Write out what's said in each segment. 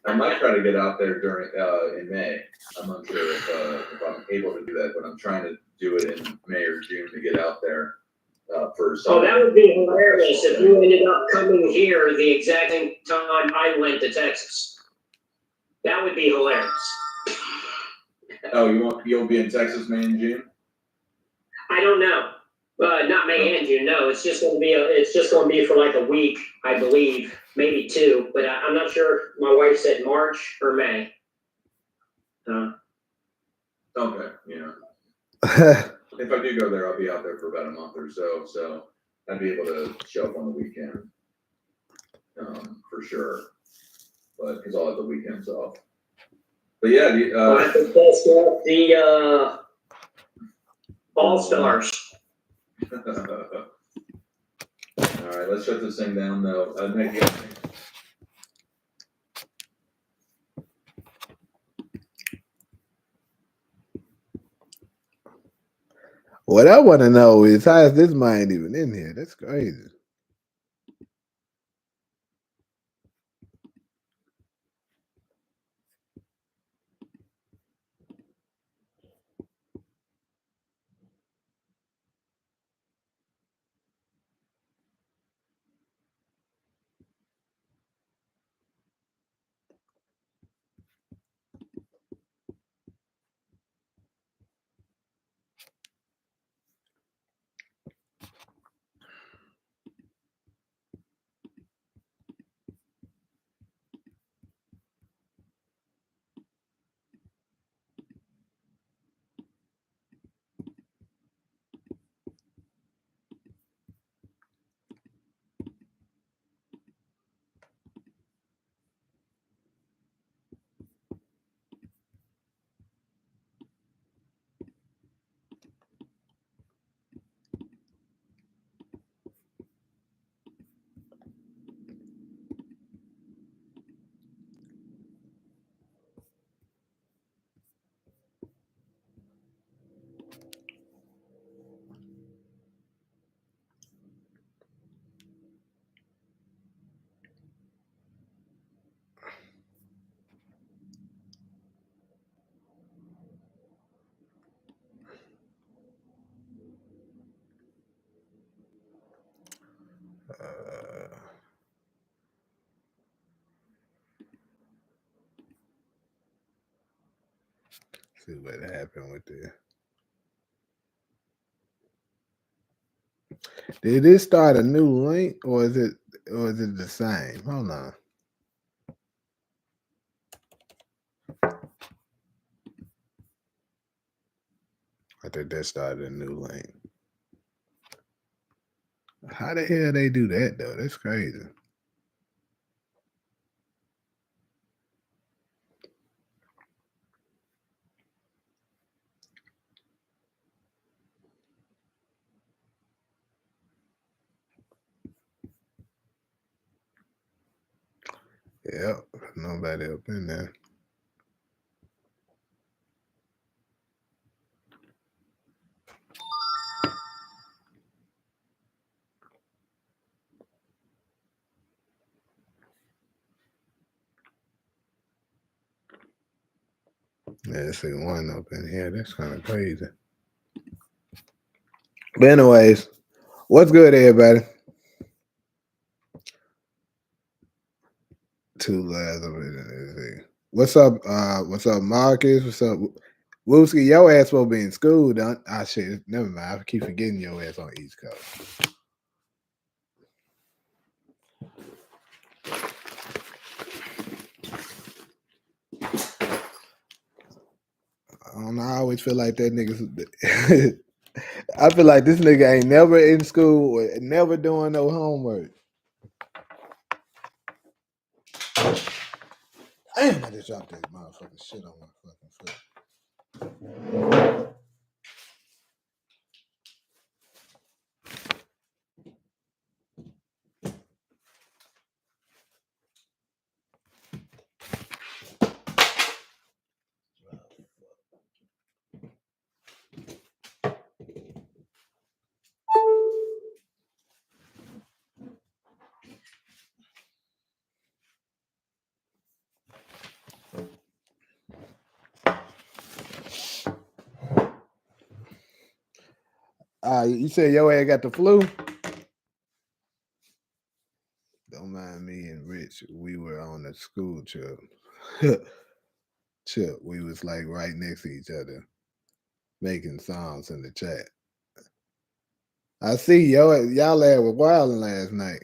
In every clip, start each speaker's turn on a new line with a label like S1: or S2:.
S1: I might try to get out there during in May. I'm unsure if I'm able to do that, but I'm trying to do it in May or June to get out there for some.
S2: Oh, that would be hilarious if you ended up coming here the exact same time I went to Texas. That would be hilarious.
S1: Oh, you'll be in Texas May and June?
S2: I don't know. Not May and June. No, it's just going to be for like a week, I believe, maybe 2. But I'm not sure. My wife said March or May.
S1: Okay, yeah. If I do go there, I'll be out there for about a month or so. So I'd be able to show up on the weekend, for sure. But because I'll have the weekends off. But yeah,
S2: I think that's the All Stars.
S1: All right, let's shut this thing down though. Nick,
S3: what I want to know is how is this mind even in here? That's crazy. See what happened with this. Did it start a new link or is it the same? Hold on. I think that started a new link. How the hell they do that though? That's crazy. Yep, nobody up in there. Yeah, I see one up in here. That's kind of crazy. But anyways, what's good, everybody? Two lives of it. What's up? What's up, Marcus? What's up, Wooski? Your ass will be in school, don't? Ah, shit. Never mind. I keep forgetting your ass on East Coast. I don't know. I always feel like that nigga. I feel like this nigga ain't never in school or never doing no homework. Damn, I just dropped that motherfucking shit on my fucking foot. You said your ass got the flu? Don't mind me and Rich. We were on a school trip. We was like right next to each other, making songs in the chat. I see y'all were wilding last night.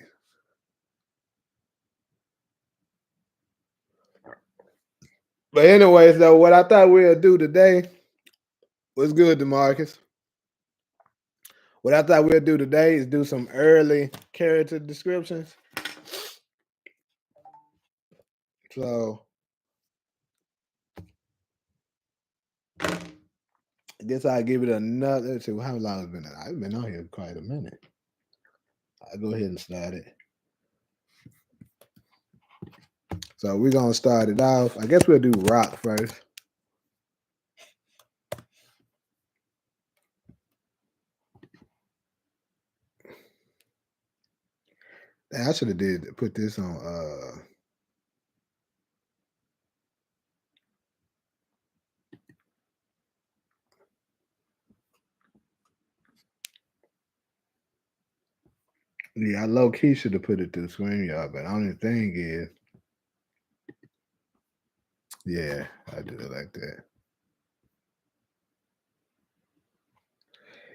S3: But anyways, though, what I thought we'll do today was good, DeMarcus. What I thought we'll do today is do some early character descriptions. So I guess I'll give it another. Let's see how long it's been. I've been on here quite a minute. I'll go ahead and start it. So we're gonna start it off. I guess we'll do rock first. I should have did put this on. Yeah, I low key should have put it through StreamYard, but the only thing is, yeah, I do it like that.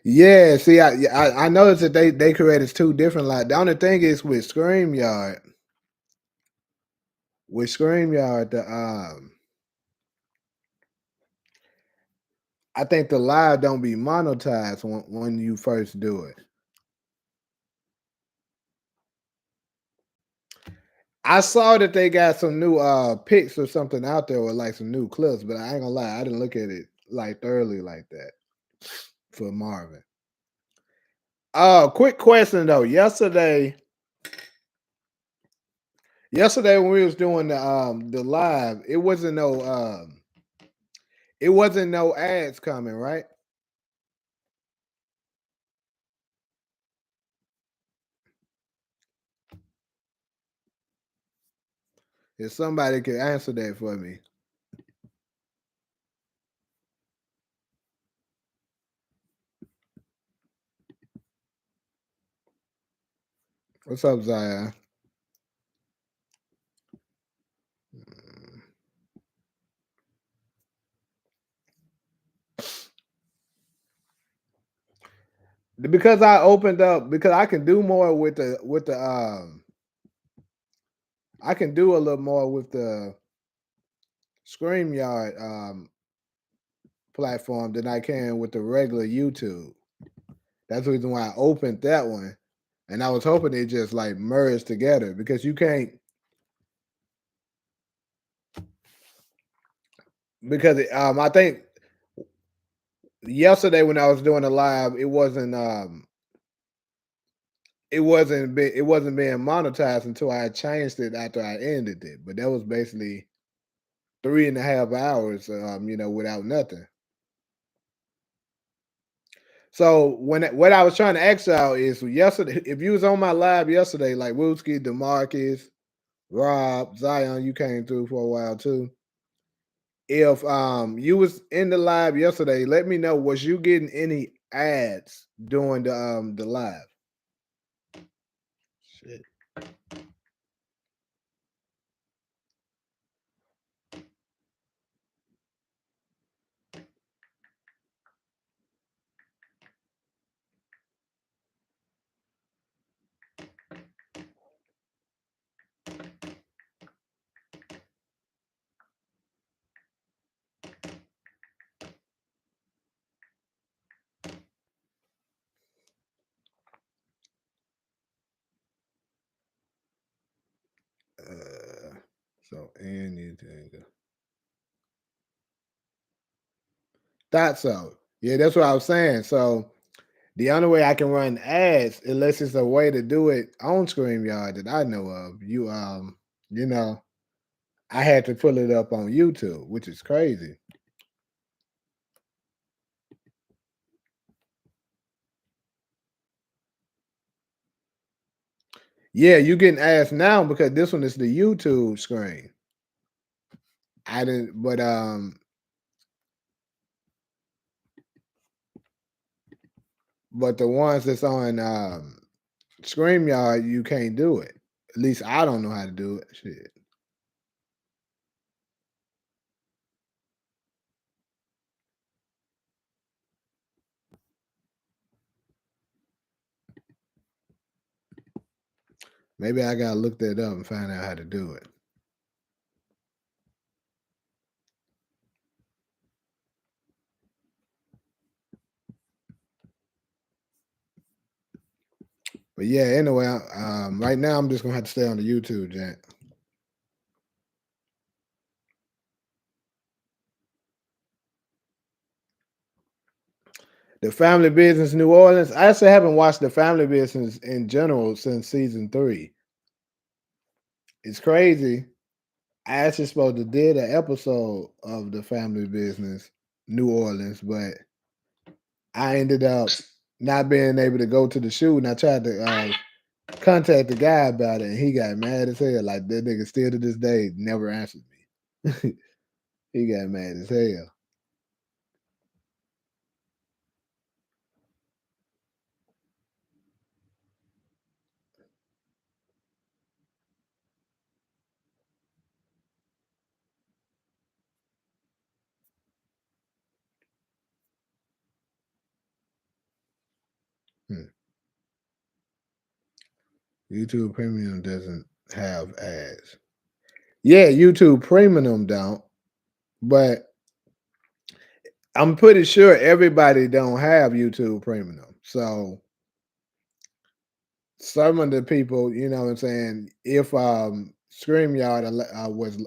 S3: Yeah, see, I noticed that they created two different like. The only thing is with StreamYard, I think the live don't be monetized when you first do it. I saw that they got some new pics or something out there with like some new clips, but I ain't gonna lie, I didn't look at it like thoroughly like that for Marvin. Quick question though. Yesterday when we was doing the live, it wasn't no ads coming, right? If somebody could answer that for me. What's up, Zion? Because I opened up, because I can do more with the I can do a little more with the StreamYard platform than I can with the regular YouTube. That's the reason why I opened that one. And I was hoping it just like merged together because you can't, because I think yesterday when I was doing the live, it wasn't being monetized until I changed it after I ended it. But that was basically 3.5 hours, without nothing. So what I was trying to ask y'all is yesterday, if you was on my live yesterday, like Wooski, DeMarcus, Rob, Zion, you came through for a while too. If you was in the live yesterday, let me know, was you getting any ads during the live? Shit. So anything. Thought so. Yeah, that's what I was saying. So the only way I can run ads, unless it's a way to do it on StreamYard that I know of, I had to pull it up on YouTube, which is crazy. Yeah, you getting ads now because this one is the YouTube screen. I didn't, but but the ones that's on StreamYard, you can't do it. At least I don't know how to do it. Shit. Maybe I gotta look that up and find out how to do it. But yeah, anyway, right now I'm just gonna have to stay on the YouTube, Jack. The Family Business New Orleans. I actually haven't watched The Family Business in general since season 3. It's crazy. I actually supposed to did an episode of The Family Business New Orleans, but I ended up not being able to go to the shoot, and I tried to contact the guy about it, and he got mad as hell. Like that nigga still to this day never answered me. He got mad as hell. Hmm. YouTube Premium doesn't have ads. Yeah, YouTube Premium don't, but I'm pretty sure everybody don't have YouTube Premium. So some of the people, you know what I'm saying, if StreamYard was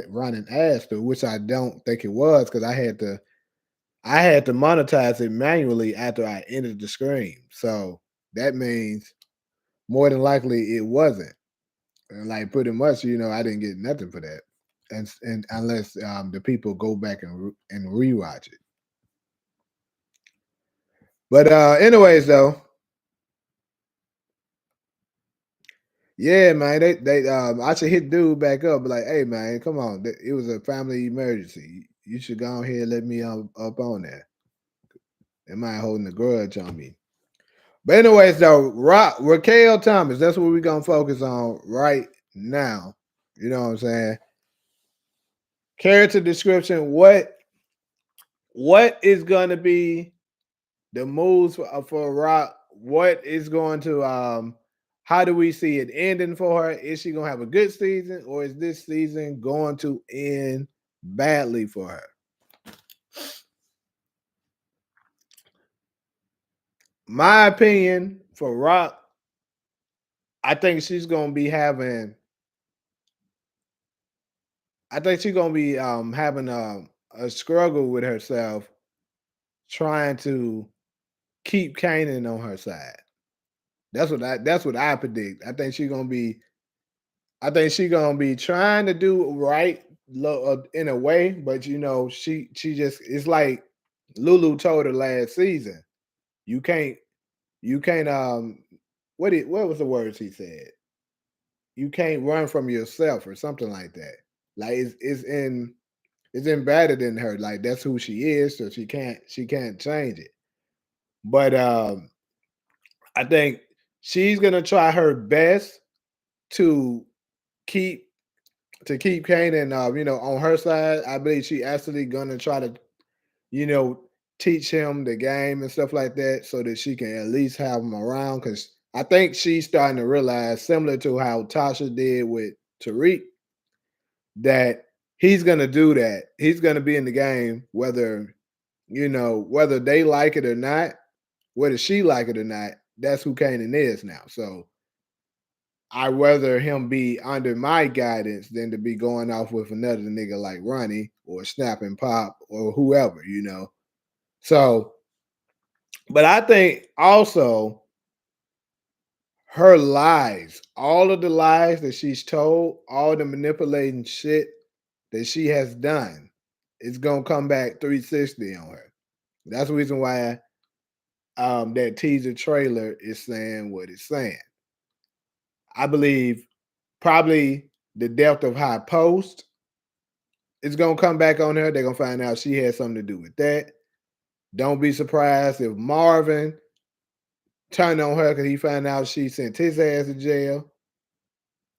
S3: running ads through, which I don't think it was, because I had to monetize it manually after I entered the screen. So that means more than likely it wasn't. And like pretty much, I didn't get nothing for that. And unless the people go back and rewatch it. But anyways though, yeah, man, they I should hit dude back up, be like, hey man, come on. It was a family emergency. You should go ahead and let me up on that. They might holding a grudge on me. But anyways, though, Raquel Thomas, that's what we're gonna focus on right now. You know what I'm saying? Character description. What is gonna be the moves for Rock? What is going to how do we see it ending for her? Is she gonna have a good season, or is this season going to end badly for her? My opinion for Rock, I think she's gonna be having I think she's gonna be having a struggle with herself, trying to keep Kanan on her side. That's what I predict. I think she's gonna be trying to do right in a way, but she just it's like Lulu told her last season. You can't you can't what was the words he said? You can't run from yourself or something like that. Like it's embedded in her. Like that's who she is, so she can't change it. But I think she's gonna try her best to keep keep Kanan on her side. I believe she actually gonna try to, you know, teach him the game and stuff like that so that she can at least have him around. Cause I think she's starting to realize, similar to how Tasha did with Tariq, that he's gonna do that. He's gonna be in the game whether they like it or not, whether she like it or not, that's who Kanan is now. So I rather him be under my guidance than to be going off with another nigga like Ronnie or Snap and Pop or whoever. So, but I think also her lies, all of the lies that she's told, all the manipulating shit that she has done, is gonna come back 360 on her. That's the reason why that teaser trailer is saying what it's saying. I believe probably the depth of high post is gonna come back on her. They're gonna find out she had something to do with that. Don't be surprised if Marvin turn on her because he found out she sent his ass to jail.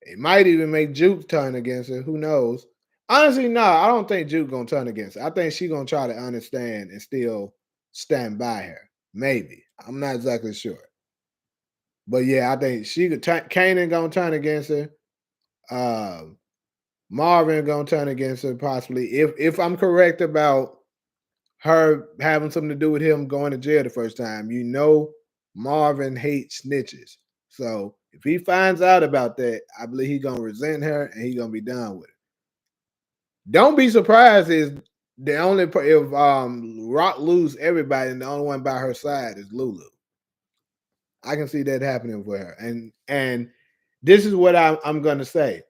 S3: It might even make Juke turn against her. Who knows? Honestly, no, I don't think Juke gonna turn against her. I think she gonna try to understand and still stand by her. Maybe. I'm not exactly sure. But yeah, I think she could Kanan gonna turn against her. Marvin gonna turn against her possibly. If I'm correct about her having something to do with him going to jail the first time, Marvin hates snitches. So if he finds out about that, I believe he's gonna resent her and he's gonna be done with it. Don't be surprised if Rock lose everybody and the only one by her side is Lulu. I can see that happening for her. And this is what I'm gonna say.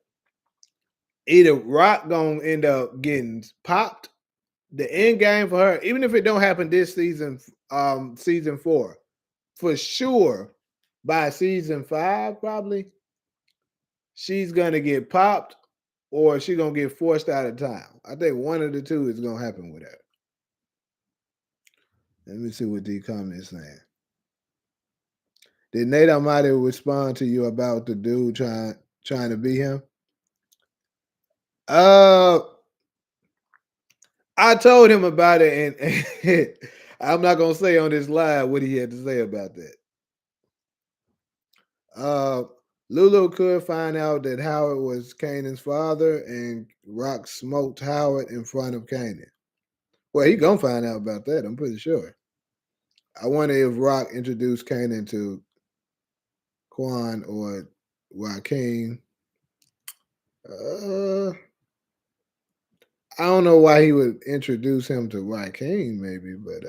S3: Either Rock gonna end up getting popped, the end game for her, even if it don't happen this season, season 4, for sure by season 5, probably she's gonna get popped or she's gonna get forced out of town. I think one of the two is gonna happen with her. Let me see what the comments saying. Did Nate Almighty respond to you about the dude trying to be him? I told him about it, and I'm not gonna say on this live what he had to say about that. Lulu could find out that Howard was Kanan's father, and Rock smoked Howard in front of Kanan. Well, he gonna find out about that. I'm pretty sure. I wonder if Rock introduced Kanan to Quan or Joaquin. I don't know why he would introduce him to Joaquin, maybe, but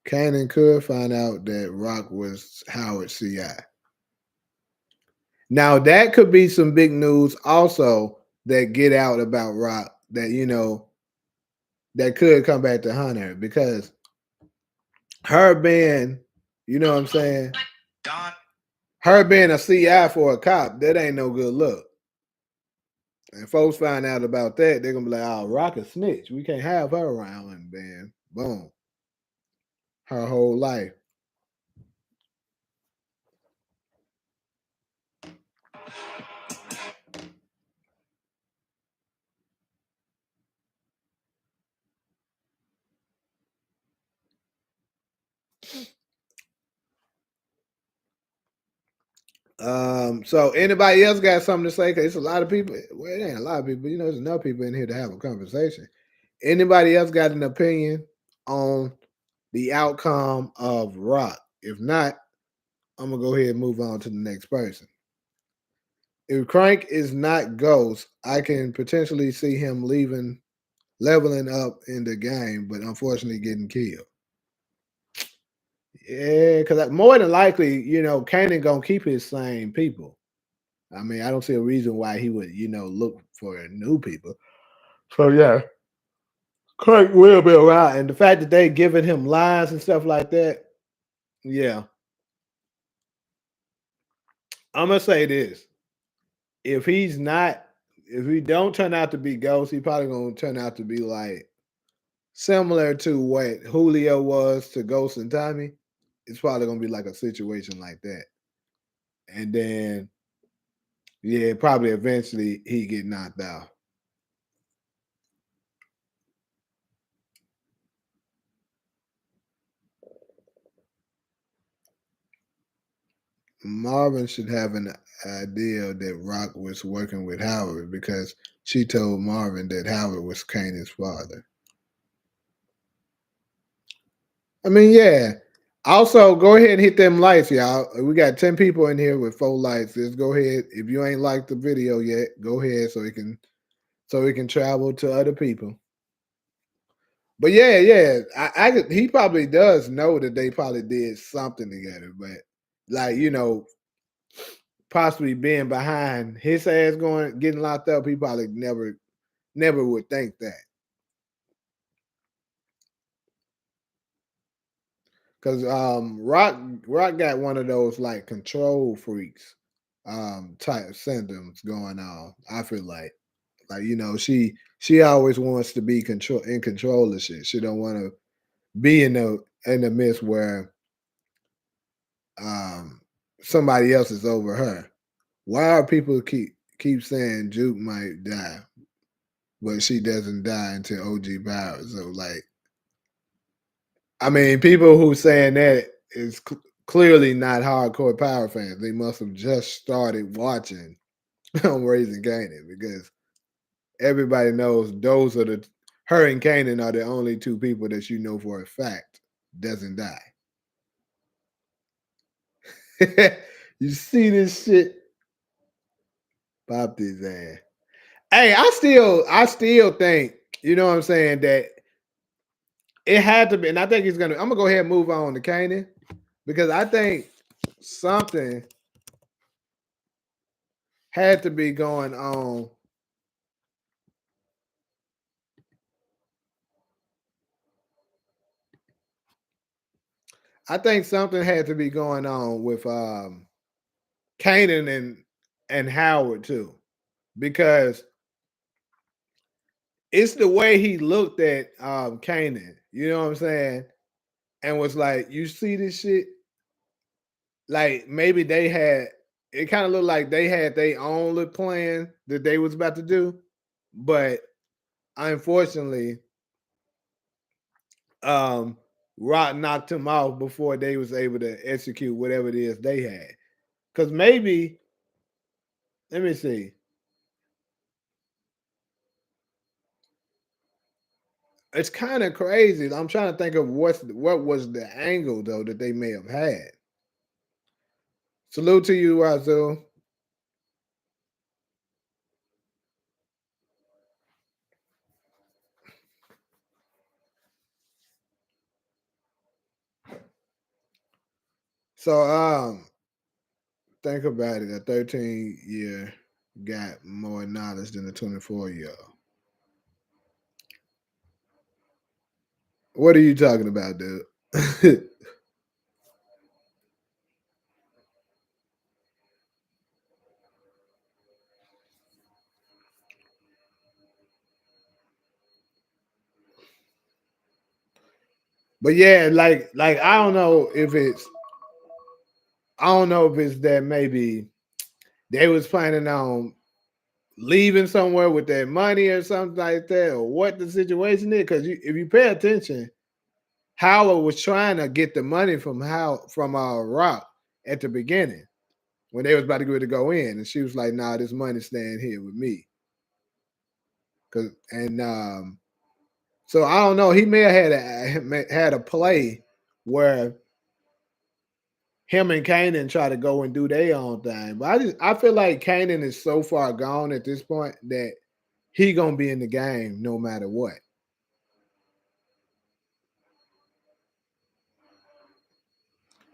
S3: Kanan could find out that Rock was Howard CI. Now that could be some big news also that get out about Rock that that could come back to Hunter because her being, what I'm saying, her being a CI for a cop, that ain't no good look. And folks find out about that, they're gonna be like, "Oh, Rock a snitch. We can't have her around." And then, boom, her whole life. So anybody else got something to say? Because it's a lot of people. Well, it ain't a lot of people. There's enough people in here to have a conversation. Anybody else got an opinion on the outcome of Rock? If not, I'm gonna go ahead and move on to the next person. If Crank is not Ghost, I can potentially see him leveling up in the game, but unfortunately getting killed. Yeah, because more than likely, Kanan gonna keep his same people. I mean, I don't see a reason why he would, look for new people. So yeah, Kirk will be around, and the fact that they giving him lines and stuff like that, yeah. I'm gonna say this: if he don't turn out to be Ghost, he probably gonna turn out to be like similar to what Julio was to Ghost and Tommy. It's probably gonna be like a situation like that, and then yeah, probably eventually he get knocked out. Marvin should have an idea that Rock was working with Howard because she told Marvin that Howard was Kanan's father. I mean, yeah. Also, go ahead and hit them lights, y'all. We got 10 people in here with 4 lights. Just go ahead. If you ain't liked the video yet, go ahead so it can travel to other people. But yeah, he probably does know that they probably did something together, but like possibly being behind his ass getting locked up, he probably never would think that. Cause Rock got one of those like control freaks type symptoms going on. I feel like Like, she always wants to be in control of shit. She don't want to be in the midst where um somebody else is over her. Why are people keep saying Juke might die, but she doesn't die until OG Power? So like, I mean, people who saying that is clearly not hardcore Power fans. They must have just started watching on Raising Kanan, because everybody knows those are her and Kanan are the only two people that you know for a fact doesn't die. You see this shit? Pop his ass. Hey, I still think, you know what I'm saying, that it had to be, and I think I'm gonna go ahead and move on to Kanan, because I think something had to be going on. I think something had to be going on with Kanan and Howard too, because it's the way he looked at Kanan, you know what I'm saying, and was like, "You see this shit?" Like maybe they had. It kind of looked like they had their own little plan that they was about to do, but unfortunately, Rock knocked him off before they was able to execute whatever it is they had. Because maybe, let me see. It's kind of crazy. I'm trying to think of what was the angle though that they may have had. Salute to you, Razul. So think about it. A 13-year got more knowledge than a 24-year-old. What are you talking about, dude? But yeah, like I don't know if it's that maybe they was planning on leaving somewhere with their money or something like that, or what the situation is. Because if you pay attention, Howard was trying to get the money from Rock at the beginning when they was about to go in, and she was like, "Nah, this money's staying here with me." So I don't know. He may have had a play where him and Kanan try to go and do their own thing. But I feel like Kanan is so far gone at this point that he gonna be in the game no matter what.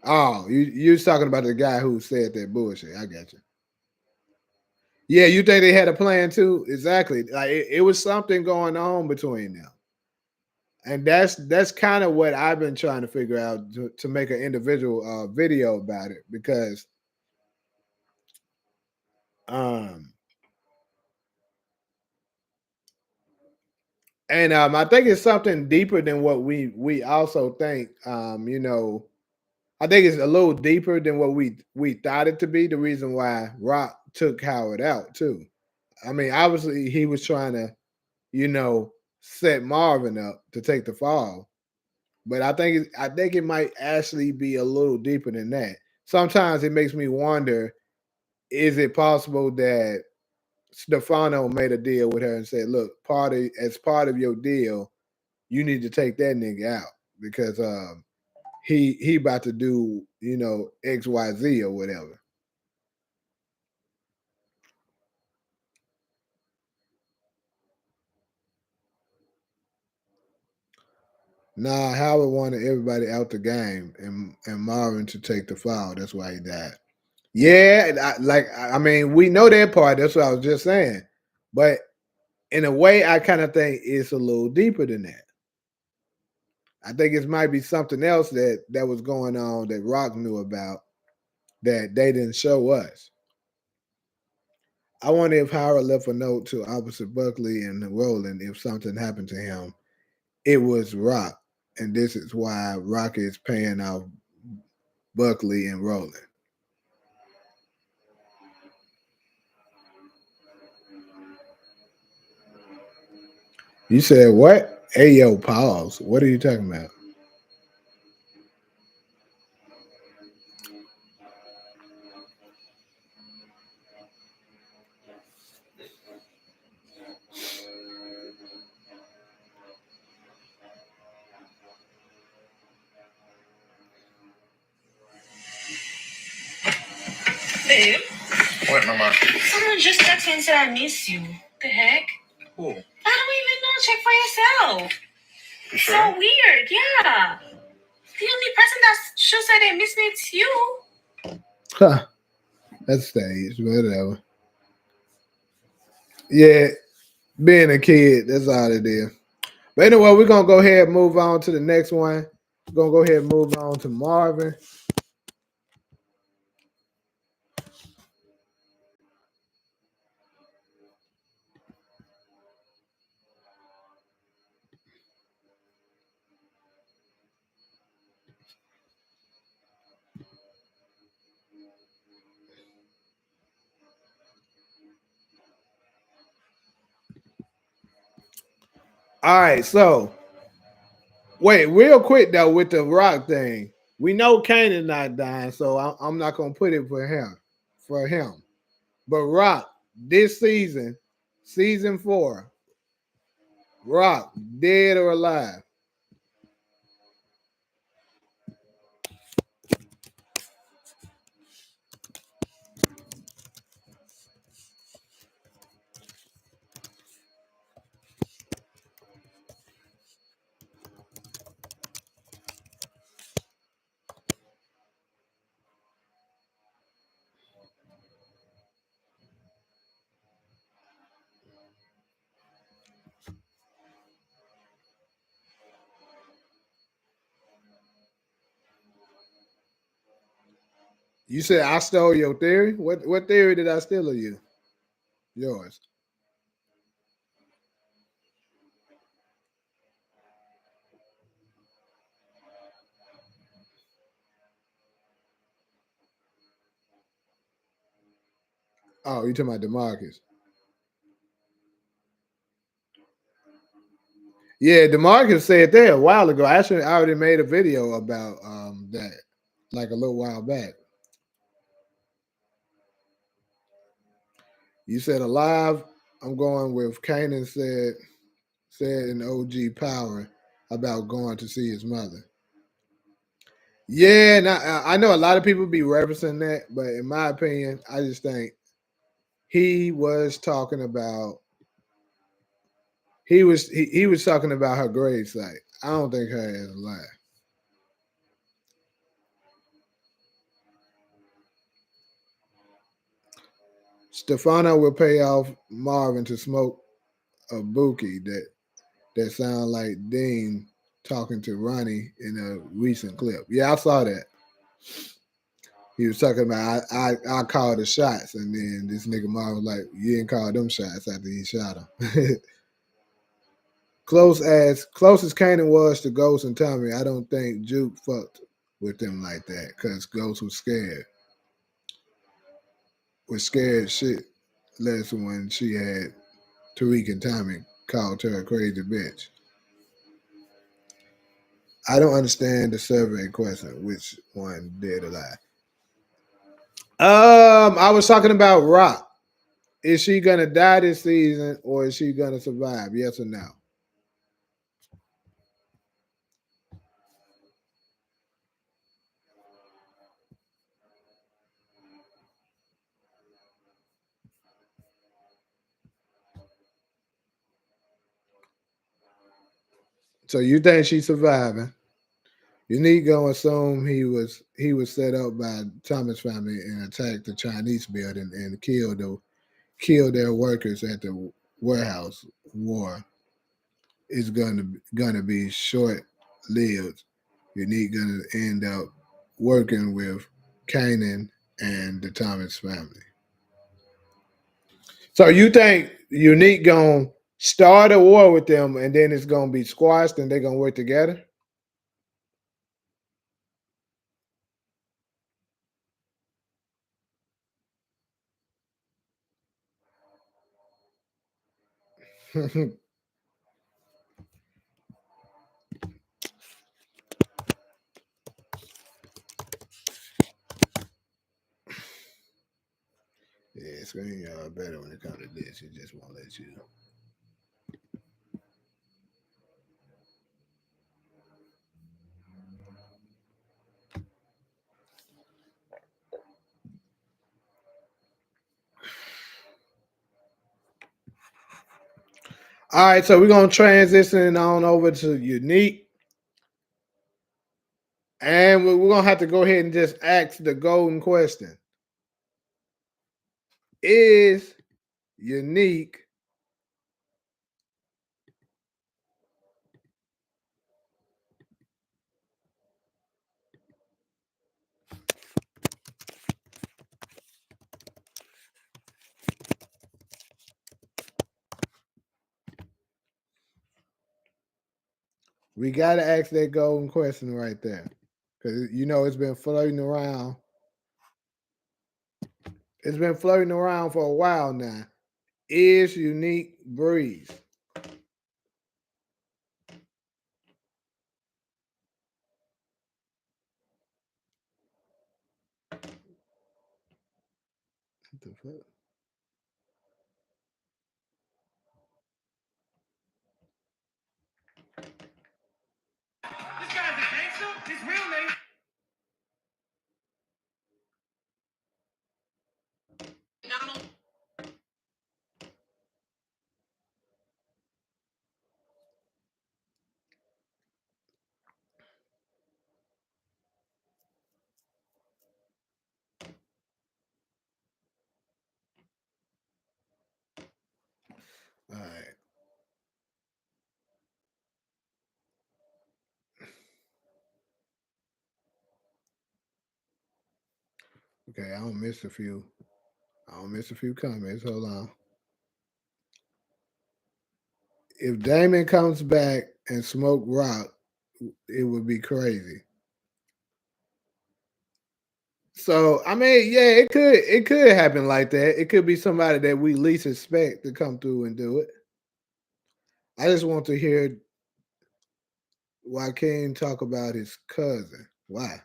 S3: Oh, you was talking about the guy who said that bullshit. I got you. Yeah, you think they had a plan too? Exactly. Like it was something going on between them. And that's kind of what I've been trying to figure out to make an individual video about it, because um and I think it's something deeper than what we also think. I think it's a little deeper than what we thought it to be. The reason why Rock took Howard out too. I mean, obviously he was trying to, you know, set Marvin up to take the fall. But I think it might actually be a little deeper than that. Sometimes it makes me wonder, is it possible that Stefano made a deal with her and said, "Look, as part of your deal, you need to take that nigga out because he about to do, XYZ or whatever." Nah, Howard wanted everybody out the game and Marvin to take the fall. That's why he died. Yeah, I mean, we know that part. That's what I was just saying. But in a way, I kind of think it's a little deeper than that. I think it might be something else that was going on that Rock knew about that they didn't show us. I wonder if Howard left a note to Officer Buckley and Roland if something happened to him. It was Rock, and this is why Rock is paying off Buckley and Roland. You said what? Hey yo, pause. What are you talking about?
S4: Babe. What, Mama? Someone just texted me and said I miss you. The heck? Who? I don't even know. Check for yourself. You sure? So weird. Yeah. The only person that should say they miss me is you.
S3: Huh. That's stage, whatever. Yeah, being a kid, that's all it is. But anyway, we're gonna go ahead and move on to the next one. We're gonna go ahead and move on to Marvin. All right, so wait, real quick though, with the Rock thing, we know Kanan not dying, so I'm not gonna put it for him. For him, but Rock this season, season 4, Rock dead or alive? You said I stole your theory. What theory did I steal of you? Yours. Oh, you talking about Demarcus? Yeah, Demarcus said that a while ago. Actually, I already made a video about that, like a little while back. You said alive. I'm going with Kanan said in OG Power about going to see his mother. Yeah, and I know a lot of people be referencing that, but in my opinion, I just think he was talking about he was talking about her grave site. I don't think her is alive. Stefano will pay off Marvin to smoke a bookie that sound like Dean talking to Ronnie in a recent clip. Yeah, I saw that. He was talking about I called the shots, and then this nigga Marvin was like, you didn't call them shots after he shot him. Close as Kanan was to Ghost and Tommy, I don't think Juke fucked with them like that because Ghost was scared. Was scared shit less when she had Tariq and Tommy called her a crazy bitch. I don't understand the survey question. Which one did a lie? I was talking about Rock. Is she gonna die this season or is she gonna survive? Yes or no? So you think she's surviving? You need to go assume he was set up by Thomas family and attacked the Chinese building and killed their workers at the warehouse. War is gonna be short lived. You need gonna end up working with Kanan and the Thomas family. So you think Unique gonna start a war with them and then it's gonna be squashed and they're gonna work together? Yeah, it's gonna be better when it comes to this. It just won't let you. All right, so we're gonna transition on over to Unique. And we're gonna have to go ahead and just ask the golden question. Is Unique we gotta ask that golden question right there. Because you know it's been floating around. It's been floating around for a while now. Is Unique Breeze? What the fuck?
S4: This guy's a gangster? His real name. Donald.
S3: All right. Okay, I don't miss a few. I don't miss a few comments. Hold on. If Damon comes back and Smoke Rock, it would be crazy. So I mean, yeah, it could happen like that. It could be somebody that we least expect to come through and do it. I just want to hear Joaquin talk about his cousin. Why?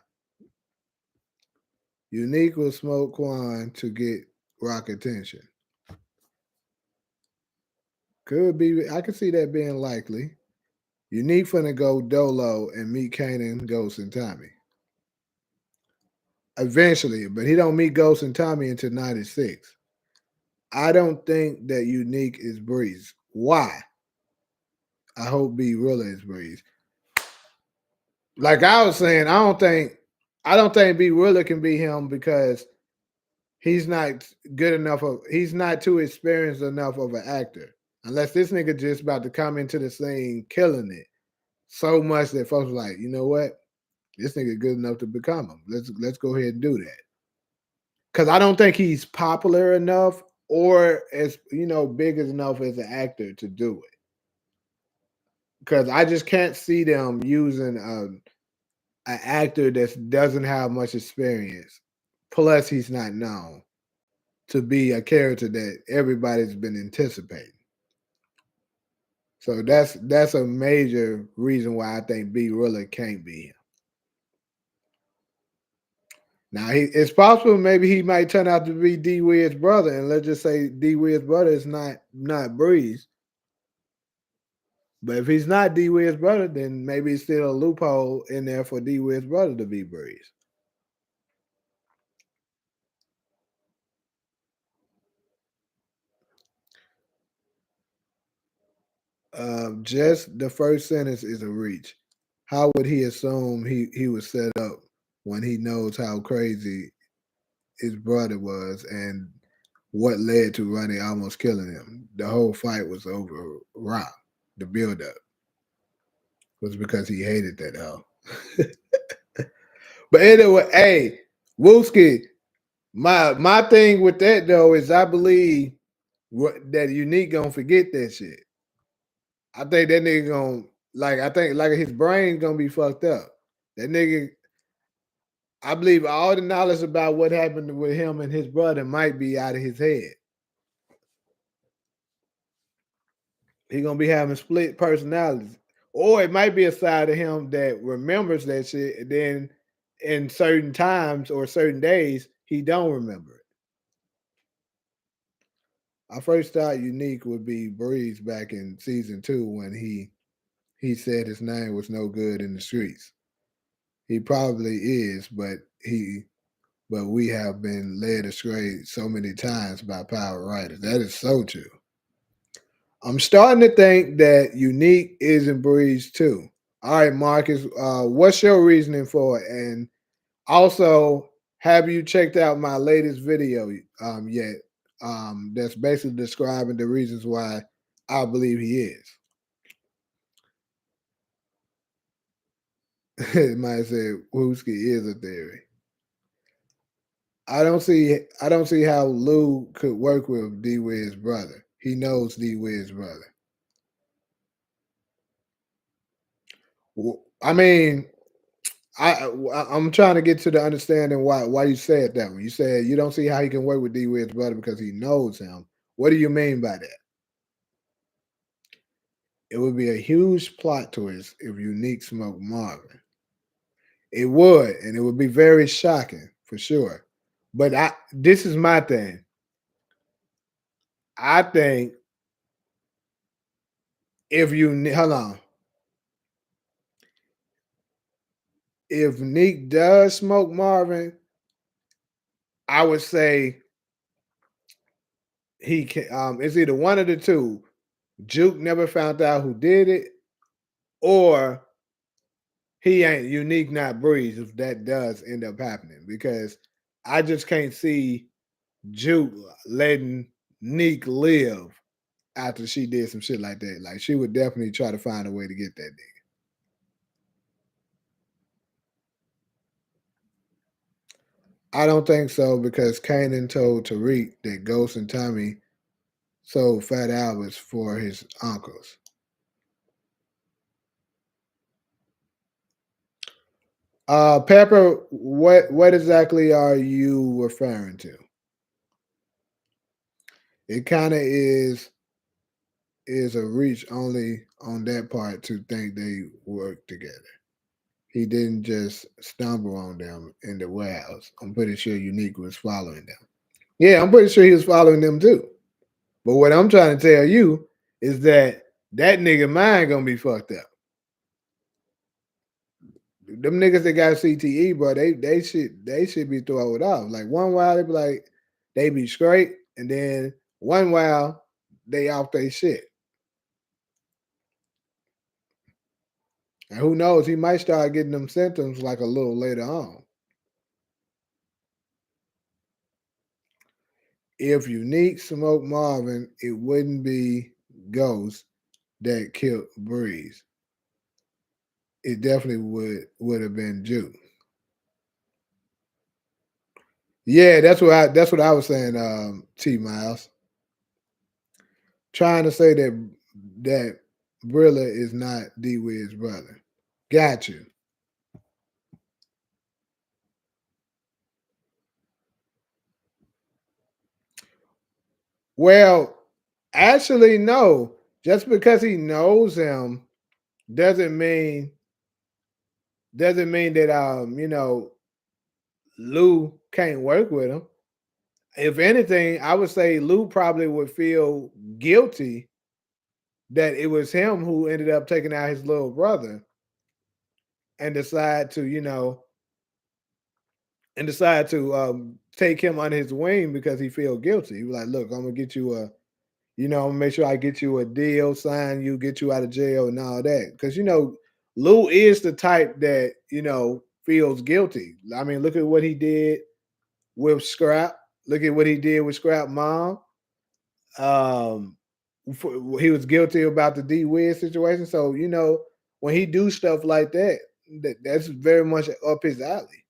S3: Unique will smoke Quan to get Rock attention. Could be. I can see that being likely. Unique finna go Dolo and meet Kanan, Ghost, and Tommy. Eventually, but he don't meet Ghost and Tommy until 96. I don't think that Unique is Breeze. Why? I hope B Rilla is Breeze. Like I was saying, I don't think B Rilla can be him because he's not good enough of he's not too experienced enough of an actor. Unless this nigga just about to come into the scene killing it so much that folks are like, you know what? This nigga good enough to become him. Let's go ahead and do that. Cause I don't think he's popular enough or as big enough as an actor to do it. Because I just can't see them using an actor that doesn't have much experience. Plus, he's not known to be a character that everybody's been anticipating. So that's a major reason why I think B Rilla can't be him. Now it's possible maybe he might turn out to be D Wid's brother, and let's just say D Wid's brother is not Breeze. But if he's not D Wid's brother, then maybe it's still a loophole in there for D Wid's brother to be Breeze. Just the first sentence is a reach. How would he assume he was set up when he knows how crazy his brother was and what led to Ronnie almost killing him? The whole fight was over Rock. The buildup was because he hated that hoe. But anyway, hey, Wooski, my thing with that though is I believe what that Unique gonna forget that shit. I think that nigga gonna I think like his brain gonna be fucked up. That nigga, I believe all the knowledge about what happened with him and his brother might be out of his head. He gonna be having split personalities, or it might be a side of him that remembers that shit, and then in certain times or certain days he don't remember it. I first thought Unique would be Breeze back in season 2 when he said his name was no good in the streets. He probably is, but we have been led astray so many times by power writers. That is so true. I'm starting to think that Unique is in Breeze too. All right, Marcus, what's your reasoning for it? And also, have you checked out my latest video yet? That's basically describing the reasons why I believe he is. It might say Wooski is a theory. I don't see how Lou could work with D Wiz's brother. He knows D Wiz's brother. I mean, I'm trying to get to the understanding why you said that one. You said you don't see how he can work with D Wiz's brother because he knows him. What do you mean by that? It would be a huge plot twist if Unique smoked Marvin. It would, and it would be very shocking for sure. But this is my thing. I think if you hold on, if Neek does smoke Marvin, I would say he can. It's either one of the two. Juke never found out who did it, or he ain't Unique, not Breeze. If that does end up happening, because I just can't see Juke letting Neek live after she did some shit like that. Like she would definitely try to find a way to get that nigga. I don't think so because Kanan told Tariq that Ghost and Tommy sold Fat Albert for his uncles. Pepper, what exactly are you referring to? It kind of is a reach only on that part to think they work together. He didn't just stumble on them in the warehouse. I'm pretty sure Unique was following them. Yeah, I'm pretty sure he was following them too. But what I'm trying to tell you is that nigga mind gonna be fucked up. Them niggas that got CTE, bro, they should be thrown off. Like one while they be like they be straight, and then one while they off they shit. And who knows, he might start getting them symptoms like a little later on. If Unique smoked Marvin, it wouldn't be Ghost that killed Breeze. It definitely would have been Juke. Yeah, that's what I was saying, T Miles. Trying to say that Brilla is not D Wiz's brother. Got you. Well, actually, no. Just because he knows him doesn't mean that Lou can't work with him. If anything, I would say Lou probably would feel guilty that it was him who ended up taking out his little brother and decide to take him under his wing because he feel guilty. He was like, look, I'm gonna get you I'm gonna make sure I get you a deal, sign you, get you out of jail and all that. Because Lou is the type that, feels guilty. I mean, look at what he did with Scrap. Look at what he did with Scrap Mom. He was guilty about the D Wiz situation. So, when he do stuff like that, that's very much up his alley.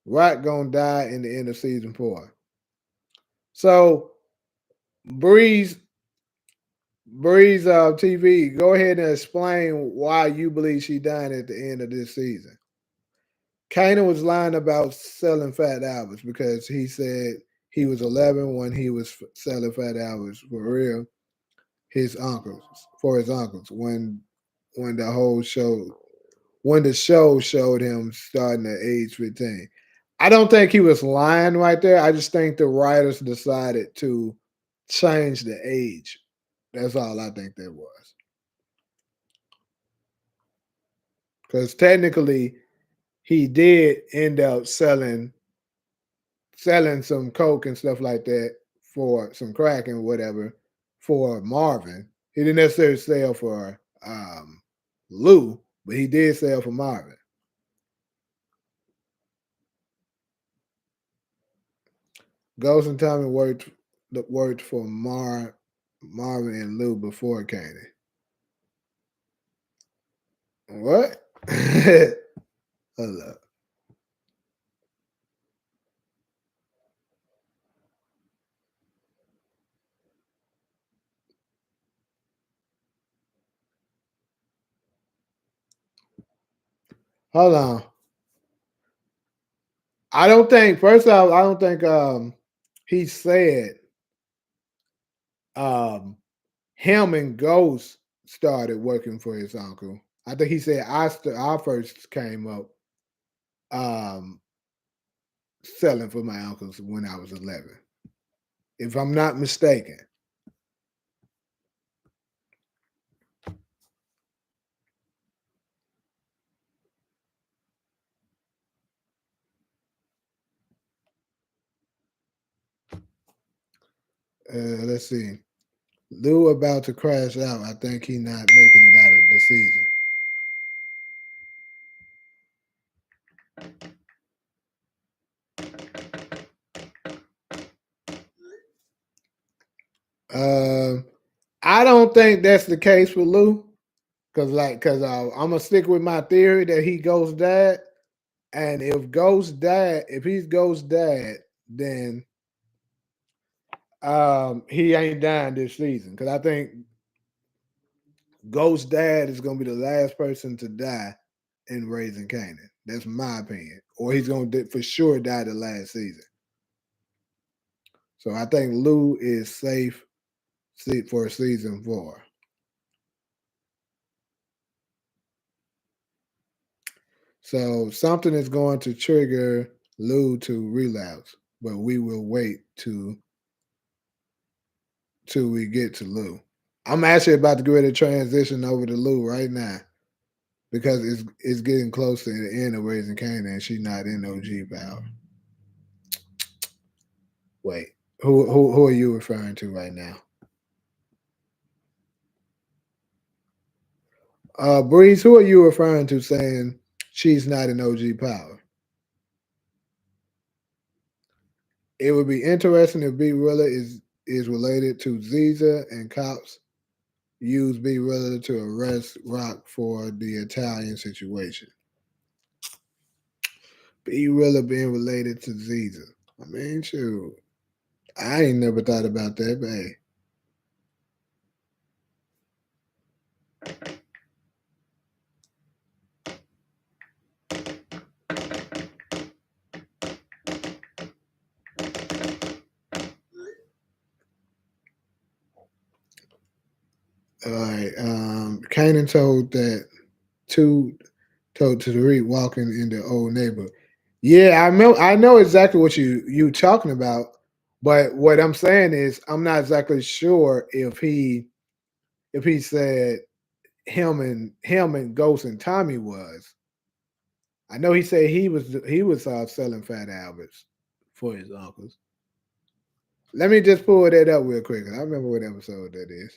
S3: Rock gonna die in the end of season 4. So Breeze TV, go ahead and explain why you believe she died at the end of this season. Kanan was lying about selling Fat Albers because he said he was 11 when he was selling Fat Albers for real. His uncles when the whole show when the show showed him starting at age 15. I don't think he was lying right there. I just think the writers decided to change the age. That's all I think that was. Because technically, he did end up selling some coke and stuff like that for some crack and whatever for Marvin. He didn't necessarily sell for Lou, but he did sell for Marvin. Ghost and Tommy worked for Marvin and Lou before Kanan. What? Hold up. Hold on. I don't think he said him and Ghost started working for his uncle. I think he said I first came up selling for my uncles when I was 11. If I'm not mistaken. Let's see. Lou about to crash out. I think he's not making it out of the season. I don't think that's the case for Lou, because I'm gonna stick with my theory that he Ghost dad, and if he's Ghost dad, then he ain't dying this season, because I think Ghost dad is gonna be the last person to die in Raising Kanan. That's my opinion, or he's gonna for sure die the last season. So I think Lou is safe for season 4. So something is going to trigger Lou to relapse, but we will wait till we get to Lou. I'm actually about to get ready to transition over to Lou right now because it's getting close to the end of Raising Kanan and she's not in OG power. Wait, who are you referring to right now? Breeze, who are you referring to saying she's not in OG power? It would be interesting if B Rilla is related to Ziza and cops use B Rilla to arrest Rock for the Italian situation. B Rilla being related to Ziza. I mean, shoot. I ain't never thought about that, but hey. All right. Kanan told Tariq walking in the old neighborhood. Yeah, I know exactly what you talking about, but what I'm saying is I'm not exactly sure if he said him and Ghost and Tommy was. I know he said he was selling Fat Alberts for his uncles. Let me just pull that up real quick. I remember what episode that is.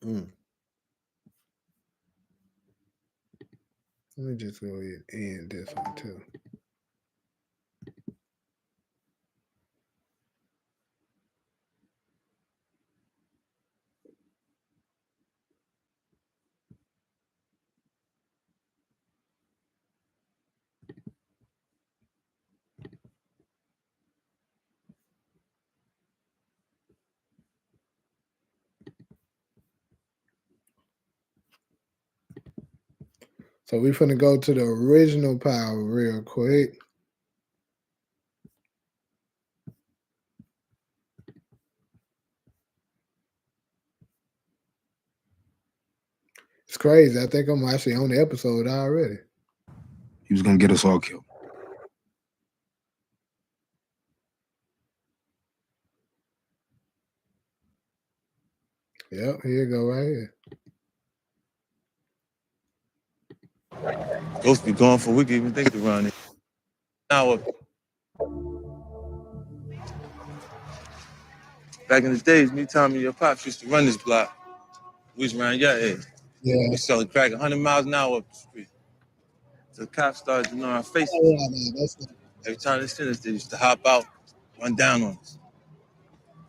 S3: Mm. Let me just go ahead and end this one too. So we're finna go to the original power real quick. It's crazy. I think I'm actually on the episode already.
S5: He was gonna get us all killed.
S3: Yep, here you go right here.
S6: Ghost be gone for a week, even think around it. Now, back in the days, me, Tommy, and your pops used to run this block. We was around your age.
S3: Yeah.
S6: We selling crack 100 miles an hour up the street. So the cops started to know our faces.
S3: Oh, yeah, man, that's not-
S6: Every time they seen us, they used to hop out, run down on us.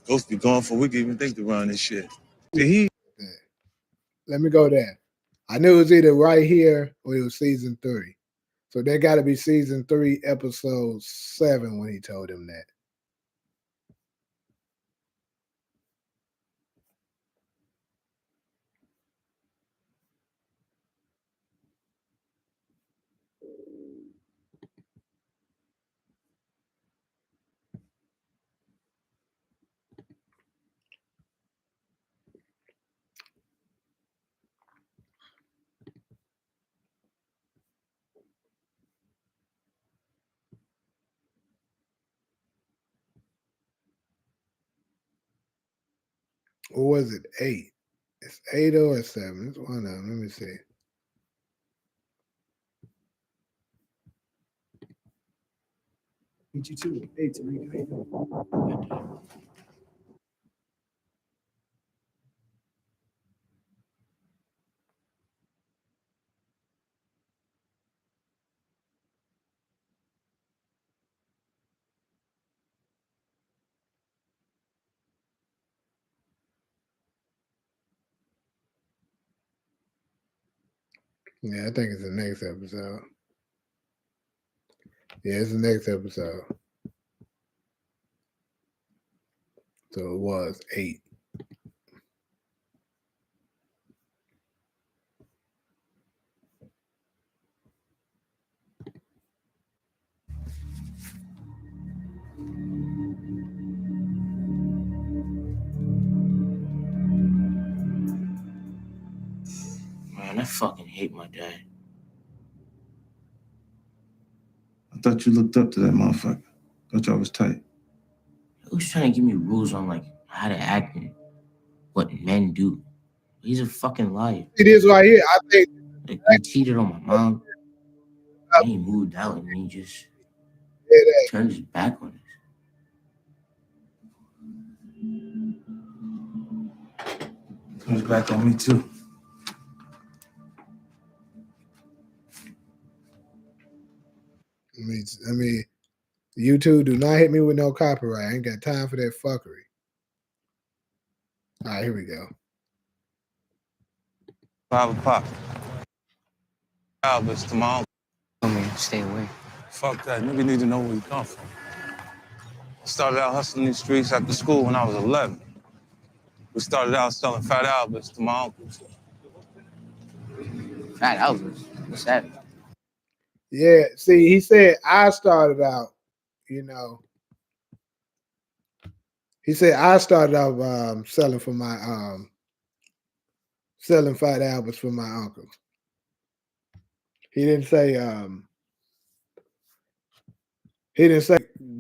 S6: Ghost be gone for a week, even think around this shit. See,
S3: Let me go there. I knew it was either right here or it was season 3. So that got to be season 3, episode 7 when he told him that. Or was it 8? It's 8 or 7. It's one of them. Let me see.
S5: Meet you too. Hey, Tariq, how you doing?
S3: Yeah, I think it's the next episode. Yeah, it's the next episode. So it was 8.
S7: Man, I fucking hate my dad.
S5: I thought you looked up to that motherfucker. Thought y'all was tight.
S7: He was trying to give me rules on like how to act and what men do. He's a fucking liar.
S3: It is right here. I think
S7: Like he cheated on my mom. And he moved out and he just turned his back on us.
S5: Turns back on me too.
S3: I mean, YouTube, do not hit me with no copyright. I ain't got time for that fuckery. All right, here we go.
S6: Papa Pop. Albus to my uncle.
S7: Tell me, stay away.
S6: Fuck that. Nigga need to know where he come from. I started out hustling these streets after school when I was 11. We started out selling fat Albus to my uncles.
S7: Fat Albus. What's that?
S3: Yeah, see, he said I started out, you know. He said I started out selling for my selling fat albums for my uncles. He didn't say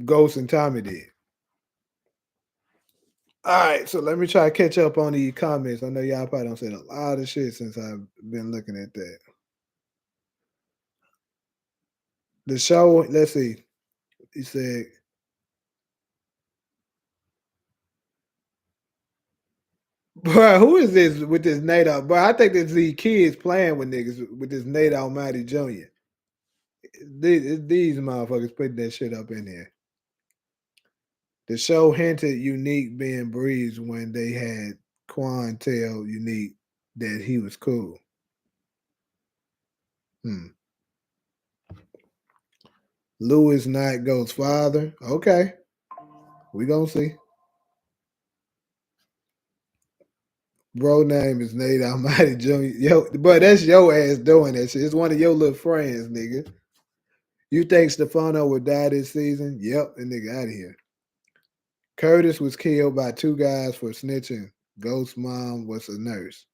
S3: Ghost and Tommy did. All right, so let me try to catch up on the comments. I know y'all probably don't said a lot of shit since I've been looking at that. The show, let's see. He said, Bro, who is this with this Nate? Bro, I think it's the kids playing with niggas with this Nate Almighty Jr. These motherfuckers putting that shit up in there. The show hinted Unique being breezed when they had Quan tell Unique that he was cool. Lou is not Ghost's father. Okay. We gonna see. Bro name is Nate Almighty Jr. Yo, but that's your ass doing that shit. It's one of your little friends, nigga. You think Stefano would die this season? Yep, that nigga out of here. Curtis was killed by 2 guys for snitching. Ghost's mom was a nurse.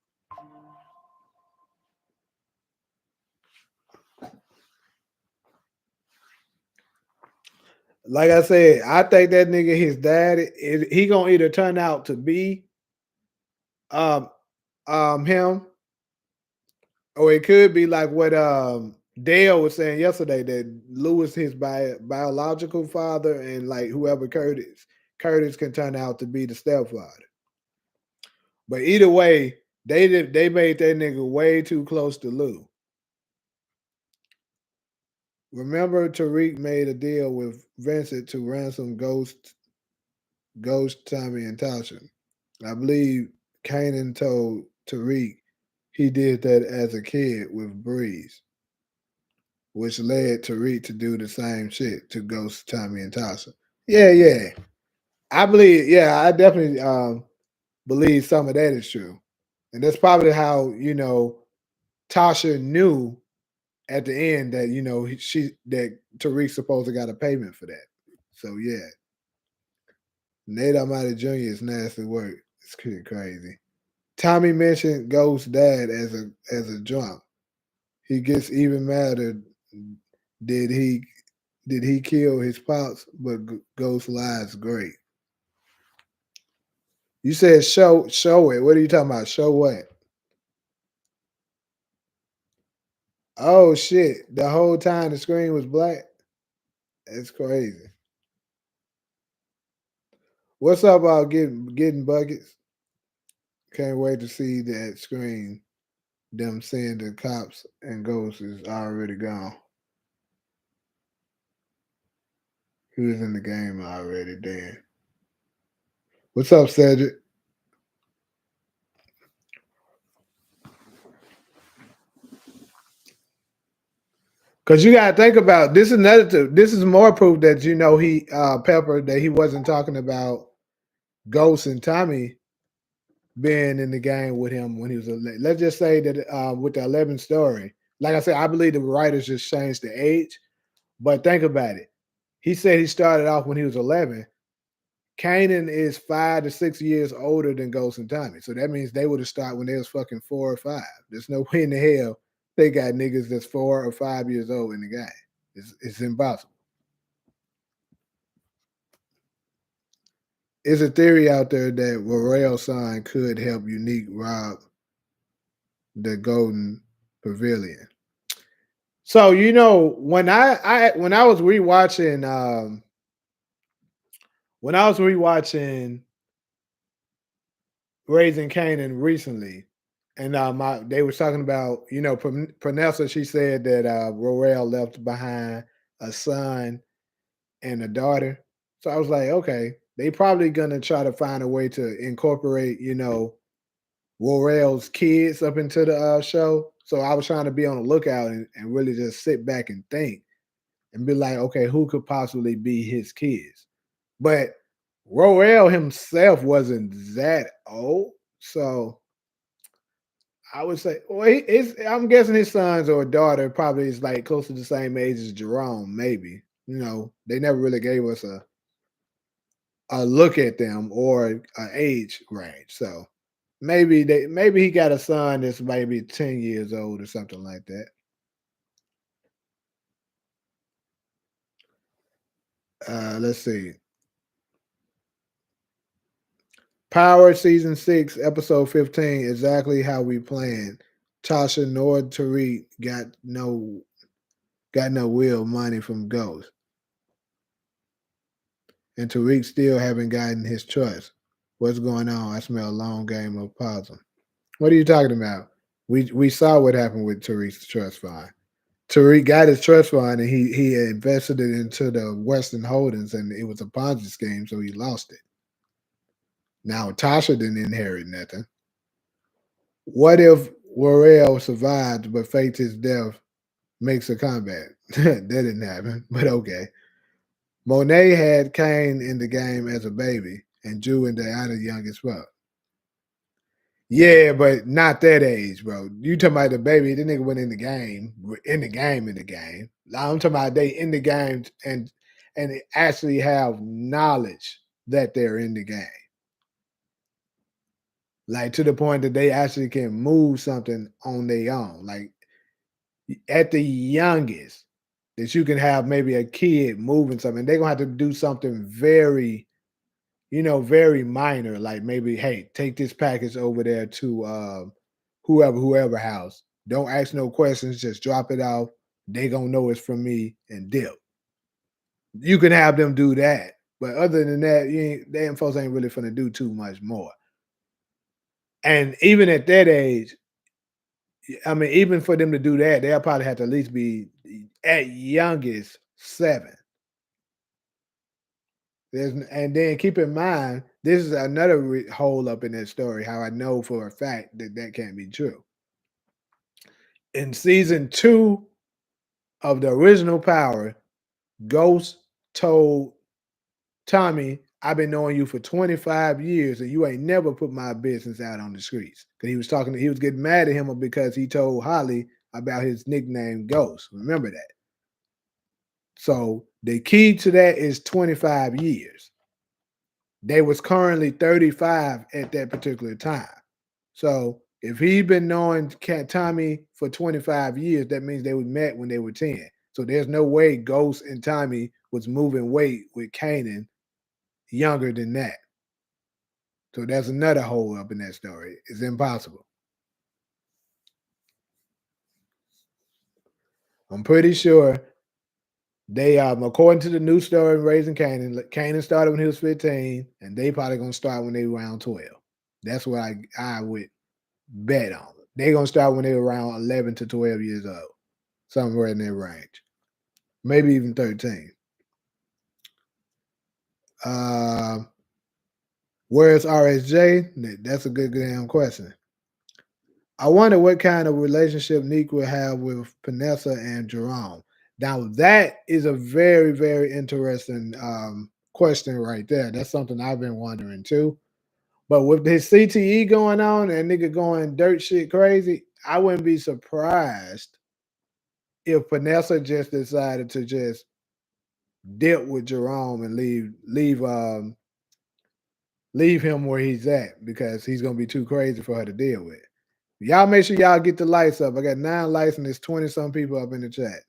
S3: Like I said, I think that nigga, his dad, he gonna either turn out to be him, or it could be like what Dale was saying yesterday, that Lewis his biological father, and like whoever Curtis can turn out to be the stepfather. But either way, they made that nigga way too close to Lou. Remember, Tariq made a deal with Vincent to ransom Ghost, Tommy, and Tasha. I believe Kanan told Tariq he did that as a kid with Breeze, which led Tariq to do the same shit to Ghost, Tommy, and Tasha. Yeah. I believe, I definitely believe some of that is true. And that's probably how, Tasha knew at the end that, that Tariq supposed to got a payment for that. So yeah. Nate Almighty Jr. is nasty work. It's crazy. Tommy mentioned Ghost's dad as a drunk. He gets even madder. Did he kill his pops? But Ghost lies great. You said show it. What are you talking about? Show what? Oh shit! The whole time the screen was black. That's crazy. What's up about getting buckets? Can't wait to see that screen. Them saying the cops and Ghost is already gone. He was in the game already, Dan. What's up, Cedric? Because you gotta think about this. This is more proof that he Pepper, that he wasn't talking about Ghost and Tommy being in the game with him when he was. Let's just say that with the 11 story, like I said, I believe the writers just changed the age. But think about it. He said he started off when he was 11. Kanan is 5 to 6 years older than Ghost and Tommy, so that means they would have started when they was fucking 4 or 5. There's no way in the hell they got niggas that's 4 or 5 years old in the game. It's impossible. There's a theory out there that Warrell's son could help Unique rob the Golden Pavilion. So when I was rewatching Raising Kanan recently, and they were talking about Pranessa. She said that Roel left behind a son and a daughter. So I was like, okay, they probably gonna try to find a way to incorporate Roel's kids up into the show. So I was trying to be on the lookout and really just sit back and think and be like, okay, who could possibly be his kids? But Roel himself wasn't that old, so I would say, well, I'm guessing his sons or daughter probably is like close to the same age as Jerome. Maybe they never really gave us a look at them or an age range. So maybe he got a son that's maybe 10 years old or something like that. Let's see. Power season 6, episode 15. Exactly how we planned. Tasha nor Tariq got no will money from Ghost, and Tariq still haven't gotten his trust. What's going on? I smell a long game of possum. What are you talking about? We saw what happened with Tariq's trust fund. Tariq got his trust fund and he invested it into the Western Holdings and it was a Ponzi scheme, so he lost it. Now Tasha didn't inherit nothing. What if Warrell survived but faked his death, makes a comeback? That didn't happen, but okay. Monet had Kane in the game as a baby and Drew and Diana young as fuck. Yeah, but not that age, bro. You talking about the baby? The nigga went in the game. I'm talking about they in the game and actually have knowledge that they're in the game. Like to the point that they actually can move something on their own. Like at the youngest, that you can have maybe a kid moving something. They're gonna have to do something very, very minor. Like maybe, hey, take this package over there to whoever house. Don't ask no questions, just drop it off. They gonna know it's from me and dip. You can have them do that. But other than that, damn folks ain't really finna do too much more. And even at that age, I mean, even for them to do that, they'll probably have to at least be at youngest 7. And then keep in mind, this is another hole up in that story. How I know for a fact that can't be true. In season 2 of the original Power, Ghost told Tommy, "I've been knowing you for 25 years, and you ain't never put my business out on the streets." Because he was getting mad at him because he told Holly about his nickname Ghost. Remember that. So the key to that is 25 years. They was currently 35 at that particular time. So if he'd been knowing Tommy for 25 years, that means they were met when they were 10. So there's no way Ghost and Tommy was moving weight with Kanan younger than that. So that's another hole up in that story. It's impossible. I'm pretty sure they according to the new story in Raising Kanan started when he was 15, and they probably gonna start when they were around 12. That's what I would bet on. They're gonna start when they're around 11 to 12 years old. Somewhere in that range. Maybe even 13. Where's RSJ? That's a good damn question. I wonder what kind of relationship Neek will have with Panessa and Jerome. Now that is a very, very interesting question right there. That's something I've been wondering too. But with his CTE going on and nigga going dirt shit crazy, I wouldn't be surprised if Panessa just decided to just dip with Jerome and leave him where he's at because he's gonna be too crazy for her to deal with. Y'all make sure y'all get the lights up. I got 9 lights and there's 20-some people up in the chat.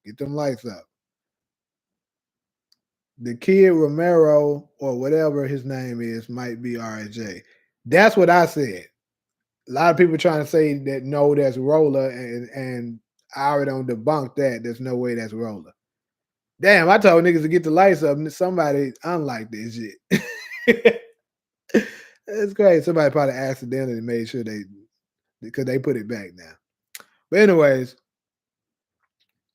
S3: Get them lights up. The kid Romero or whatever his name is might be RJ. That's what I said. A lot of people trying to say that no, that's Roller, and I already don't debunk that. There's no way that's Roller. Damn, I told niggas to get the lights up and somebody unlike this shit. It's great. Somebody probably accidentally made sure because they put it back now. But anyways,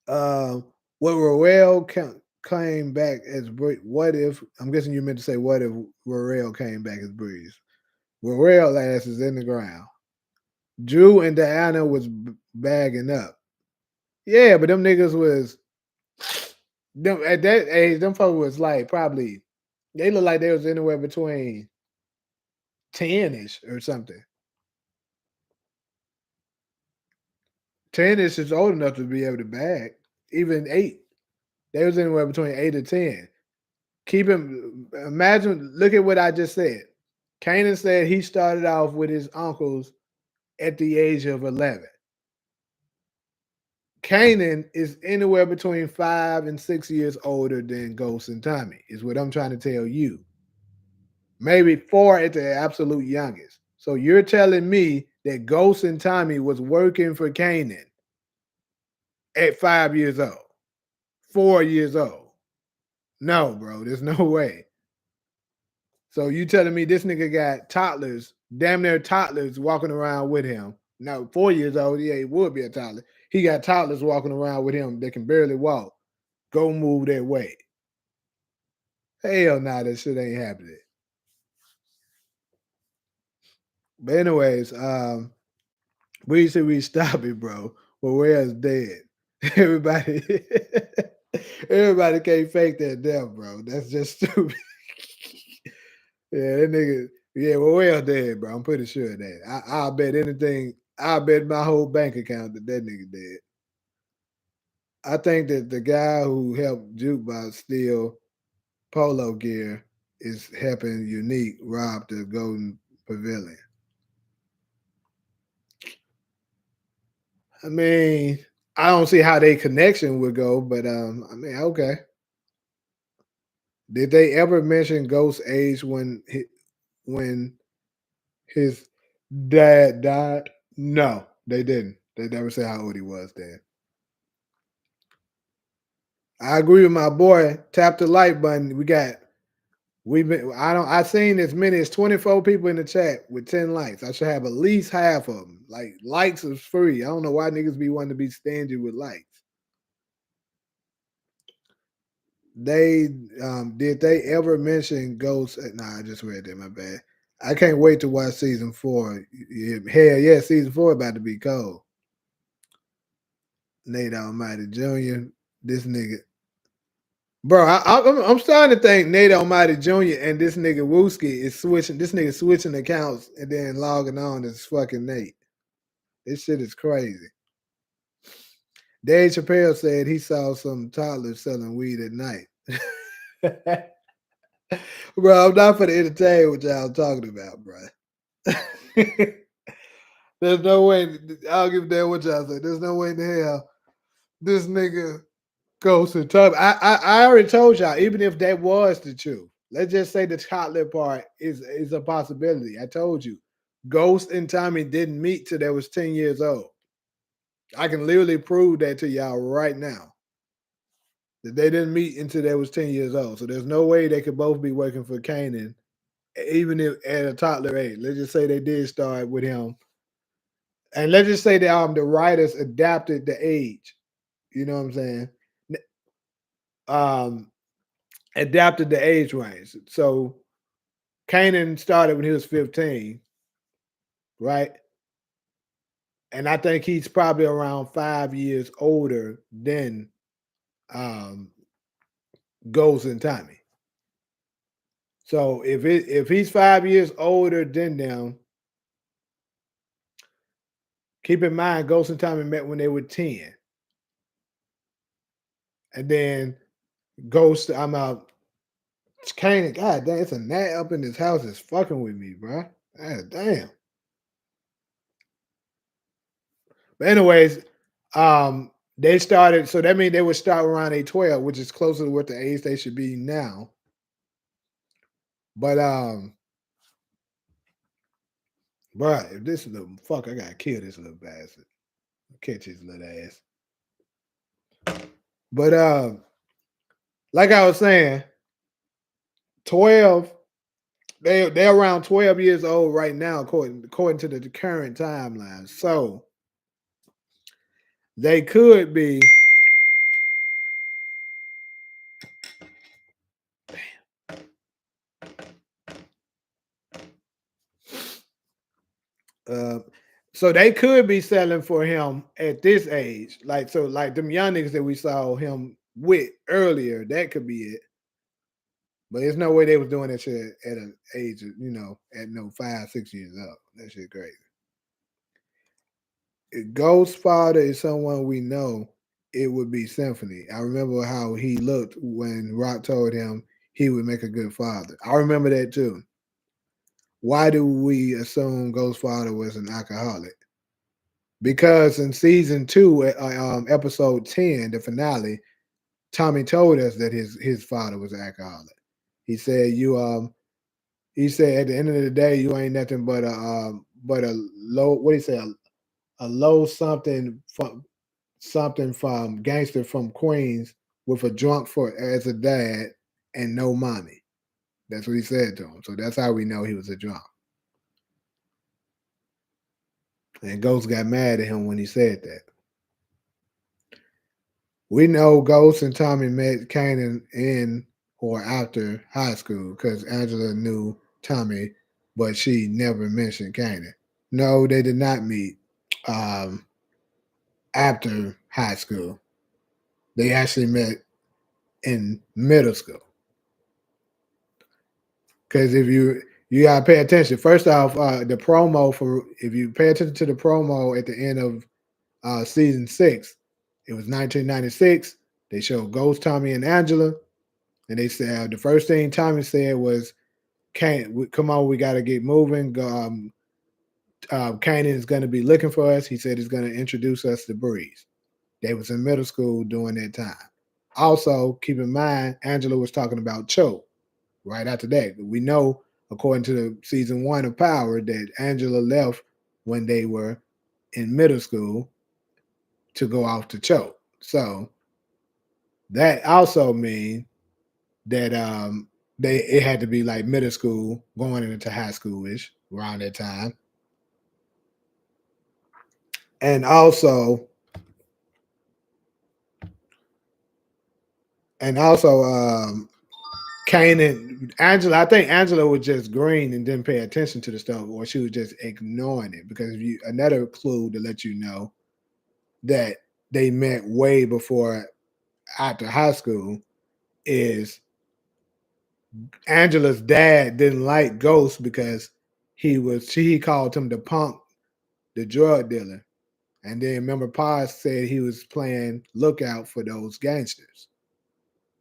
S3: what Roel came back as what if? I'm guessing you meant to say what if Roel came back as Breeze? Roel ass is in the ground. Drew and Diana was bagging up. Yeah, but them niggas was them at that age. Them folks was like probably they look like they was anywhere between 10-ish or something. 10-ish is old enough to be able to bag. Even 8. They was anywhere between 8 and 10. Look at what I just said. Kanan said he started off with his uncles at the age of 11. Kanan is anywhere between 5 and 6 years older than Ghost and Tommy, is what I'm trying to tell you. Maybe 4 at the absolute youngest. So you're telling me that Ghost and Tommy was working for Kanan at 5 years old, 4 years old. No, bro, there's no way. So you telling me this nigga got toddlers, damn near toddlers, walking around with him? Now 4 years old, yeah, he would be a toddler. He got toddlers walking around with him that can barely walk. Go move that way. Hell nah, that shit ain't happening. But anyways, we should we stop it, bro. Well, where's dead? Everybody, everybody can't fake that death, bro. That's just stupid. Yeah, that nigga. Yeah, well dead, bro. I'm pretty sure of that. I'll bet anything. I'll bet my whole bank account that that nigga dead. I think that the guy who helped Jukebox steal polo gear is helping Unique rob the Golden Pavilion. I mean, I don't see how their connection would go, but I mean, okay. Did they ever mention Ghost's age when his dad died? No, they didn't. They never said how old he was then. I agree with my boy. Tap the like button. I seen as many as 24 people in the chat with 10 likes. I should have at least half of them. Like likes is free. I don't know why niggas be wanting to be stingy with likes. They did they ever mention Ghost? Nah, I just read that. My bad. I can't wait to watch season 4. Hell yeah, season 4 about to be cold. Nate Almighty Jr. This nigga, bro. I'm starting to think Nate Almighty Jr. and this nigga Wooski is switching. This nigga switching accounts and then logging on as fucking Nate. This shit is crazy. Dave Chappelle said he saw some toddlers selling weed at night. Bro, I'm not for the entertain what y'all talking about, bro. There's no way. I'll give a damn what y'all say. There's no way in the hell this nigga goes to Tubby. I already told y'all, even if that was the truth, let's just say the toddler part is a possibility. I told you, Ghost and Tommy didn't meet till they was 10 years old. I can literally prove that to y'all right now. That they didn't meet until they was 10 years old. So there's no way they could both be working for Kanan, even if at a toddler age. Let's just say they did start with him. And let's just say that the writers adapted the age. You know what I'm saying? Adapted the age range. So Kanan started when he was 15, right? And I think he's probably around 5 years older than Ghost and Tommy. So if he's 5 years older than them, keep in mind Ghost and Tommy met when they were 10. And then Ghost, I'm out. Kanan, god damn, it's a gnat up in this house is fucking with me, bro. God damn. But anyways, they started, so that means they would start around age 12, which is closer to what the age they should be now. But bro, if this is the fuck, I gotta kill this little bastard. Catch his little ass. But like I was saying, 12, they're around 12 years old right now, according to the current timeline. So they could be. So they could be selling for him at this age. Like them young niggas that we saw him with earlier, that could be it. But there's no way they was doing that shit at an age of, at no 5, 6 years old. That shit crazy. If Ghost's father is someone we know, it would be Symphony. I remember how he looked when Rock told him he would make a good father. I remember that too. Why do we assume Ghost's father was an alcoholic? Because in season 2, episode 10, the finale, Tommy told us that his father was an alcoholic. He said he said at the end of the day, you ain't nothing but a low, what do you say, a low something from gangster from Queens with a drunk for as a dad and no mommy. That's what he said to him. So that's how we know he was a drunk. And Ghost got mad at him when he said that. We know Ghost and Tommy met Kanan in or after high school because Angela knew Tommy, but she never mentioned Kanan. No, they did not meet after high school. They actually met in middle school. Because if you gotta pay attention. First off, the promo for if you pay attention to the promo at the end of season 6, it was 1996. They showed Ghost, Tommy, and Angela, and they said the first thing Tommy said was, come on, we got to get moving. Kanan is going to be looking for us. He said he's going to introduce us to Breeze. They was in middle school during that time. Also, keep in mind, Angela was talking about Cho right after that. We know, according to the season 1 of Power, that Angela left when they were in middle school to go off to Cho. So that also means that it had to be like middle school going into high school-ish around that time. And also Kanan, Angela, I think Angela was just green and didn't pay attention to the stuff, or she was just ignoring it. Because another clue to let you know that they met way before after high school is Angela's dad didn't like Ghost because he called him the punk, the drug dealer. And then remember, Pa said he was playing lookout for those gangsters.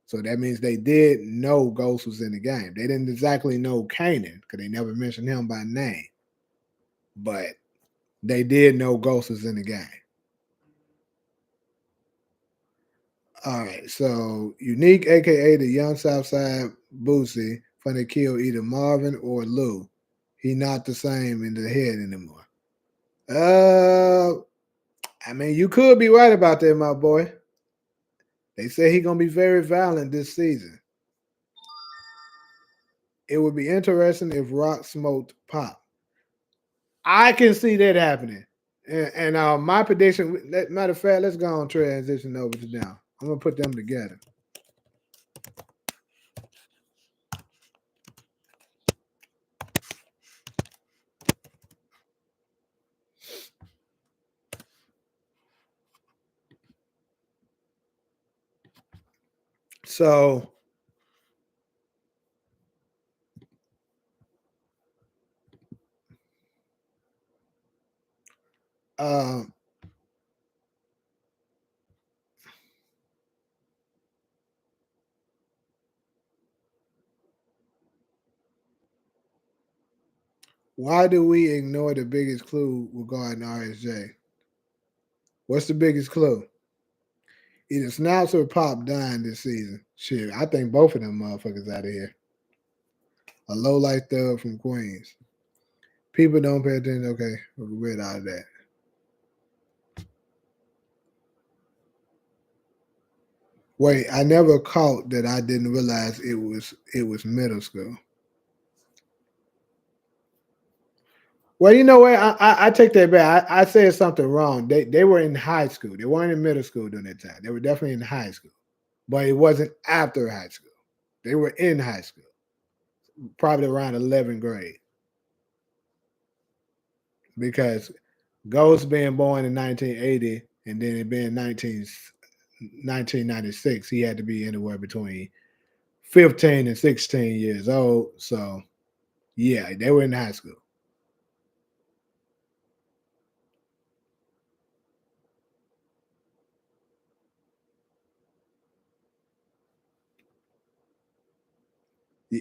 S3: So that means they did know Ghost was in the game. They didn't exactly know Kanan because they never mentioned him by name. But they did know Ghost was in the game. All right, so Unique, aka the Young Southside Boosie, finna kill either Marvin or Lou. He not the same in the head anymore. I mean, you could be right about that, my boy. They say he's gonna be very violent this season. It would be interesting if Rock smoked Pop. I can see that happening. And my prediction, matter of fact, let's go on transition over to now. I'm gonna put them together. So um why do we ignore the biggest clue regarding RSJ? What's the biggest clue? Either Snaps or Pop dying this season. Shit, I think both of them motherfuckers out of here. A low life thug from Queens. People don't pay attention. Okay, we read out of that. Wait, I never caught that. I didn't realize it was middle school. Well, you know what? I take that back. I said something wrong. They were in high school. They weren't in middle school during that time. They were definitely in high school, but it wasn't after high school. They were in high school, probably around 11th grade, because Ghost being born in 1980 and then it being 1996, he had to be anywhere between 15 and 16 years old. So, yeah, they were in high school.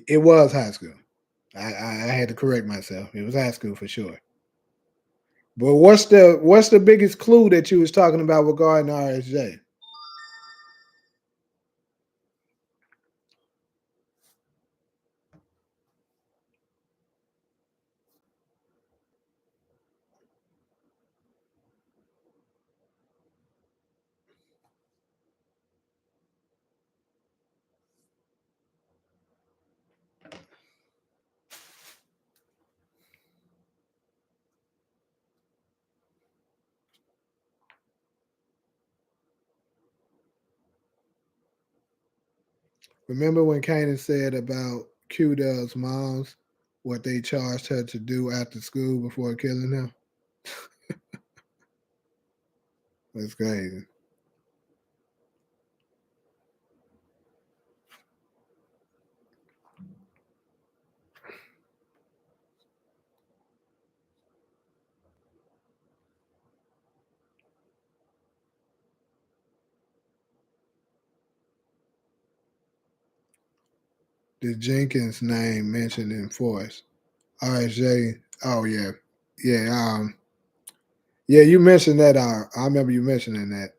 S3: It was high school. I had to correct myself. It was high school for sure. But what's the biggest clue that you was talking about regarding RSJ? Remember when Kanan said about Q Dub's moms, what they charged her to do after school before killing him? That's crazy. The Jenkins name mentioned in Force. RSJ. Oh yeah. Yeah. Yeah, you mentioned that. I remember you mentioning that.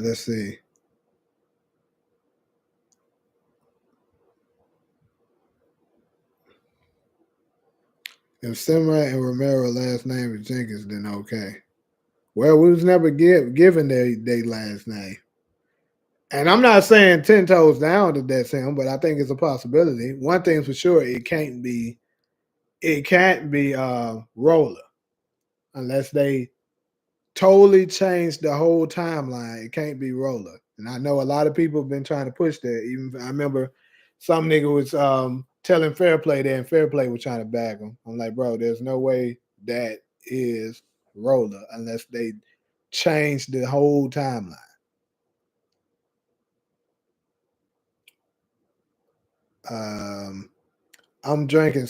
S3: Let's see. If Simra and Romero last name is Jenkins, then okay. Well, we was never given their last name. And I'm not saying 10 toes down that that's him, but I think it's a possibility. One thing's for sure, it can't be Roller unless they totally change the whole timeline. It can't be Roller. And I know a lot of people have been trying to push that. Even I remember some nigga was telling Fairplay that, and Fairplay was trying to back him. I'm like, bro, there's no way that is Roller unless they change the whole timeline. I'm drinking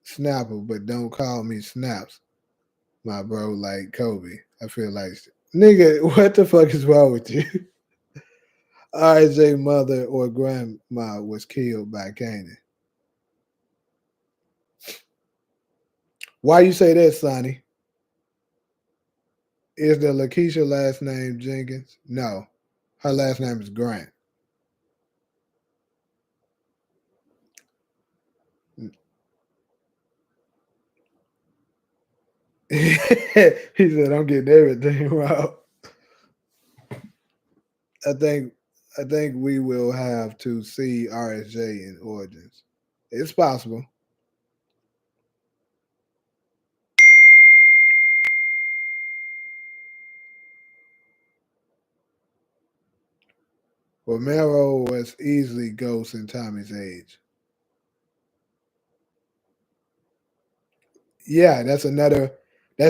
S3: Snapple, but don't call me Snaps, my bro. Like Kobe, I feel like nigga. What the fuck is wrong with you? RJ mother or grandma was killed by Kanan. Why you say that, Sonny? Is the Lakeisha last name Jenkins? No, her last name is Grant. He said, "I'm getting everything wrong." I think we will have to see RSJ in Origins. It's possible. Romero was easily Ghost in Tommy's age. Yeah, that's another way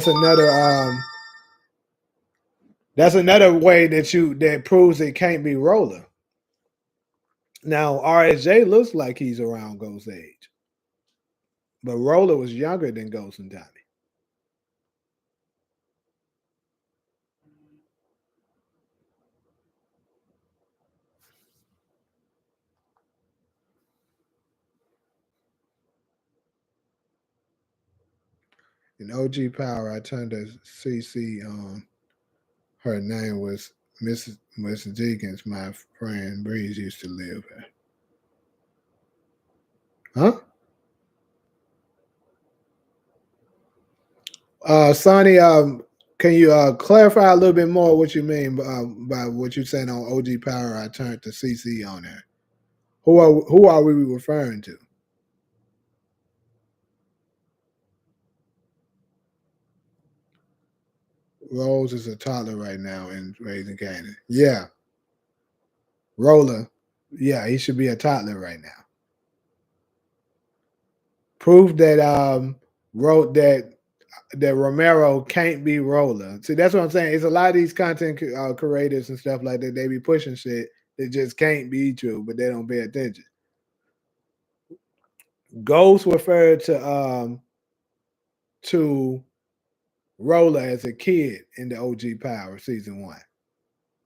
S3: that proves it can't be Roller. Now RSJ looks like he's around Ghost's age, but Roller was younger than Ghost and Tommy. In OG Power, I turned to CC on. Her name was Miss Jenkins. My friend Breeze used to live there. Huh? Sonny, can you clarify a little bit more what you mean by what you saying on OG Power? I turned to CC on there. Who are we referring to? Rose is a toddler right now in Raising Canaan. Yeah, Roller. Yeah, he should be a toddler right now. Proof that wrote that Romero can't be Roller. See, that's what I'm saying. It's a lot of these content creators and stuff like that. They be pushing shit that just can't be true, but they don't pay attention. Ghost referred to Roller as a kid in the OG Power season 1.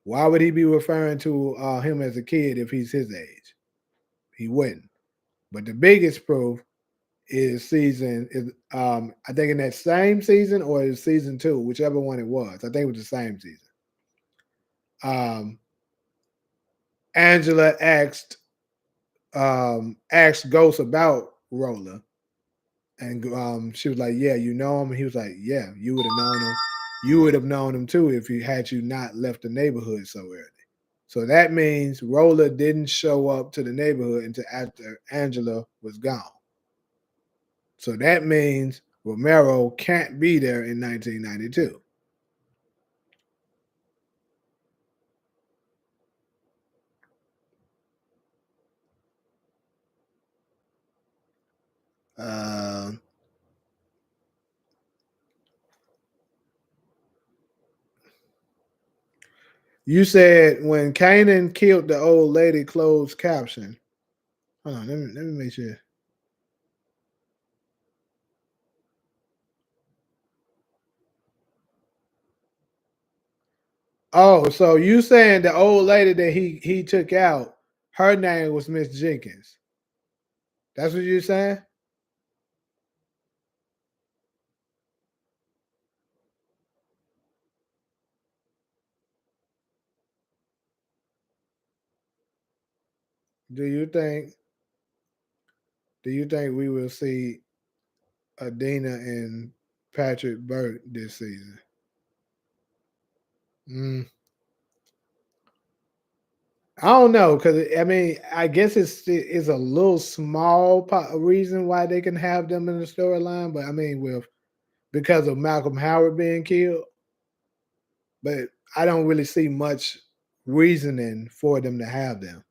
S3: Why would he be referring to him as a kid if he's his age? He wouldn't. But the biggest proof is I think in that same season or is season 2, whichever one it was. I think it was the same season. Angela asked Ghost about Roller, and she was like, "Yeah, you know him." And he was like, "Yeah, you would have known him. You would have known him too if you not left the neighborhood so early." So that means Roller didn't show up to the neighborhood until after Angela was gone. So that means Romero can't be there in 1992. Uh, you said when Kanan killed the old lady, closed caption. Hold on, let me make sure. Oh, so you saying the old lady that he took out, her name was Miss Jenkins. That's what you're saying? Do you think we will see Adina and Patrick Burt this season? Mm. I don't know because I mean I guess it's a little small reason why they can have them in the storyline, but I mean because of Malcolm Howard being killed, but I don't really see much reasoning for them to have them.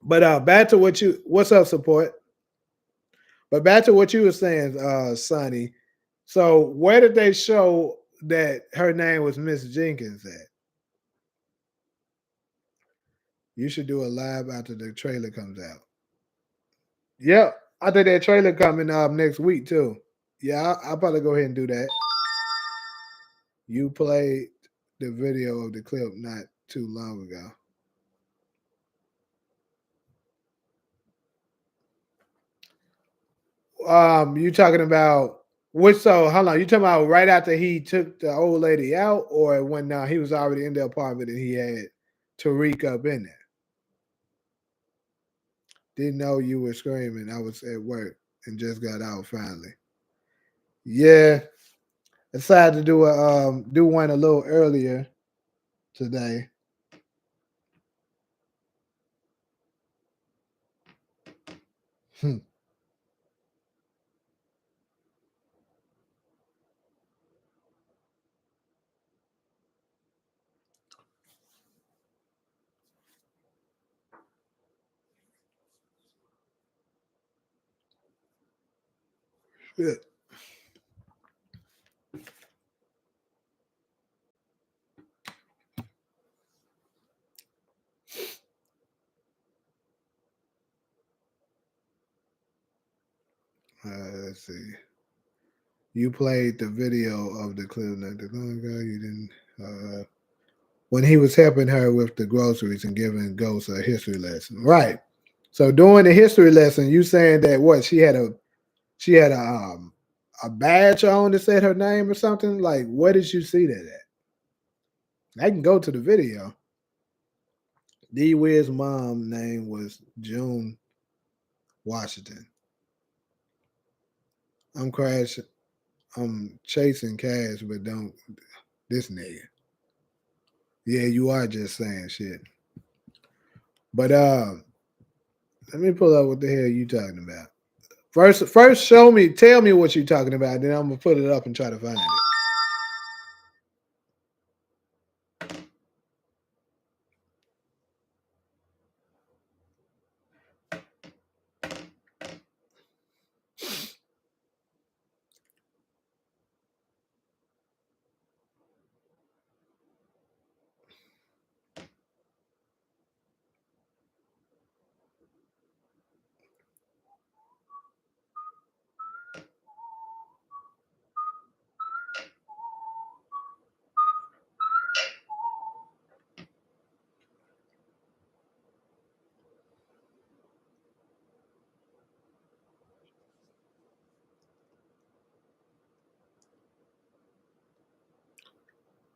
S3: But back to what's up, support? But back to what you were saying, Sonny. So where did they show that her name was Miss Jenkins at? You should do a live after the trailer comes out. Yep. I think that trailer coming up next week too. Yeah, I'll probably go ahead and do that. You played the video of the clip not too long ago. You talking about which? So hold on. You talking about right after he took the old lady out, or when he was already in the apartment and he had Tariq up in there? Didn't know you were screaming. I was at work and just got out finally. Yeah, I decided to do one a little earlier today. Hmm. Shit. Let's see. You played the video of the clip not too long ago. You didn't. When he was helping her with the groceries and giving Ghost a history lesson, right? So during the history lesson, you saying that what she had a badge on that said her name or something? Like, where did you see that at? I can go to the video. D Wiz's mom name was June Washington. I'm crashing. I'm chasing cash, but don't this nigga. Yeah, you are just saying shit. But let me pull up what the hell you talking about. First, tell me what you're talking about. Then I'm gonna put it up and try to find it.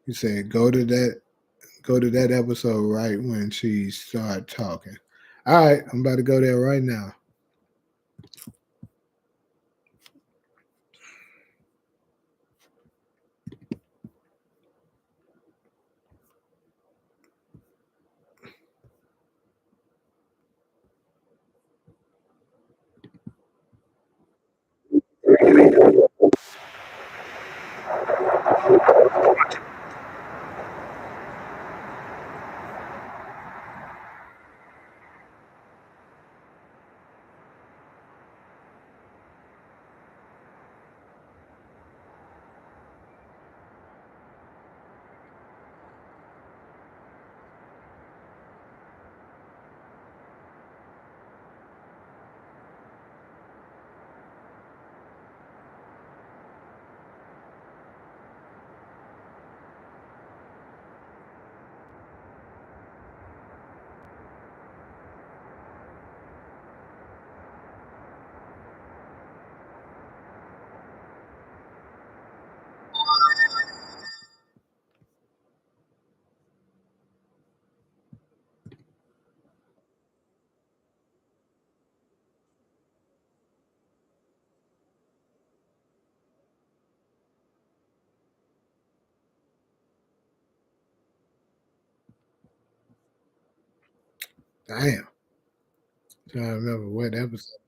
S3: You said go to that episode right when she started talking. All right, I'm about to go there right now. Damn. Trying to remember what episode.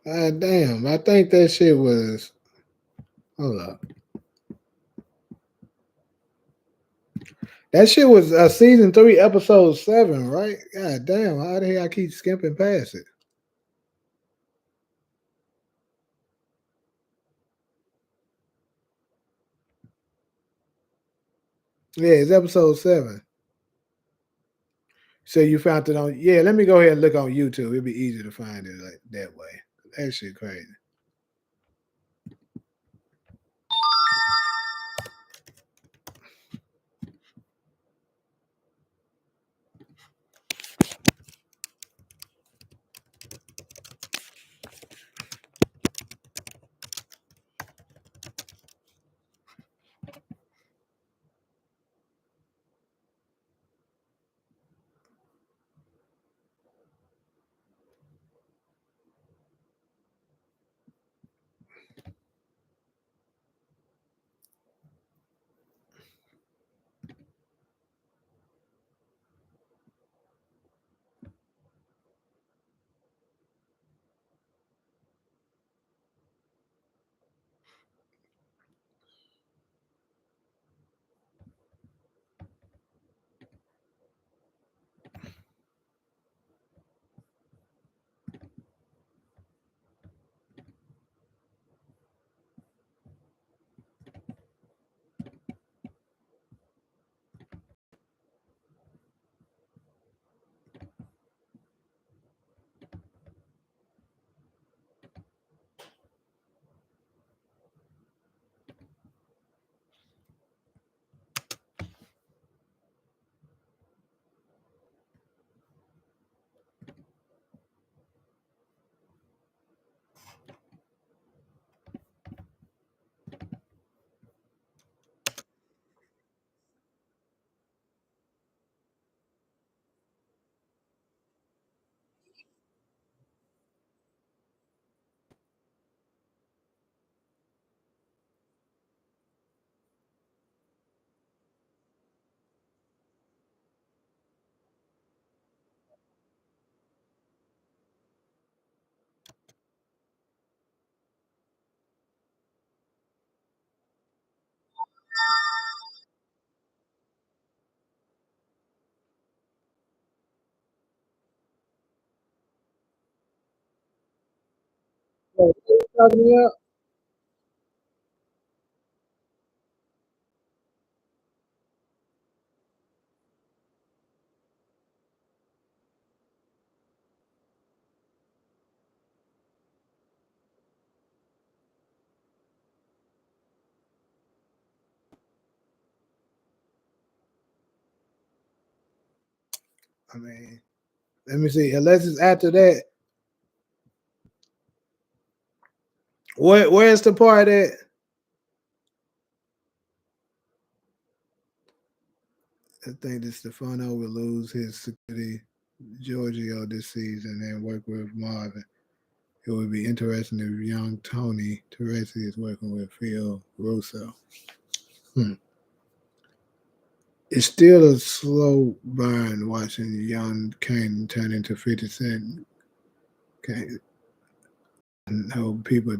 S3: Damn, I think that shit was. Hold up. That shit was season 3, episode 7, right? God damn, how the hell I keep skipping past it? Yeah, it's episode 7. So you found it on? Yeah, let me go ahead and look on YouTube. It'd be easy to find it like that way. That shit crazy. talking me up? I mean, let me see. Unless it's after that. Where's the part at? I think that Stefano will lose his security Giorgio this season and work with Marvin. It would be interesting if young Tony Teresi is working with Phil Russo. It's still a slow burn watching young Kanan turn into 50 Cent. Kane. I hope people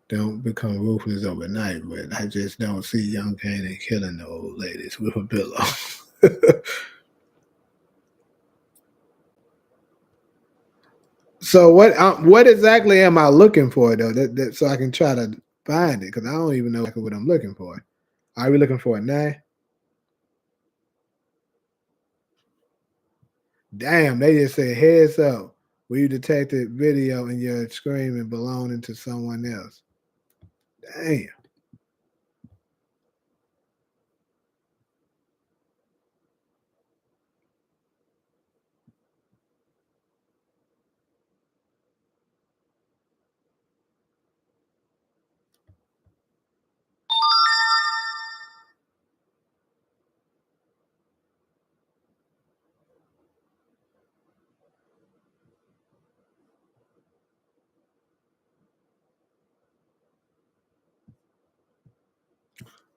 S3: don't become ruthless overnight, but I just don't see young Kanan killing the old ladies with a pillow. So what exactly am I looking for though? So I can try to find it because I don't even know what I'm looking for. Are we looking for it now? Damn, they just said heads up. We detected video and you're screaming belonging to someone else. Damn.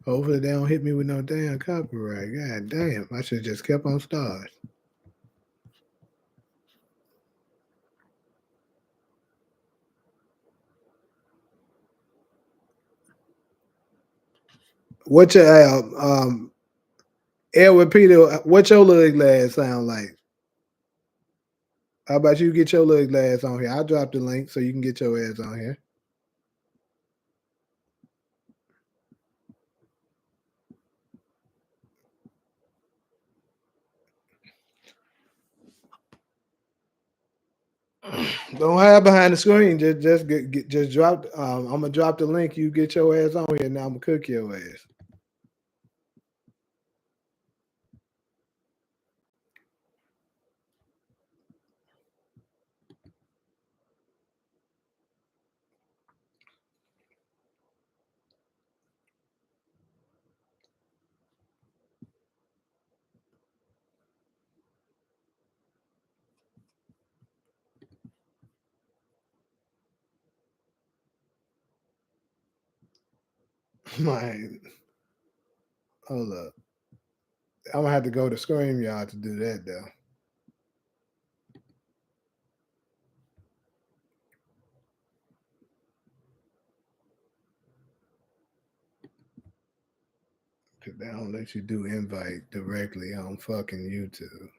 S3: Hopefully they don't hit me with no damn copyright. God damn, I should have just kept on stars. What your Edward Peter? What your little glass sound like? How about you get your little glass on here? I'll drop the link so you can get your ass on here. Don't hide behind the screen. Just drop. I'm gonna drop the link. You get your ass on here. Now I'm gonna cook your ass. Man, hold up. I'm gonna have to go to StreamYard to do that though. Cause they don't let you do invite directly on fucking YouTube.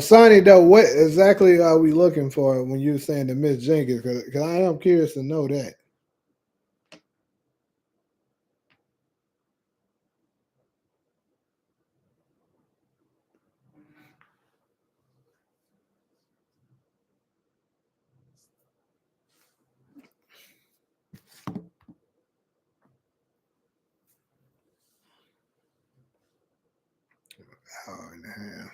S3: Sonny, though, what exactly are we looking for when you're saying the Miss Jenkins? Because I am curious to know that. Oh, in the hell.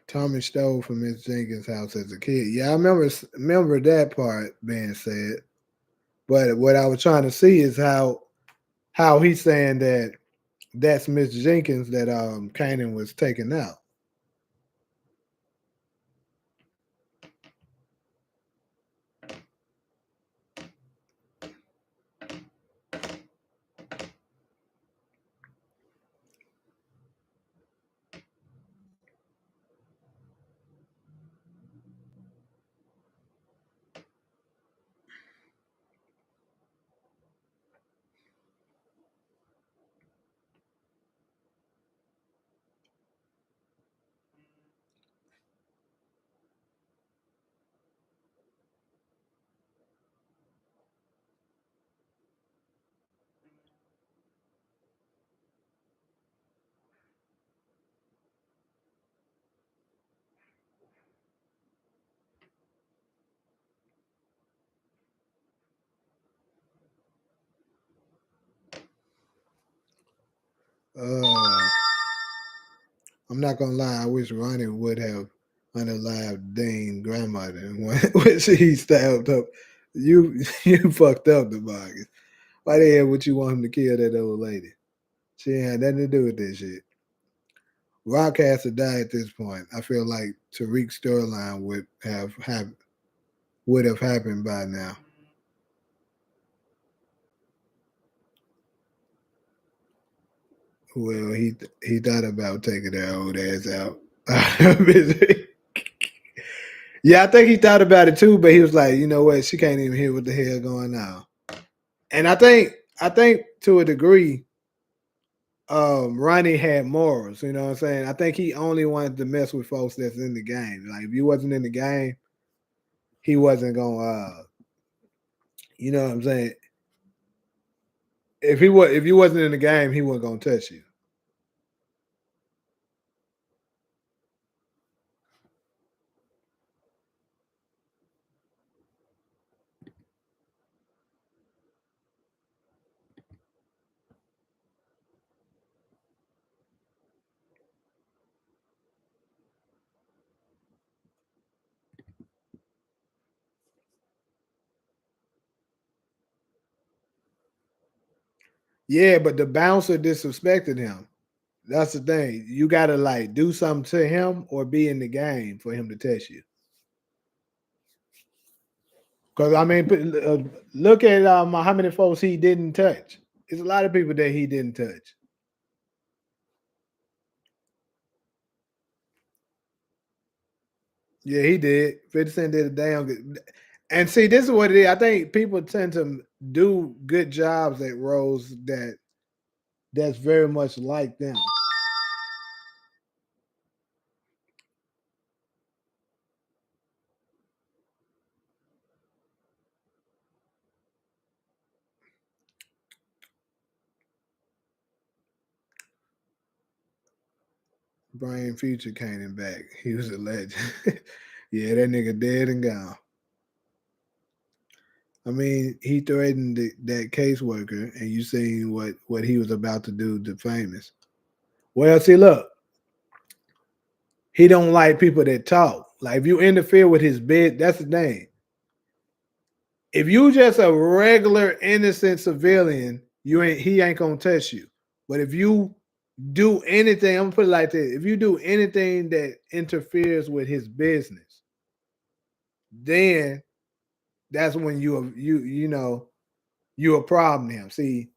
S3: Tommy stole from Miss Jenkins' house as a kid. Yeah, I remember that part being said. But what I was trying to see is how he's saying that that's Miss Jenkins that Kanan was taking out. I'm not gonna lie. I wish Ronnie would have unalived Dean grandmother when she stabbed up. You fucked up, the Marcus. Why the hell would you want him to kill that old lady? She ain't had nothing to do with this shit. Rock has to die at this point. I feel like Tariq's storyline would have happened by now. Well, he thought about taking that old ass out. Yeah, I think he thought about it too, but he was like, you know what, she can't even hear what the hell going on. And I think to a degree, Ronnie had morals. You know what I'm saying? I think he only wanted to mess with folks that's in the game. Like if you wasn't in the game, he wasn't gonna. You know what I'm saying? If you wasn't in the game, he wasn't gonna touch you. Yeah, but the bouncer disrespected him. That's the thing. You gotta like do something to him or be in the game for him to touch you. Because I mean, look at how many folks he didn't touch. It's a lot of people that he didn't touch. Yeah, he did. 50 Cent did a damn good. And see, this is what it is. I think people tend to do good jobs at roles that's very much like them. Brian Future came back. He was a legend. Yeah, that nigga dead and gone. I mean, he threatened that caseworker, and you seen what he was about to do to Famous. Well, see, look, he don't like people that talk. Like if you interfere with his bid, that's the thing. If you just a regular innocent civilian, he ain't gonna touch you. But if you do anything, I'm gonna put it like this: if you do anything that interferes with his business, then that's when you're a problem to him. See,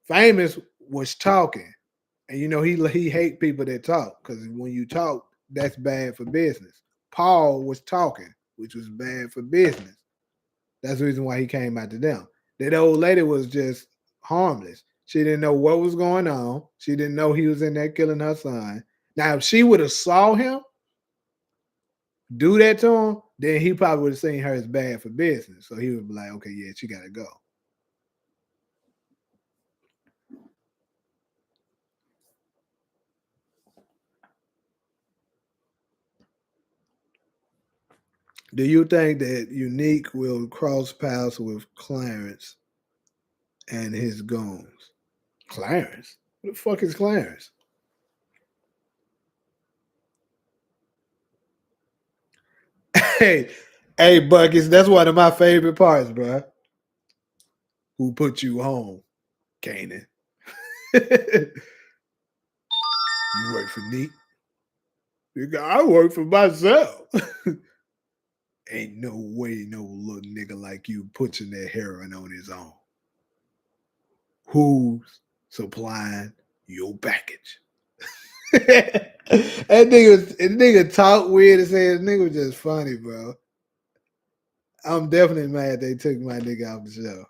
S3: Famous was talking, and he hate people that talk because when you talk, that's bad for business. Paul was talking, which was bad for business. That's the reason why he came after them. That old lady was just harmless. She didn't know what was going on. She didn't know he was in there killing her son. Now, if she would have saw him do that to him, then he probably would have seen her as bad for business. So he would be like, okay, yeah, she got to go. Do you think that Unique will cross paths with Clarence and his goons? Clarence? Who the fuck is Clarence? Hey, hey, Buckets, that's one of my favorite parts, bro. Who put you home, Kanan? You work for Neat? I work for myself. Ain't no way no little nigga like you puts in that heroin on his own. Who's supplying your package? that nigga talk weird as hell. Nigga was just funny, bro. I'm definitely mad they took my nigga off the show.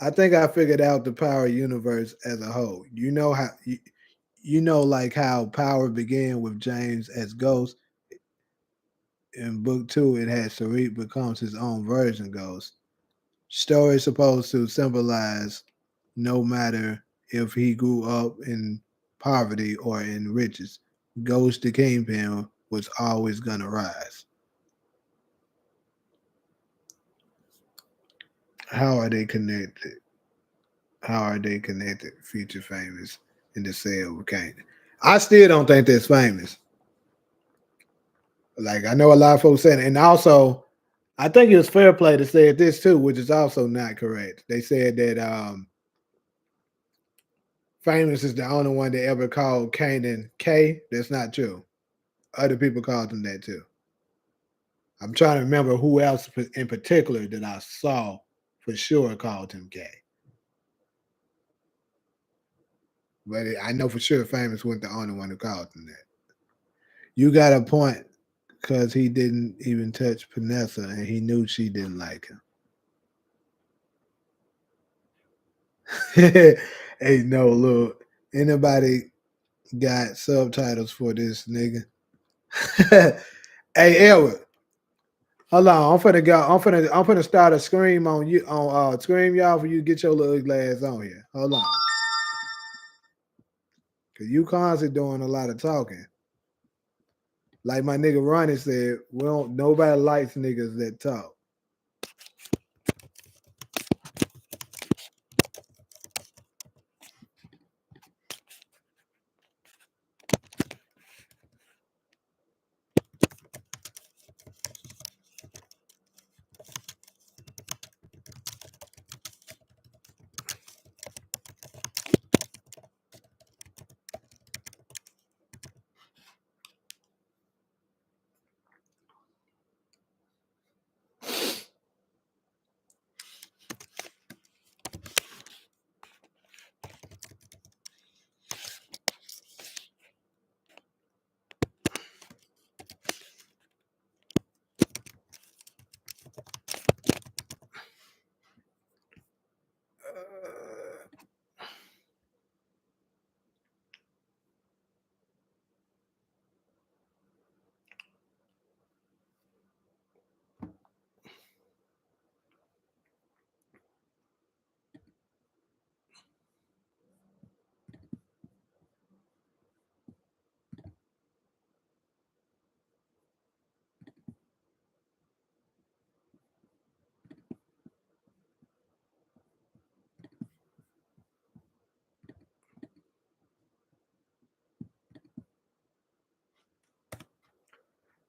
S3: I think I figured out the Power universe as a whole. You know how like how Power began with James as Ghost. In book 2, it had Tariq becomes his own version Ghost. Story is supposed to symbolize no matter if he grew up in poverty or in riches, Ghost the Kingpin was always gonna rise. How are they connected? How are they connected? Future famous in the cell with Kanan. I still don't think that's famous. Like I know a lot of folks saying, and also I think it was Fair Play that said this too, which is also not correct. They said that Famous is the only one that ever called Kanan K. That's not true. Other people called him that too. I'm trying to remember who else in particular that I saw for sure called him K. But I know for sure Famous wasn't the only one who called him that. You got a point because he didn't even touch Vanessa and he knew she didn't like him. Hey, no, look. Anybody got subtitles for this nigga? Hey, Edward. Hold on, I'm finna go. I'm finna start a scream on you on scream y'all for you to get your little glass on here. Hold on. Cause you constantly doing a lot of talking. Like my nigga Ronnie said, we don't nobody likes niggas that talk.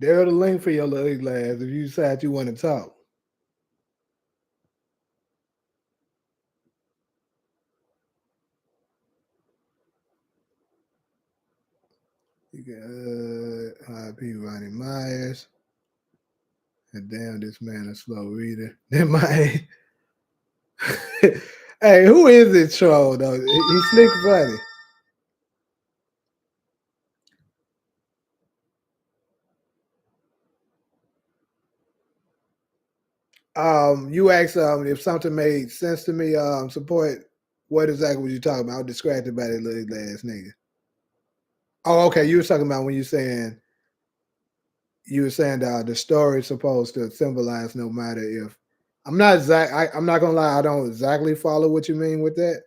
S3: There's the link for your little glass if you decide you want to talk. You got IP Ronnie Myers. And damn, this man a slow reader. That might. Hey, who is this troll though? He's slick funny. You asked if something made sense to me. Support. What exactly were you talking about? I was distracted by that little ass nigga. Oh, okay. You were talking about when you were saying the story is supposed to symbolize no matter if I'm not gonna lie, I don't exactly follow what you mean with that.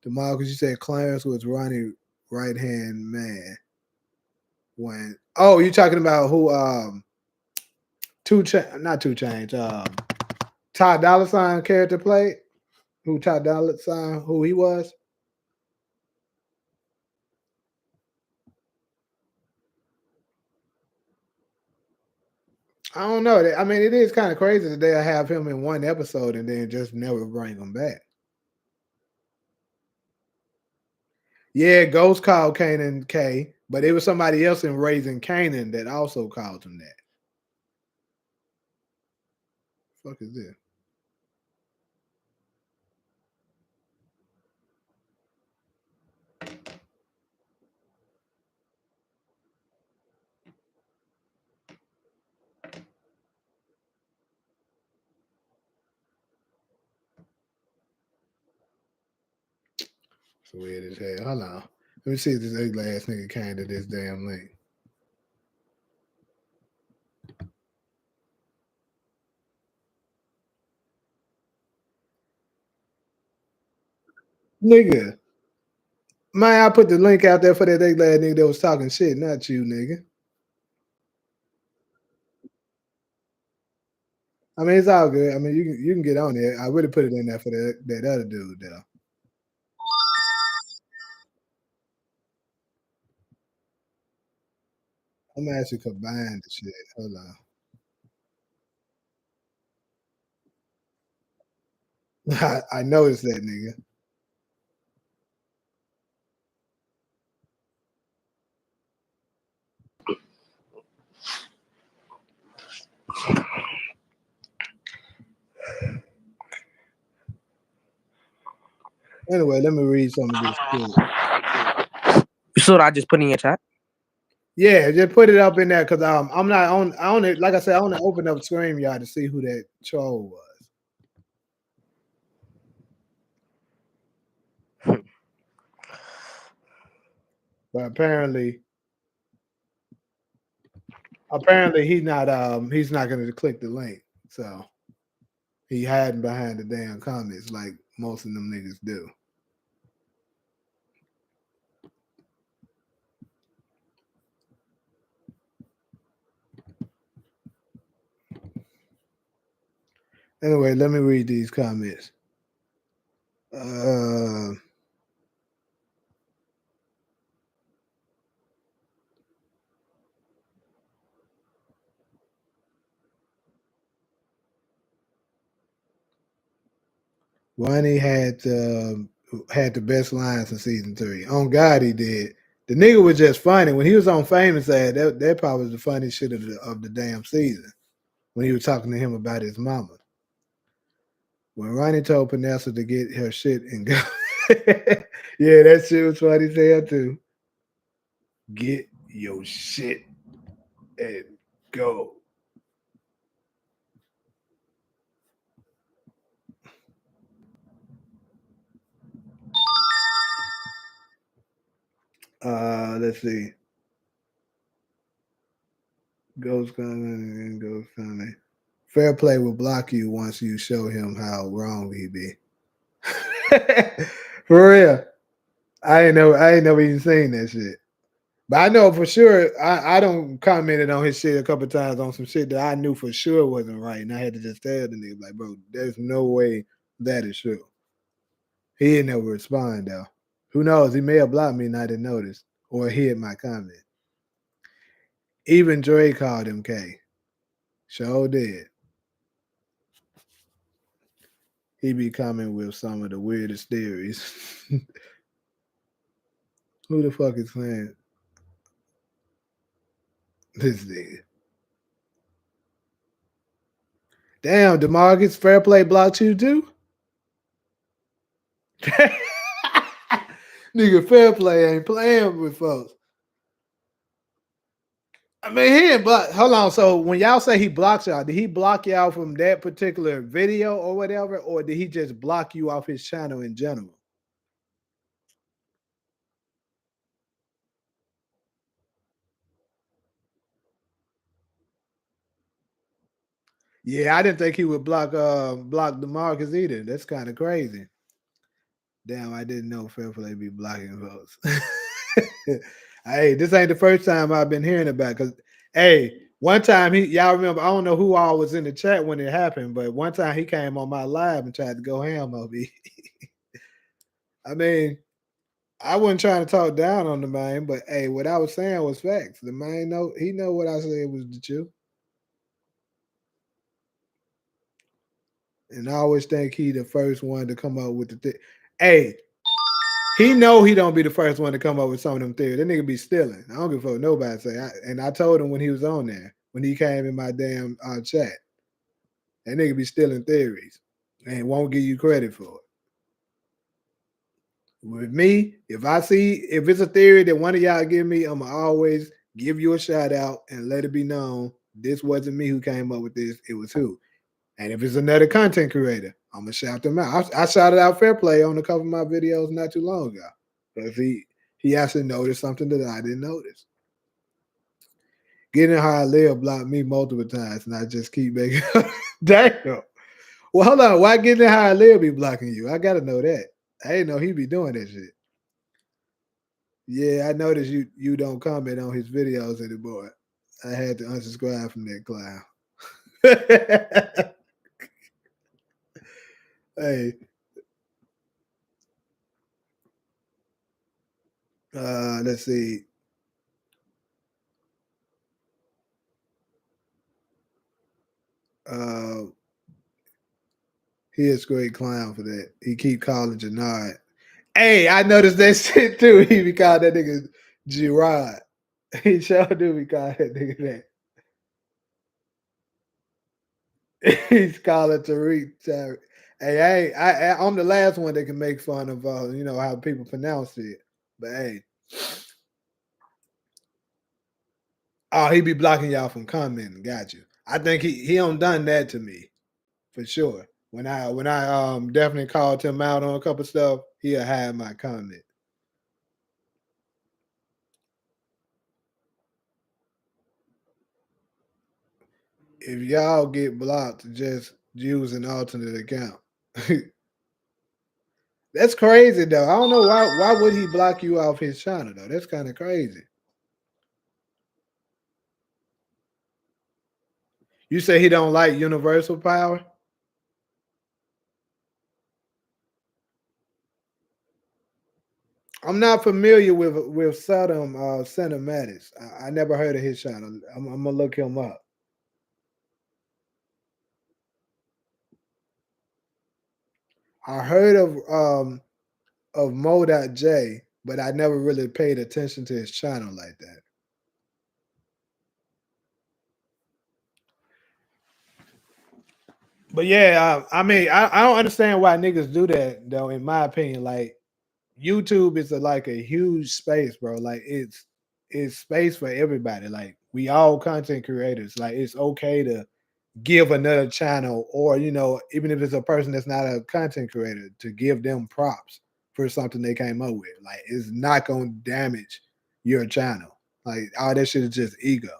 S3: Tomorrow, because you said Clarence was Ronnie right hand man. When you talking about who not two chains, Todd Dollar Sign character played? Who Todd Dollar Sign who he was? I don't know. I mean, it is kind of crazy that they have him in one episode and then just never bring him back. Yeah, Ghost called Kanan K, but it was somebody else in Raising Kanan that also called him that. Fuck is this? It's weird as hell. Hold on. Let me see if this ugly ass nigga came to this damn link. Nigga. Man, I put the link out there for that ugly ass nigga that was talking shit, not you, nigga. I mean, it's all good. I mean, you can get on there. I really put it in there for that other dude though. I'm actually combine the shit. Hold on. I noticed that nigga. Anyway, let me read some of this shit.
S8: You saw what I just put in your chat?
S3: Yeah, just put it up in there because I'm not on. I only, like I said, I only opened up StreamYard to see who that troll was. But apparently he's not going to click the link. So he hiding behind the damn comments like most of them niggas do. Anyway, let me read these comments. Ronnie had the best lines in season 3. On God, he did. The nigga was just funny when he was on Famous Ad. That probably was the funniest shit of the damn season when he was talking to him about his mama. When Ronnie told Vanessa to get her shit and go, yeah, that shit was funny as hell too. Get your shit and go. Let's see. Ghost Gunner. Fair play will block you once you show him how wrong he be. For real. I ain't never even seen that shit. But I know for sure I don't commented on his shit a couple times on some shit that I knew for sure wasn't right. And I had to just tell the nigga, like, bro, there's no way that is true. He didn't ever respond though. Who knows? He may have blocked me and I didn't notice. Or hid my comment. Even Dre called him K. Sure did. He be coming with some of the weirdest theories. Who the fuck is saying this nigga? Damn, DeMarcus, fair play blocked you too? Nigga, fair play ain't playing with folks. I mean, he didn't block. Hold on. So when y'all say he blocks y'all, did he block y'all from that particular video or whatever? Or did he just block you off his channel in general? Yeah, I didn't think he would block DeMarcus either. That's kind of crazy. Damn, I didn't know fair play be blocking folks. Hey, this ain't the first time I've been hearing about it. Cause hey, one time y'all remember, I don't know who all was in the chat when it happened, but one time he came on my live and tried to go ham on me. I mean, I wasn't trying to talk down on the man, but hey, what I was saying was facts. The man he know what I said was the truth. And I always think he the first one to come up with the thing. Hey, he know he don't be the first one to come up with some of them theories. That nigga be stealing. I don't give a fuck nobody say. And I told him when he was on there, when he came in my damn chat, that nigga be stealing theories and won't give you credit for it. With me, if it's a theory that one of y'all give me, I'ma always give you a shout out and let it be known this wasn't me who came up with this. It was who. And if it's another content creator, I'm gonna shout them out. I shouted out Fair Play on a couple of my videos not too long ago because he actually noticed something that I didn't notice. Getting how I live blocked me multiple times, and I just keep making. Damn. Well, hold on. Why getting how I live be blocking you? I gotta know that. I didn't know he be doing that shit. Yeah, I noticed you don't comment on his videos anymore. I had to unsubscribe from that clown. Hey, let's see. He is a great clown for that. He keep calling Jannard. Hey, I noticed that shit too. He be calling that nigga Gerard. He sure do be calling that nigga that. He's calling Tariq. Hey, I'm the last one that can make fun of how people pronounce it. But hey, oh, he be blocking y'all from commenting. Got you. I think he don't done that to me for sure. When I definitely called him out on a couple stuff, he'll have my comment. If y'all get blocked, just use an alternate account. That's crazy though. I don't know why would he block you off his channel though? That's kind of crazy. You say he don't like universal power? I'm not familiar with Saddam Cinematics. I never heard of his channel. I'm gonna look him up. I heard of Mo.J, but I never really paid attention to his channel like that. But yeah, I mean, I don't understand why niggas do that though. In my opinion, like YouTube is like a huge space, bro. Like it's space for everybody. Like we all content creators. Like it's okay to give another channel, or even if it's a person that's not a content creator, to give them props for something they came up with. Like it's not gonna damage your channel. Like all that shit is just ego.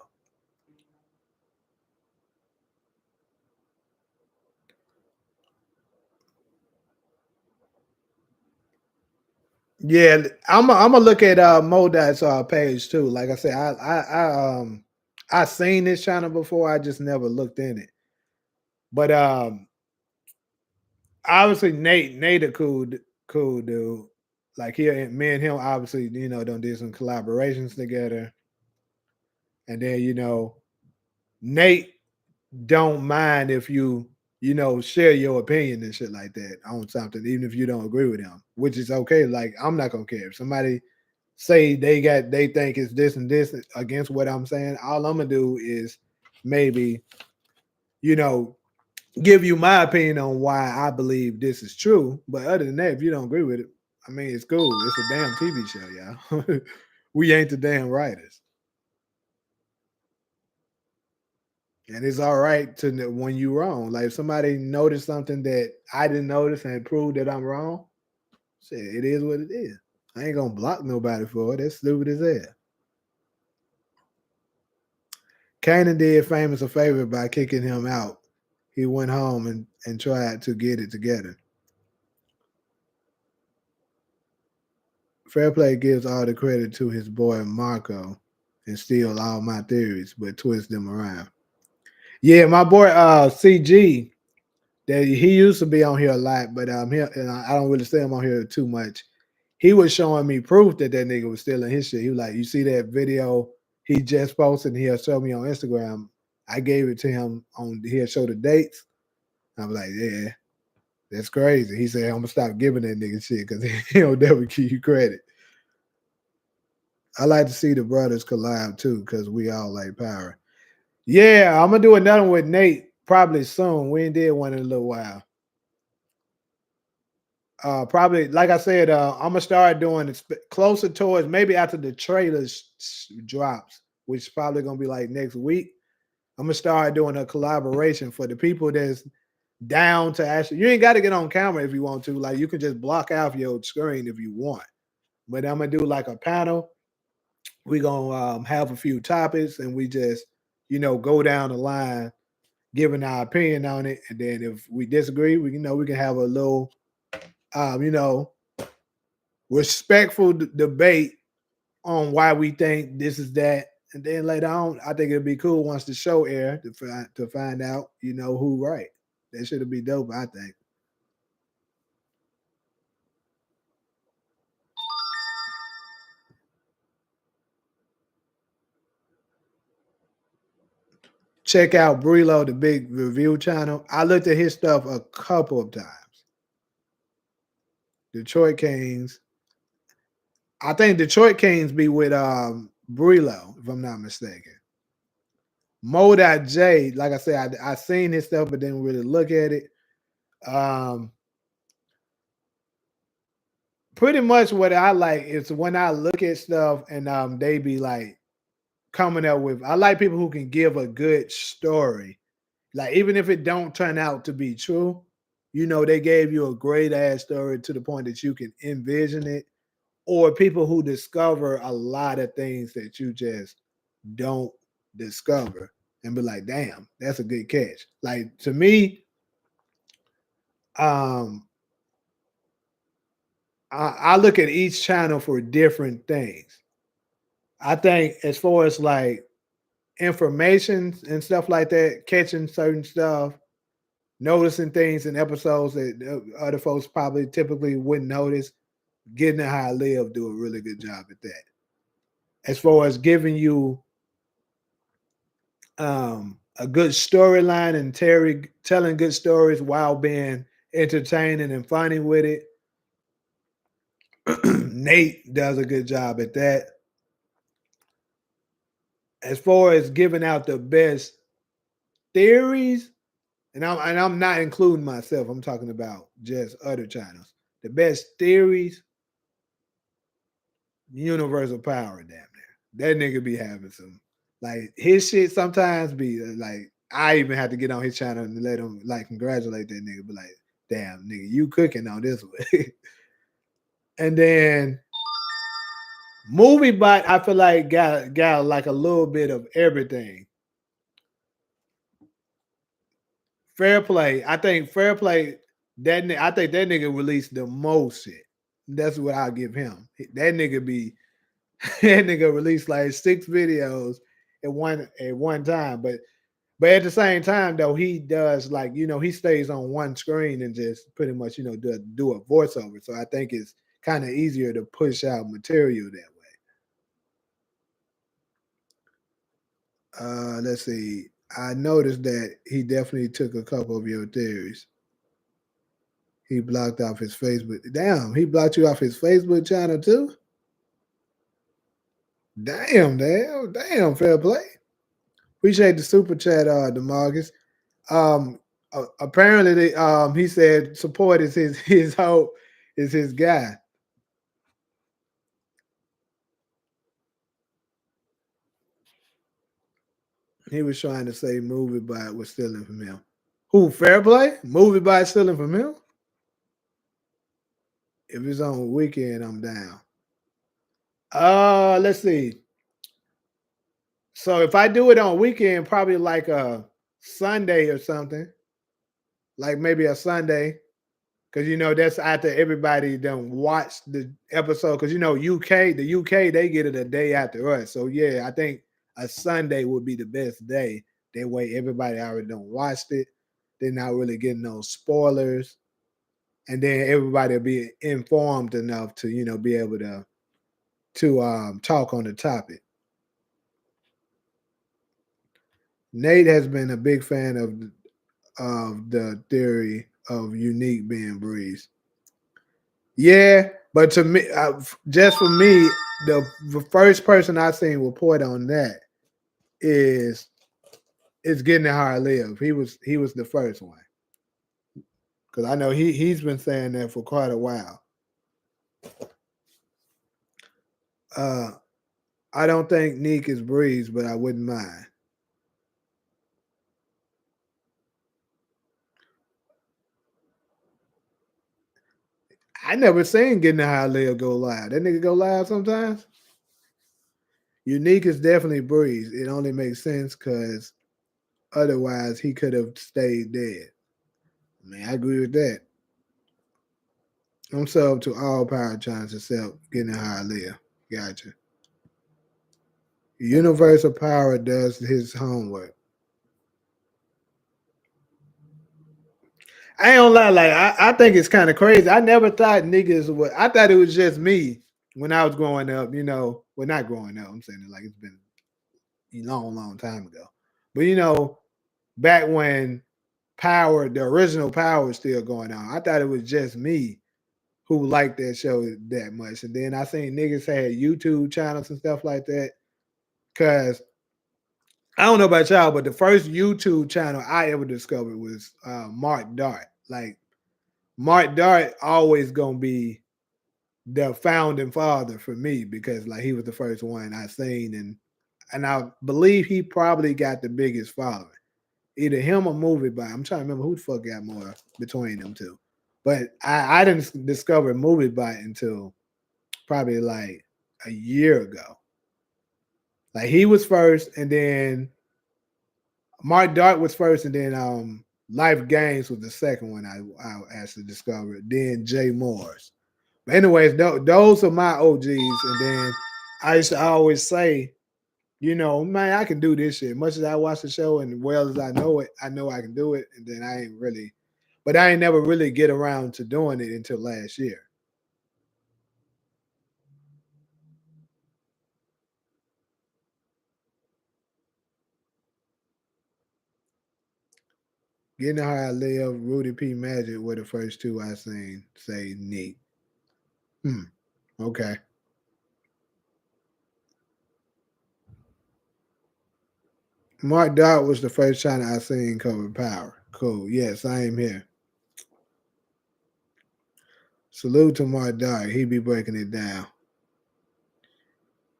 S3: Yeah, I'm gonna look at Modak's page too. Like I said, I seen this channel before. I just never looked in it. But obviously Nate a cool dude. Like me and him obviously done did some collaborations together, and then Nate don't mind if you share your opinion and shit like that on something, even if you don't agree with him, which is okay. Like I'm not gonna care if somebody say they think it's this and this against what I'm saying. All I'm gonna do is maybe you know give you my opinion on why I believe this is true. But other than that, if you don't agree with it, I mean, it's cool. It's a damn TV show, y'all. We ain't the damn writers. And it's all right to know when you're wrong. Like if somebody noticed something that I didn't notice and proved that I'm wrong, shit, it is what it is. I ain't gonna block nobody for it. That's stupid as hell. Kanan did Famous a favor by kicking him out. He went home and tried to get it together. Fair Play gives all the credit to his boy Marco and steal all my theories, but twist them around. Yeah, my boy CG, that he used to be on here a lot, but and I don't really see him on here too much. He was showing me proof that nigga was stealing his shit. He was like, "You see that video he just posted? And he'll show me on Instagram." I gave it to him on. He'll show the dates. I'm like, "Yeah, that's crazy." He said, "I'm gonna stop giving that nigga shit because he don't never give you credit." I like to see the brothers collab too because we all like power. Yeah, I'm gonna do another one with Nate probably soon. We ain't did one in a little while. Probably like I said, I'm gonna start doing it closer towards maybe after the trailers drops, which is probably gonna be like next week. I'm gonna start doing a collaboration for the people that's down to actually. You ain't got to get on camera if you want to. Like you can just block out your screen if you want. But I'm gonna do like a panel. We gonna have a few topics, and we just go down the line, giving our opinion on it, and then if we disagree, we can have a little you know respectful debate on why we think this is that, and then later on, I think it'd be cool once the show air to find out who right. That should be dope. I think. check out Brilo, the big review channel. I looked at his stuff a couple of times. Detroit Kings. I think Detroit Kings be with Brilo, if I'm not mistaken. Mo.J, like I said, I seen his stuff, but didn't really look at it. Pretty much what I like is when I look at stuff and they be like coming up with. I like people who can give a good story, like even if it don't turn out to be true, they gave you a great ass story to the point that you can envision it, or people who discover a lot of things that you just don't discover and be like, damn, that's a good catch. Like to me, I look at each channel for different things. I think as far as like information and stuff like that, catching certain stuff, noticing things in episodes that other folks probably typically wouldn't notice, Getting It How I Live do a really good job at that. As far as giving you a good storyline and telling good stories while being entertaining and funny with it, Nate does a good job at that. As far as giving out the best theories, and I'm not including myself, I'm talking about just other channels. The best theories, Universal Power, damn near. That nigga be having some, like his shit sometimes be like, I even have to get on his channel and let him like congratulate that nigga, be like, damn nigga, you cooking on this one. And then Movie Bot, I feel like got like a little bit of everything. Fair Play, I think Fair Play, I think that nigga released the most shit. That's what I'll give him. That nigga be that nigga released like 6 videos at one time. But at the same time though, he does like, he stays on one screen and just pretty much, do a voiceover. So I think it's kind of easier to push out material that way. Let's see. I noticed that he definitely took a couple of your theories. He blocked off his Facebook. Damn, he blocked you off his Facebook channel too? Damn, Fair Play. Appreciate the super chat, DeMarcus. Apparently, he said support is his hope, is his guy. He was trying to say Movie Bot was stealing from him. Who, Fair Play? Movie Bot stealing from him? If it's on weekend, I'm down. Let's see. So if I do it on weekend, probably like a Sunday or something. Like maybe a Sunday. Because that's after everybody done watched the episode. Because the UK, they get it a day after us. So yeah, I think a Sunday would be the best day. That way everybody already done watched it. They're not really getting no spoilers. And then everybody will be informed enough to, be able to talk on the topic. Nate has been a big fan of the theory of Unique being Breeze. Yeah, but to me, just for me, the first person I seen report on that is Getting It How I Live. He was the first one, because I know he's been saying that for quite a while. I don't think Neek is Breeze, but I wouldn't mind. I never seen Getting It How I Live go live. That nigga go live sometimes. Unique is definitely Breeze. It only makes sense because otherwise he could have stayed dead. I mean, I agree with that. I'm sub to all power channels except Getting It How I Live. Gotcha. Universal Power does his homework. I ain't gonna lie, like I think it's kind of crazy. I never thought niggas would. I thought it was just me when I was growing up. Well, not growing up. I'm saying it like it's been a long, long time ago. But back when Power, the original Power, was still going on. I thought it was just me who liked that show that much. And then I seen niggas had YouTube channels and stuff like that. Cause I don't know about y'all, but the first YouTube channel I ever discovered was Mark Dart. Like Mark Dart always gonna be the founding father for me because like he was the first one I seen and I believe he probably got the biggest following. Either him or Movie Bot. I'm trying to remember who the fuck got more between them two. But I didn't discover Movie Bot until probably like a year ago. Like he was first, and then Mark Dart was first, and then Life Games was the second one I actually discovered. Then Jay Moore's. But anyways, those are my OGs, and then I used to always say, you know, man, I can do this shit. Much as I watch the show and well as I know it, I know I can do it. And then I ain't never really get around to doing it until last year. Getting How I Live, Rudy P. Magic were the first two I seen. Say neat. Okay. Mark Dart was the first channel I seen cover Power. Cool. Yes, I am here. Salute to Mark Dart. He be breaking it down.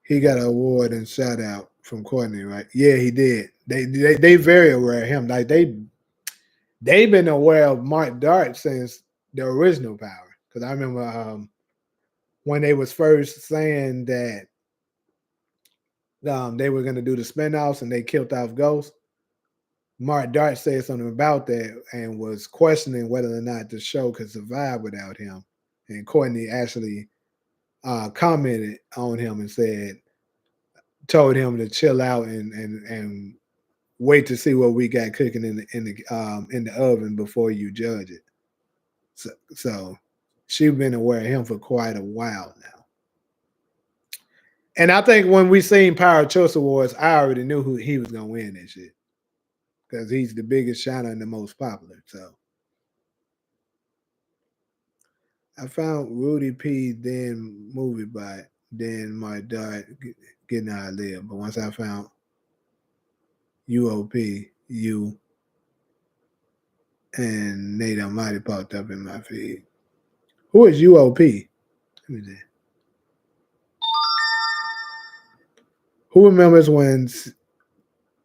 S3: He got an award and shout out from Courtney, right? Yeah, he did. They very aware of him. Like they've been aware of Mark Dart since the original Power. Because I remember when they was first saying that they were going to do the spinoffs and they killed off Ghost. Mark Dart said something about that and was questioning whether or not the show could survive without him. And Courtney actually commented on him and told him to chill out and wait to see what we got cooking in the oven before you judge it. So she's been aware of him for quite a while now. And I think when we seen Power Choice Awards, I already knew who he was gonna win that shit. Because he's the biggest channel and the most popular. So I found Rudy P, then Movie Bot, then my Dart Getting How I Live. But once I found UOP, you and Nate Almighty popped up in my feed. Who is UOP? Let me see. Who remembers when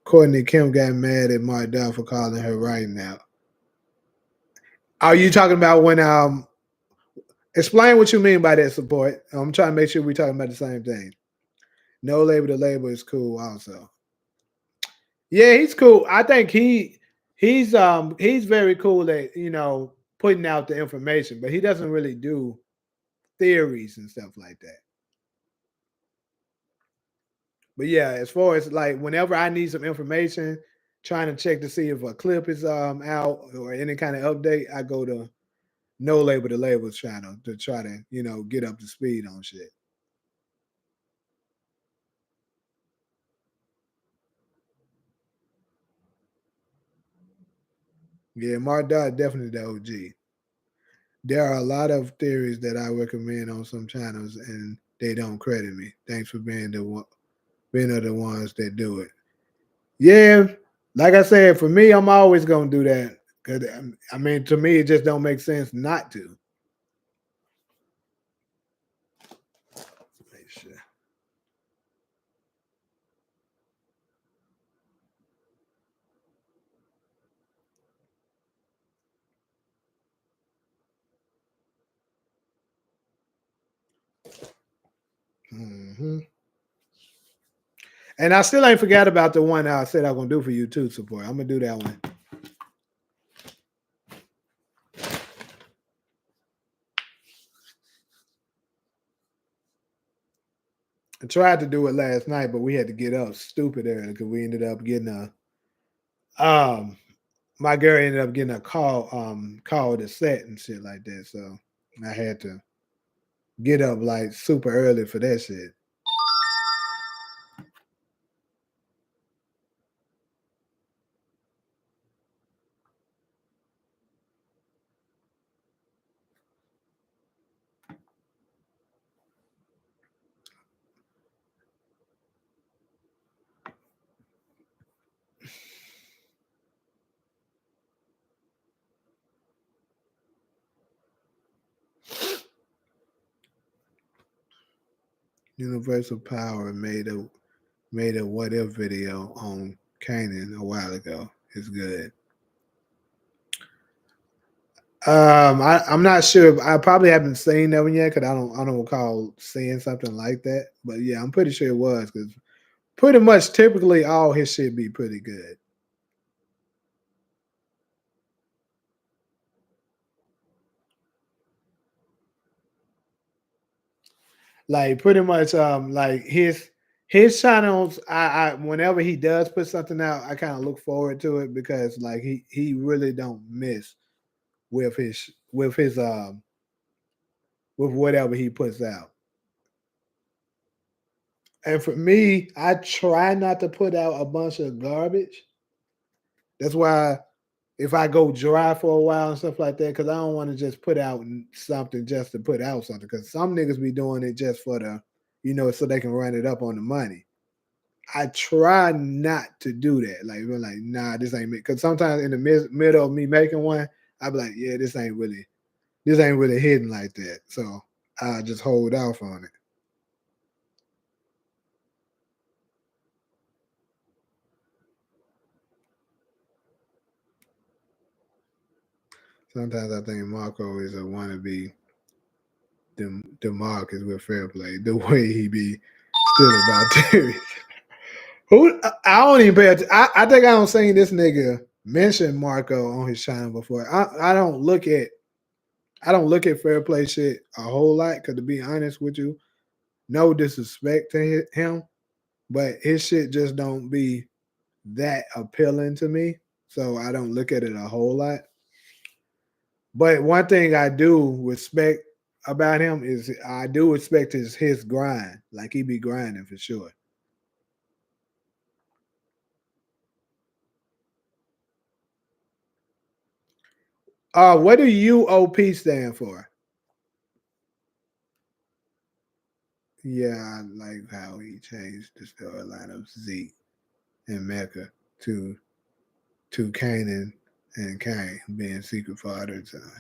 S3: Courtney Kim got mad at Mark Dart for calling her writing out? Are you talking about when explain what you mean by that support? I'm trying to make sure we're talking about the same thing. No label to label is cool also. Yeah, he's cool. I think he's very cool at, you know, putting out the information, but he doesn't really do theories and stuff like that. But yeah, as far as like whenever I need some information, trying to check to see if a clip is out or any kind of update, I go to No Label to Labels channel to try to, you know, get up to speed on shit. Yeah, Mark Dot definitely the OG. There are a lot of theories that I recommend on some channels and they don't credit me. Thanks for being the ones that do it. Yeah, like I said, for me, I'm always gonna do that. Cause I mean, to me, it just don't make sense not to. Make sure. Mm-hmm. And I still ain't forgot about the one I said I'm gonna do for you too, support. I'm gonna do that one. I tried to do it last night, but we had to get up stupid early because we ended up getting my girl ended up getting a call to set and shit like that. So I had to get up like super early for that shit. Universal Power made a what if video on Kanan a while ago. It's good. I'm not sure. I probably haven't seen that one yet because I don't recall seeing something like that. But yeah, I'm pretty sure it was because pretty much typically all his shit be pretty good. Like pretty much like his channels, I whenever he does put something out, I kind of look forward to it because like he really don't miss with his with whatever he puts out. And for me, I try not to put out a bunch of garbage. That's why if I go dry for a while and stuff like that, because I don't want to just put out something just to put out something. Because some niggas be doing it just for the, so they can run it up on the money. I try not to do that. Like, we're like, nah, this ain't me. Because sometimes in the middle of me making one, I be like, yeah, this ain't really hitting like that. So I just hold off on it. Sometimes I think Marco is a wannabe DeMarcus with fair play. The way he be still about Terry. Who I don't even pay attention. I think I don't seen this nigga mention Marco on his channel before. I don't look at fair play shit a whole lot because to be honest with you, no disrespect to him, but his shit just don't be that appealing to me. So I don't look at it a whole lot. But one thing I do respect about him is I do respect his grind. Like he be grinding for sure. What do UOP stand for? Yeah, I like how he changed the storyline of Zeke and Mecca to Kanan and Cain being secret father and son.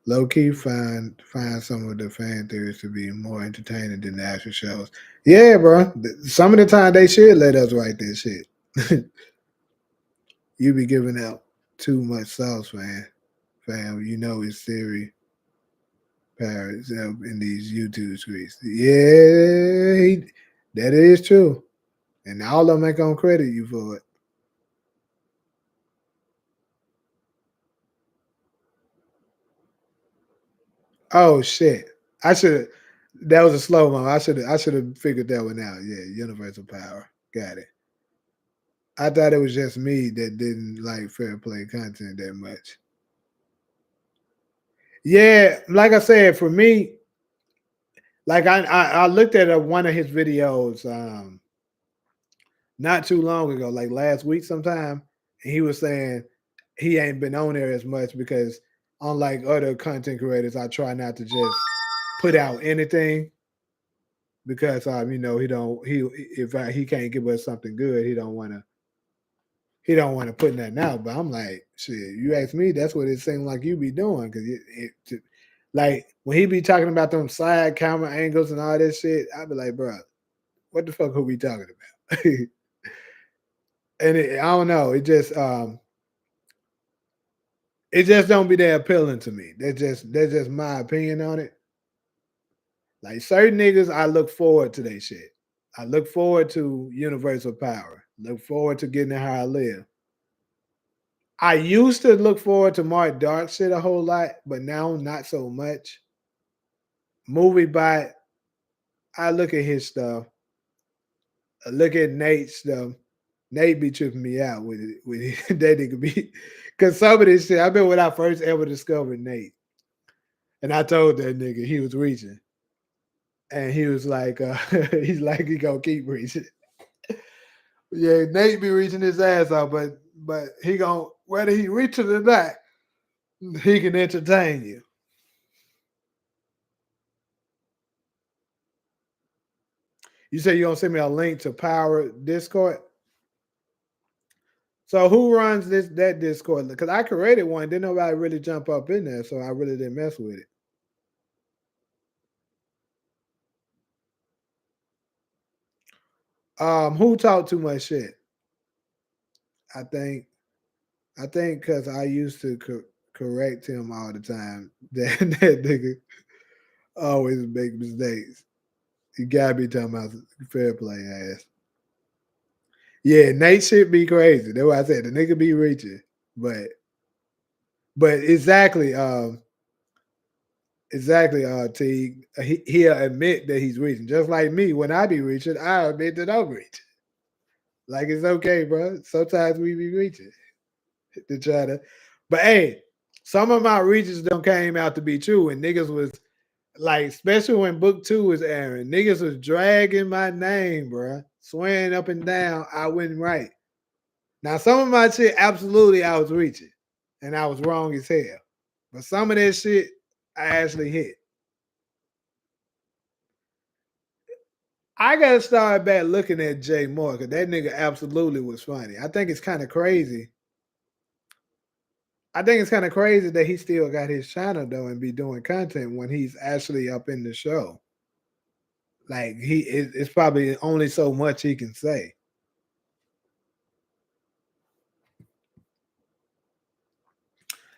S3: Low key find some of the fan theories to be more entertaining than the actual shows. Yeah, bro. Some of the time they should let us write this shit. You be giving out too much sauce, man. Fam, it's theory parrots in these YouTube streets. Yeah, that is true. And all of them ain't gonna credit you for it. Oh shit. I should that was a slow mo. I should have figured that one out. Yeah, universal power. Got it. I thought it was just me that didn't like fair play content that much. Yeah, like I said, for me, like I looked at one of his videos not too long ago, like last week sometime, and he was saying he ain't been on there as much because unlike other content creators, I try not to just put out anything because he can't give us something good, he don't want to put nothing out. But I'm like, shit, you ask me, that's what it seemed like you be doing because like when he be talking about them side camera angles and all that shit, I'd be like, bro, what the fuck are we talking about? And I don't know, it just don't be that appealing to me. That's just my opinion on it. Like certain niggas, I look forward to their shit. I look forward to universal power. Look forward to getting how I live. I used to look forward to Mark Dark shit a whole lot, but now not so much. Movie Bot, I look at his stuff. I look at Nate's stuff. Nate be tripping me out with it. With it. That nigga be, because some of this shit, I remember when I first ever discovered Nate, and I told that nigga he was reaching, and he was like, he's like he gonna keep reaching. Yeah, Nate be reaching his ass off, but he gonna whether he reaches or not, he can entertain you. You say you gonna send me a link to Power Discord? So who runs that Discord? Because I created one, didn't nobody really jump up in there, so I really didn't mess with it. Who talked too much shit? I think because I used to correct him all the time. That nigga always make mistakes. You gotta be talking about fair play ass. Yeah, Nate shit be crazy. That's why I said the nigga be reaching. But exactly, T. He'll admit that he's reaching. Just like me, when I be reaching, I admit that I'm reaching. Like it's okay, bro. Sometimes we be reaching to try to, but hey, some of my reaches don't came out to be true, and niggas was like, especially when book 2 was airing, niggas was dragging my name, bro, swearing up and down I wasn't right. Now some of my shit, absolutely, I was reaching, and I was wrong as hell. But some of that shit, I actually hit. I gotta start back looking at Jay Moore because that nigga absolutely was funny. I think it's kind of crazy. I think it's kind of crazy that he still got his channel though and be doing content when he's actually up in the show. Like it's probably only so much he can say.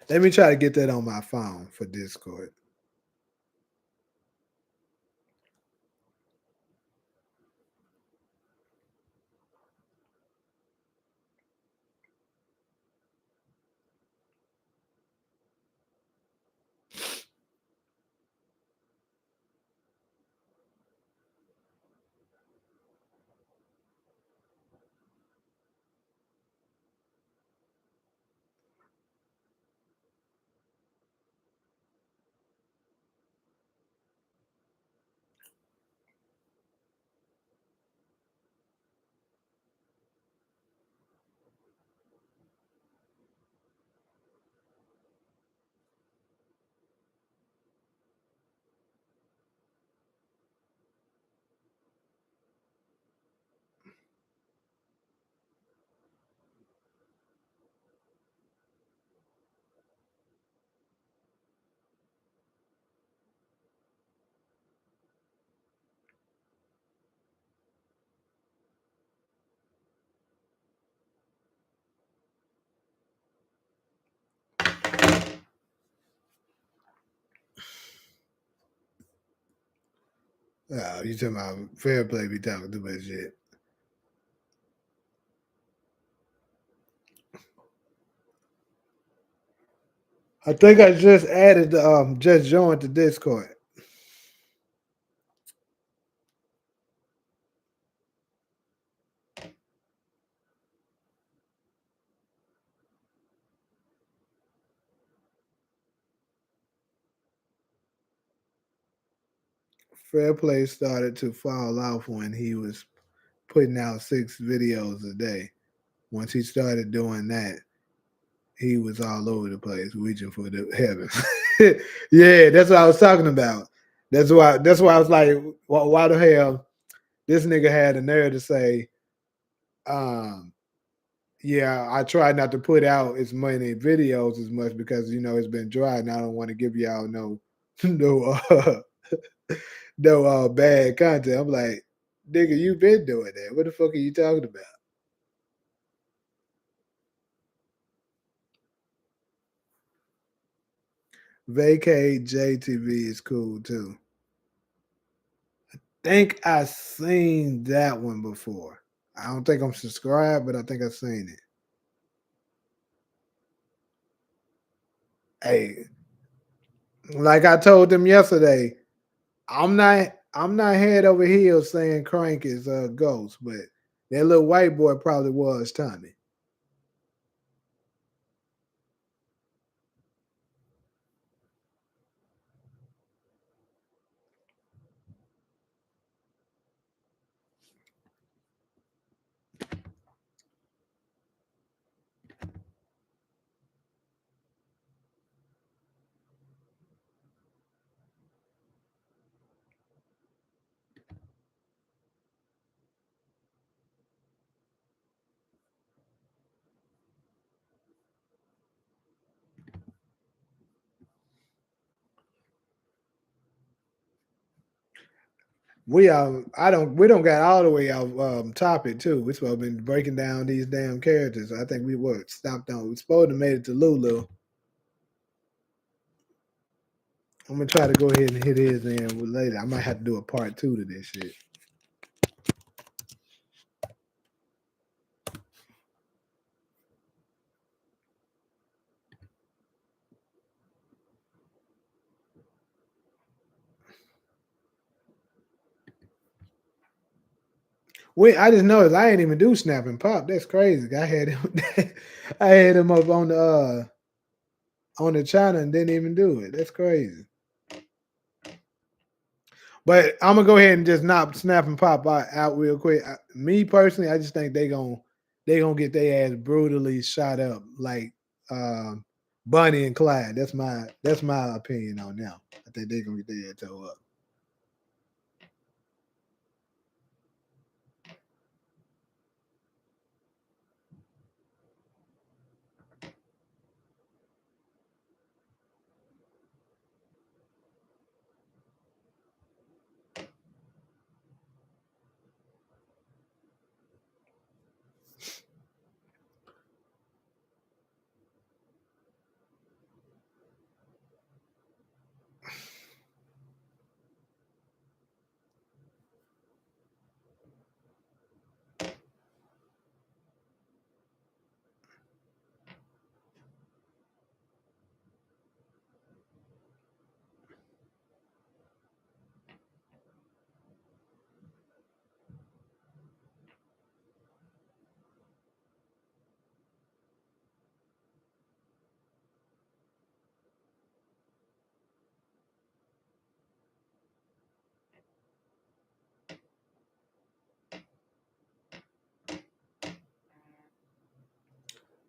S3: Let me try to get that on my phone for Discord. You talking about fair play be talking too much shit. I think I just added just joined the Discord. Fair play started to fall off when he was putting out 6 videos a day. Once he started doing that, he was all over the place reaching for the heavens. Yeah, that's what I was talking about. That's why I was like, why the hell this nigga had the nerve to say, um, yeah, I try not to put out as many videos as much because it's been dry and I don't want to give y'all no no no bad content. I'm like, nigga, you been doing that. What the fuck are you talking about? Vacate JTV is cool too. Think I seen that one before. I don't think I'm subscribed, but I think I've seen it. Hey, like I told them yesterday, I'm not head over heels saying Crank is a ghost, but that little white boy probably was Tommy. We don't got all the way off topic too. We're supposed to be breaking down these damn characters. I think we were stopped on. We're supposed to made it to Lulu. I'm gonna try to go ahead and hit his in later. I might have to do a part 2 to this shit. I just noticed I ain't even do snap and pop. That's crazy. I had him I had him up on the channel and didn't even do it. That's crazy. But I'm gonna go ahead and just knock snap and pop out real quick. Me personally, I just think they gonna get their ass brutally shot up like Bunny and Clyde. That's my opinion on them. I think they gonna get their ass toe up.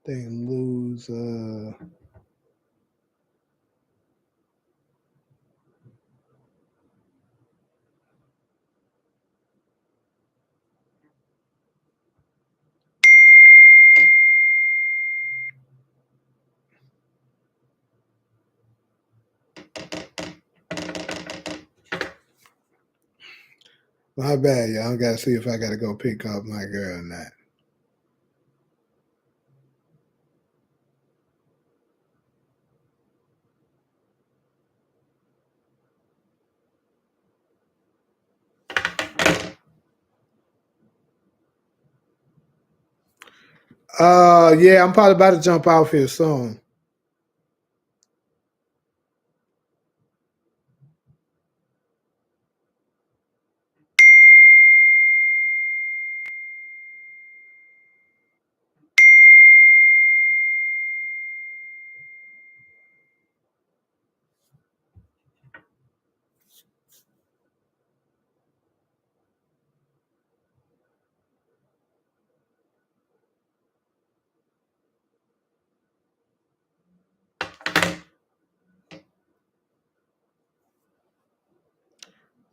S3: They lose my bad, y'all. I gotta see if I gotta go pick up my girl or not. Yeah, I'm probably about to jump off here soon.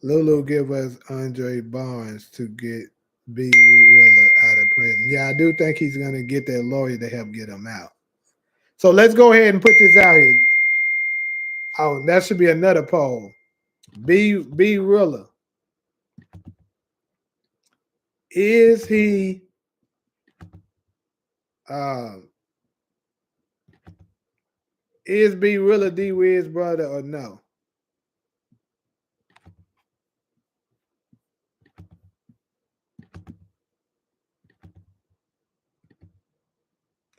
S3: Lulu give us Andre Barnes to get B Rilla out of prison. Yeah, I do think he's gonna get that lawyer to help get him out. So let's go ahead and put this out here. Oh, that should be another poll. B Rilla. Is he is B Rilla D Wiz's brother or no?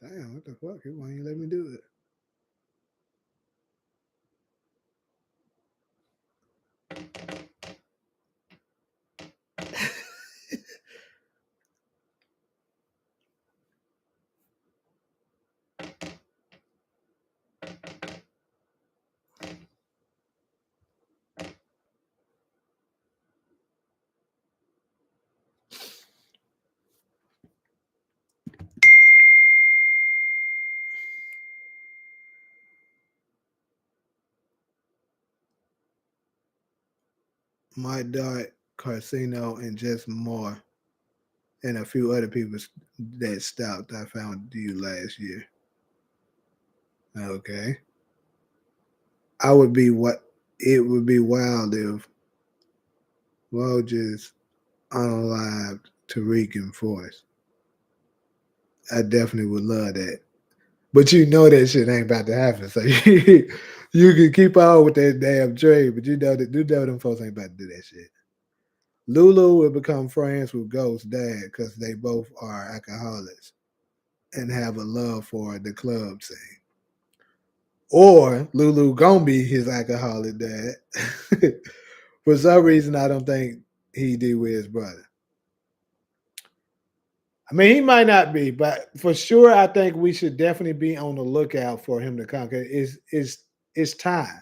S3: Damn, what the fuck? Why you let me do it? My Dart, Carcino, and just more, and a few other people that stopped. I found you last year. Okay. It would be wild if Woj unalived Tariq and Force. I definitely would love that. But you know that shit ain't about to happen. So you can keep on with that damn trade, but you know them folks ain't about to do that shit. Lulu will become friends with Ghost's dad because they both are alcoholics and have a love for the club scene. Or Lulu gonna be his alcoholic dad. For some reason, I don't think he did with his brother. I mean, he might not be, but for sure, I think we should definitely be on the lookout for him to come. It's time,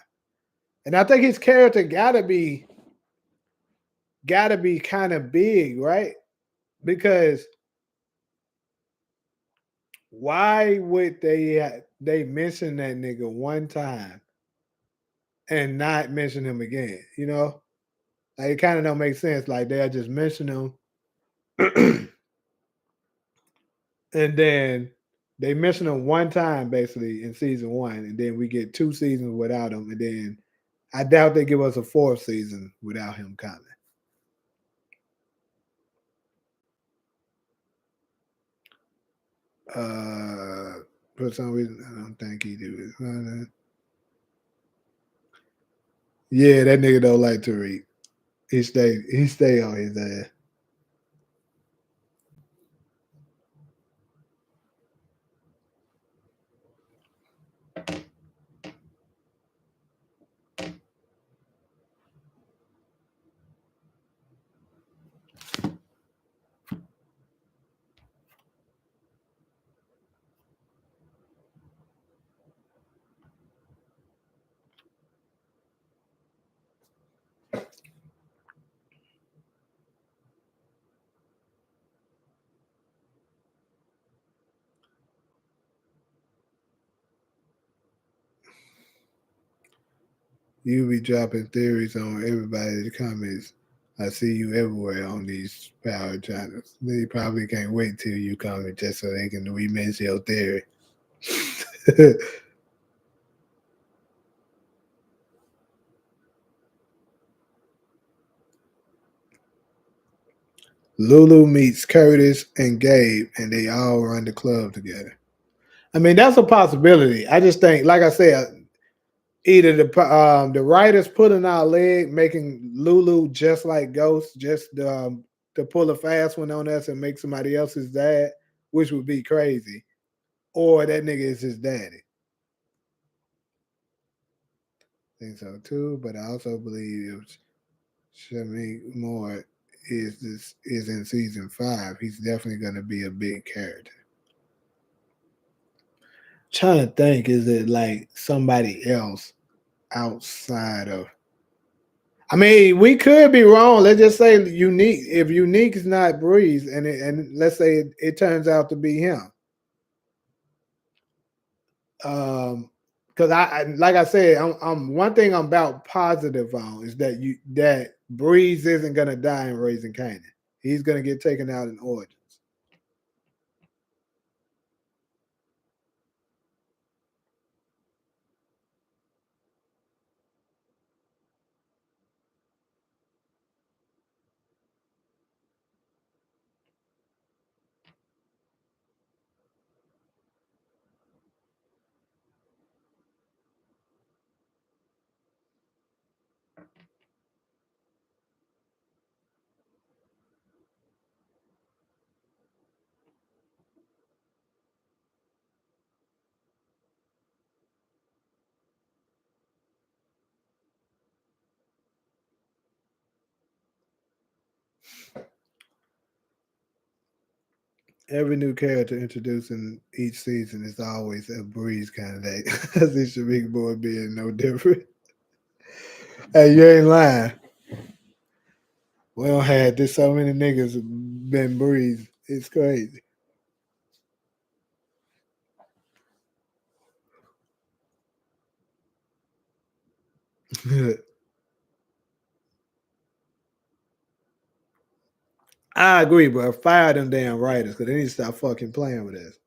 S3: and I think his character gotta be kind of big, right? Because why would they mention that nigga one time and not mention him again? You know, like it kind of don't make sense. Like they'll just mention him, and then they mention him one time basically in season one, and then we get 2 seasons without him, and then I doubt they give us a 4th season without him coming. For some reason, I don't think he do it. Yeah, that nigga don't like Tariq. He stay on his ass. You be dropping theories on everybody's comments. I see you everywhere on these power channels. They probably can't wait till you comment just so they can remix your theory. Lulu meets Curtis and Gabe, and they all run the club together. I mean, that's a possibility. I just think, like I said, either the writers pulling our leg, making Lulu just like Ghost, just to pull a fast one on us and make somebody else's dad, which would be crazy, or that nigga is his daddy. I think so too, but I also believe if Shamik Moore is in season 5, he's definitely going to be a big character. Trying to think, is it like somebody else outside of? I mean, we could be wrong. Let's just say Unique. If Unique is not Breeze, and let's say it turns out to be him, because I like I said, I'm one thing I'm about positive on is that Breeze isn't gonna die in Raising Kanan. He's gonna get taken out in Origins. Every new character introduced in each season is always a Breeze candidate. This should be boy being no different. Hey, you ain't lying. We don't had this so many niggas been Breeze. It's crazy. I agree, bro. Fire them damn writers because they need to stop fucking playing with us.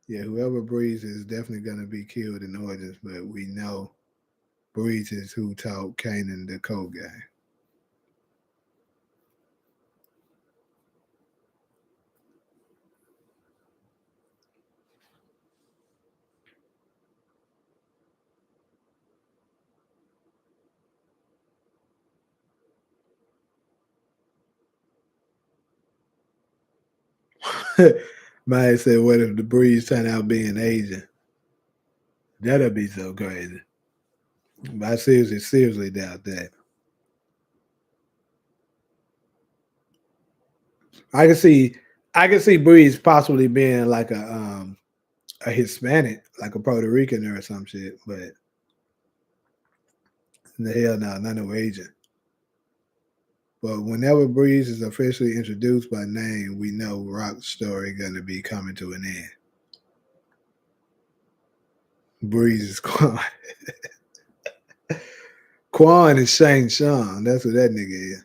S3: Yeah, whoever Breeze is definitely gonna be killed in Origins, but we know Breeze is who taught Kanan the code game. Maya said, "What if the Breeze turn out being Asian? That'd be so crazy." But I seriously doubt that. I can see, I can see Breeze possibly being like a Hispanic, like a Puerto Rican or some shit. But the hell no, not no Asian. But whenever Breeze is officially introduced by name, we know Rock's story gonna be coming to an end. Breeze is Quan. Quan is Shang Tsung. That's what that nigga is.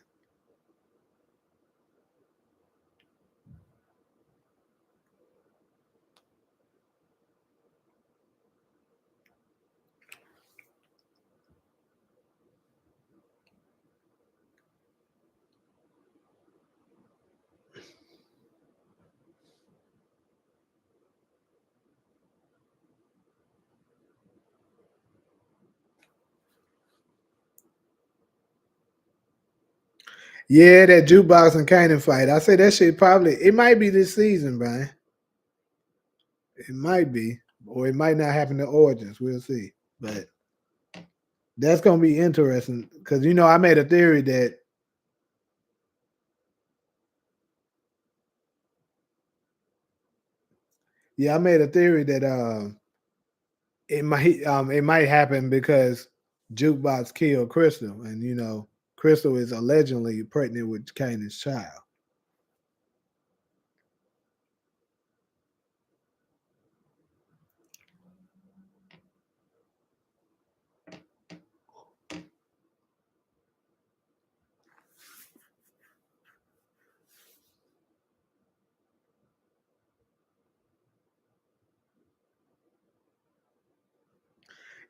S3: Yeah, that jukebox and Kanan fight. I say that shit probably it might be this season, Brian. It might be, or it might not happen to Origins. We'll see. But that's gonna be interesting because I made a theory that I made a theory that it might happen because Jukebox killed Crystal, and Crystal is allegedly pregnant with Kanan's child.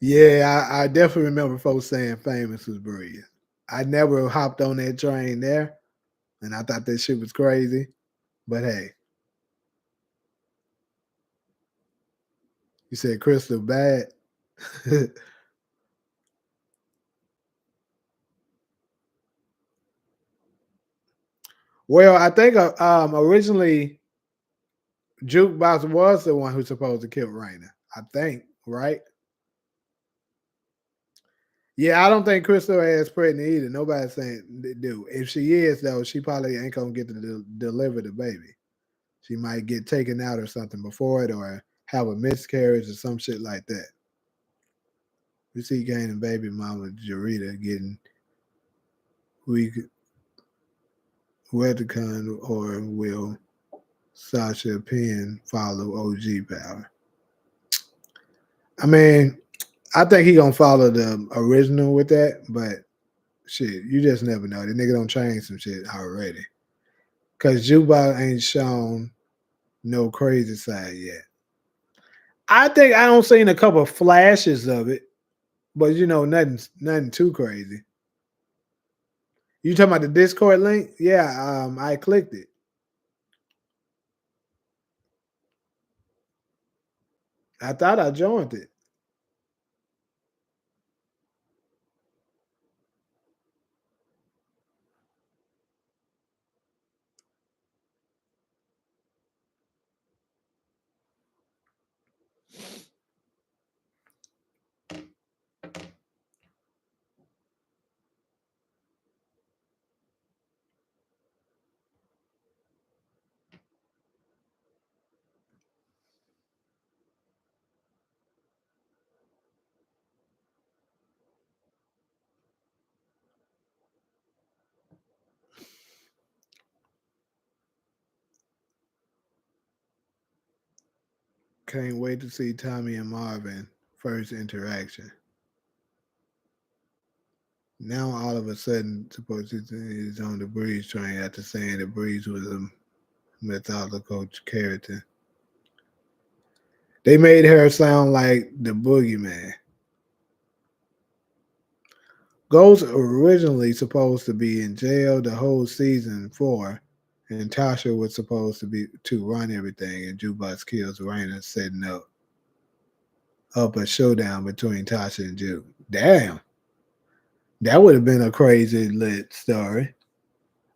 S3: Yeah, I definitely remember folks saying Famous was Breeze. I never hopped on that train there, and I thought that shit was crazy. But hey, you said Crystal bad. Well, I think originally Jukebox was the one who's supposed to kill Raina. I think, right? Yeah, I don't think Crystal is pregnant either. Nobody's saying they do. If she is, though, she probably ain't gonna get to deliver the baby. She might get taken out or something before it, or have a miscarriage or some shit like that. We see Kane and baby mama Jarita getting weak Wetacon, or will Sasha Penn follow OG power? I mean, I think he gonna follow the original with that, but shit, you just never know. The nigga don't change some shit already. Cause Juba ain't shown no crazy side yet. I think I don't seen a couple flashes of it, but nothing too crazy. You talking about the Discord link? Yeah, I clicked it. I thought I joined it. Can't wait to see Tommy and Marvin first interaction. Now all of a sudden, supposed to is on the Breeze train after saying the Breeze was a mythological character. They made her sound like the boogeyman. Ghost originally supposed to be in jail the whole season 4, and Tasha was supposed to run everything, and Jukebox kills Raina, setting up a showdown between Tasha and Juke. Damn, that would have been a crazy lit story.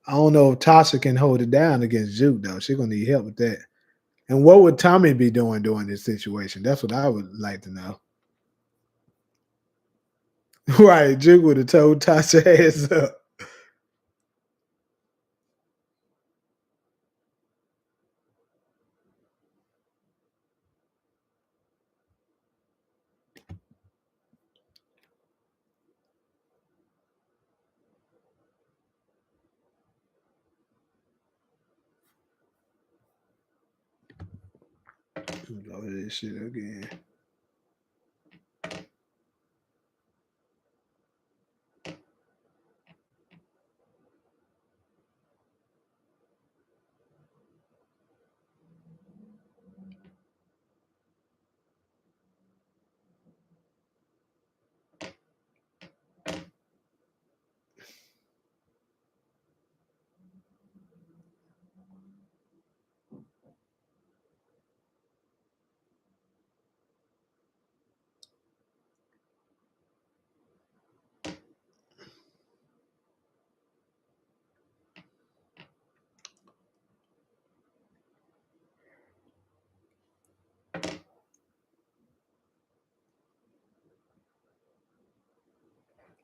S3: I don't know if Tasha can hold it down against Juke though. She's gonna need help with that. And what would Tommy be doing during this situation? That's what I would like to know. Right, Juke would have told Tasha heads up. Go to this shit again.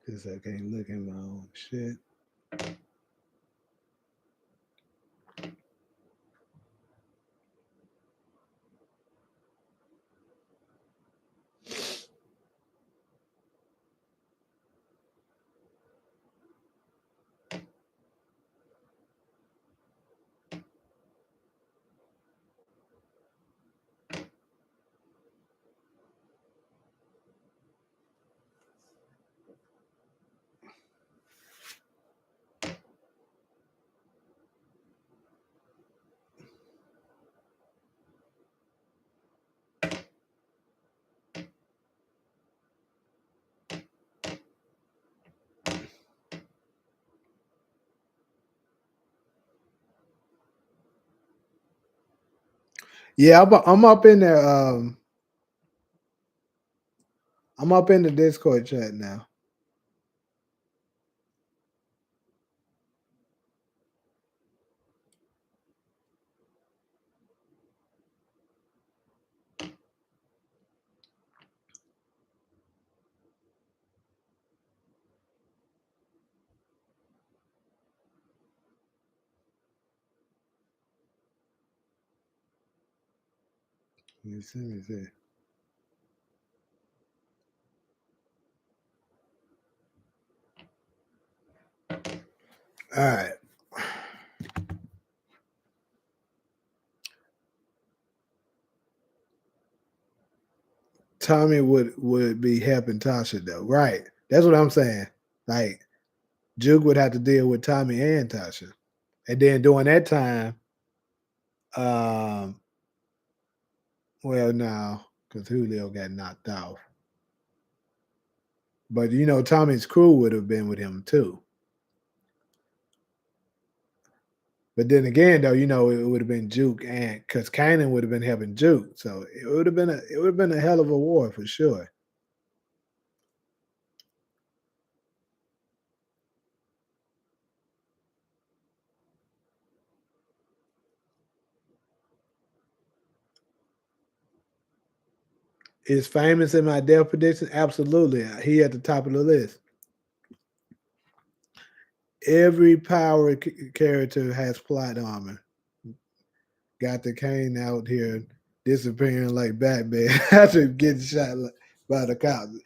S3: Cause I can't look at my own shit. Yeah, I'm up in there. I'm up in the Discord chat now. Let me see. All right. Tommy would be helping Tasha though, right? That's what I'm saying. Like Juke would have to deal with Tommy and Tasha, and then during that time, well, no, because Julio got knocked off. But Tommy's crew would have been with him too. But then again, though, it would have been Juke, and because Kanan would have been helping Juke, so it would have been a hell of a war for sure. Is Famous in my death prediction? Absolutely, he at the top of the list. Every power character has plot armor. Got the Kane out here disappearing like Batman after getting shot by the cops.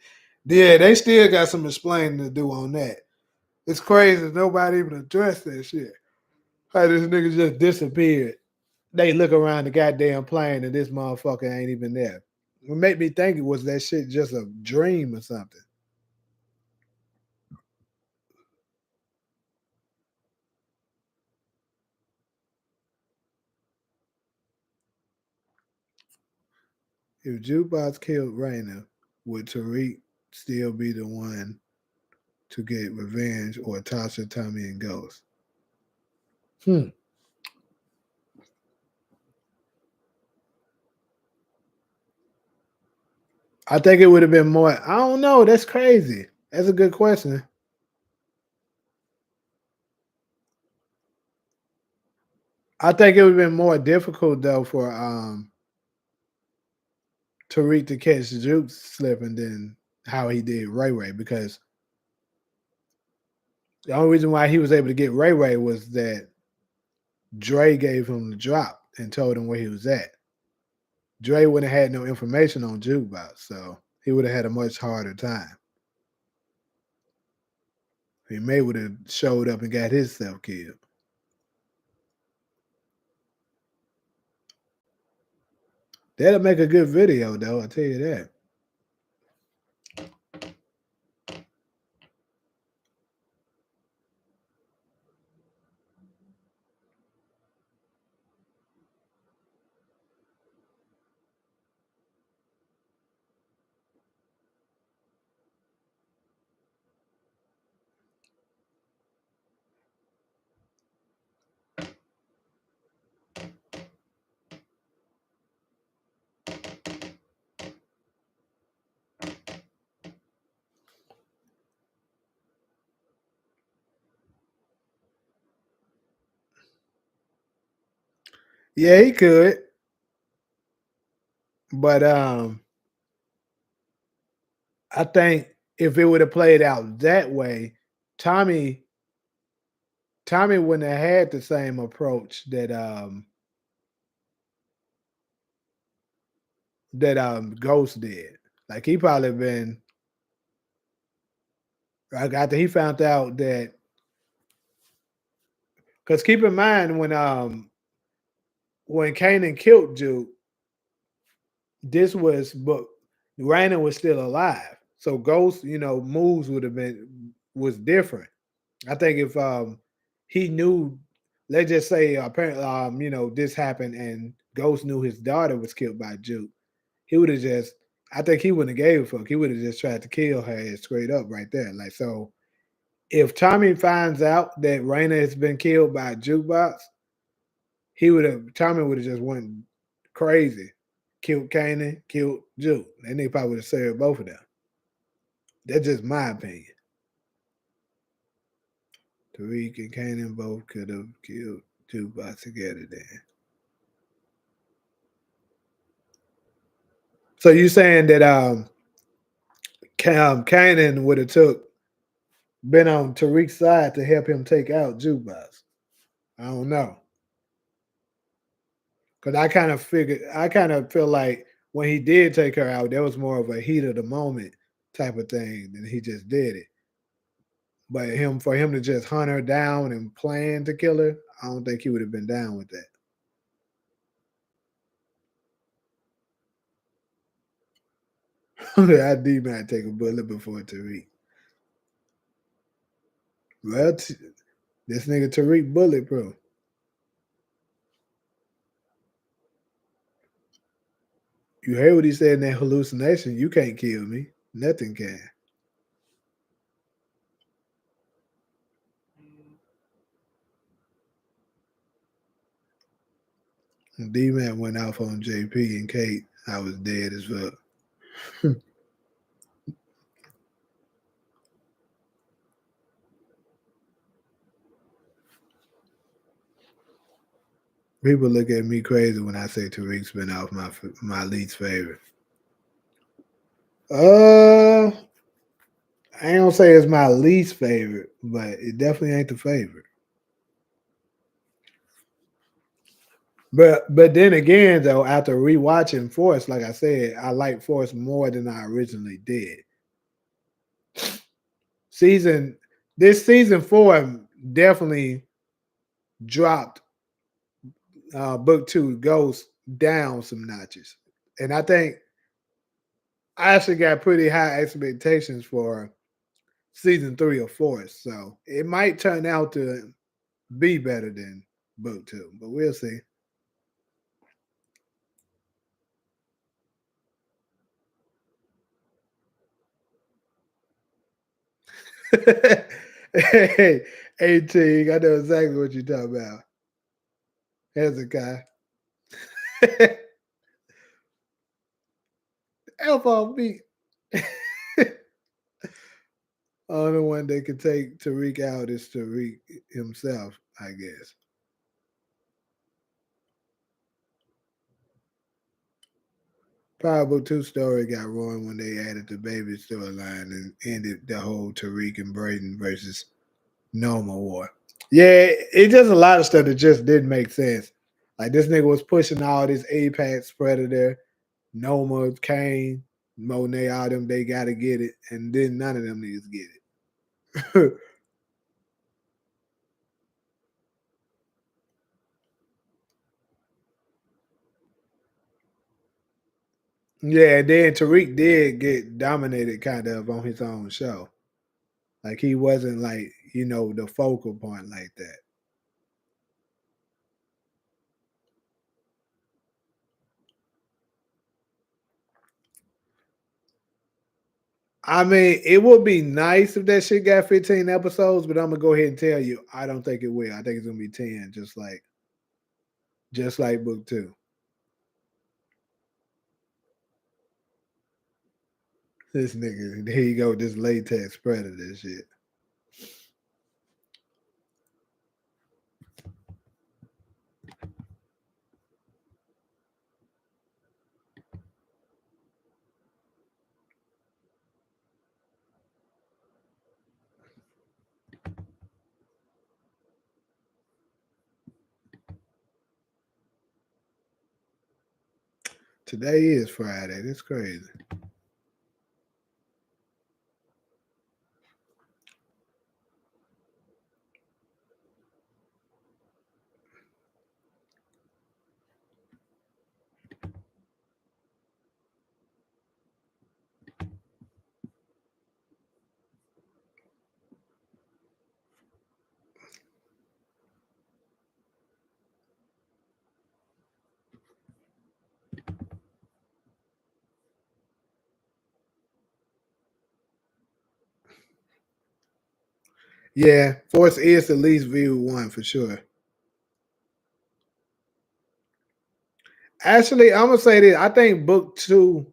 S3: Yeah, they still got some explaining to do on that. It's crazy. Nobody even addressed that shit. How this nigga just disappeared. They look around the goddamn plane and this motherfucker ain't even there. It made me think it was that shit just a dream or something. If Jukebox killed Raina, would Tariq still be the one to get revenge, or Tasha, Tommy, and Ghost? I think it would have been more. I don't know. That's crazy. That's a good question. I think it would have been more difficult though for Tariq to catch Juke slipping than how he did Ray Ray, because the only reason why he was able to get Ray Ray was that Dre gave him the drop and told him where he was at. Dre wouldn't have had no information on Jukebox, so he would have had a much harder time. He may would have showed up and got himself killed. That'll make a good video, though. I'll tell you that. Yeah, he could. But I think if it would have played out that way, Tommy wouldn't have had the same approach that Ghost did. Like he probably been like after he found out that, because keep in mind when Kanan killed Juke, this was but Raina was still alive. So Ghost, moves would have been was different. I think if he knew, let's just say apparently this happened and Ghost knew his daughter was killed by Juke, he would have just, I think he wouldn't have gave a fuck. He would have just tried to kill her straight up right there. Like, so if Tommy finds out that Raina has been killed by a Jukebox, Tommy would have just went crazy. Killed Kanan, killed Juke. And they probably would have served both of them. That's just my opinion. Tariq and Kanan both could have killed Jukebox together then. So you saying that Kanan would have been on Tariq's side to help him take out Jukebox? I don't know. Because I kind of feel like when he did take her out, there was more of a heat of the moment type of thing than he just did it. But for him to just hunt her down and plan to kill her, I don't think he would have been down with that. I D might take a bullet before Tariq. Well, this nigga Tariq bulletproof. You heard what he said in that hallucination. You can't kill me. Nothing can. D-Man went off on JP and Kate. I was dead as well. People look at me crazy when I say Tariq's been off my least favorite. I ain't gonna say it's my least favorite, but it definitely ain't the favorite. But then again, though, after rewatching Force, like I said, I like Force more than I originally did. Season 4 definitely dropped book 2 Ghost down some notches, and I think I actually got pretty high expectations for season 3 of Force, so it might turn out to be better than book 2, but we'll see. Hey, 18. I know exactly what you're talking about. Hezekiah. F off me. Only one that can take Tariq out is Tariq himself, I guess. Power Book 2 story got ruined when they added the baby storyline and ended the whole Tariq and Braden versus Noma war. Yeah, it's just a lot of stuff that just didn't make sense. Like this nigga was pushing all this Apex Predator, Noma, Kane, Monet, all them, they gotta get it. And then none of them niggas get it. Yeah, then Tariq did get dominated kind of on his own show. Like he wasn't like, the focal point like that. I mean, it would be nice if that shit got 15 episodes, but I'm gonna go ahead and tell you, I don't think it will. I think it's gonna be 10, just like book 2. This nigga, here you go, this latex predator shit. Today is Friday. That's crazy. Yeah, Force is the least viewed one for sure. Actually, I'm gonna say this. I think book 2.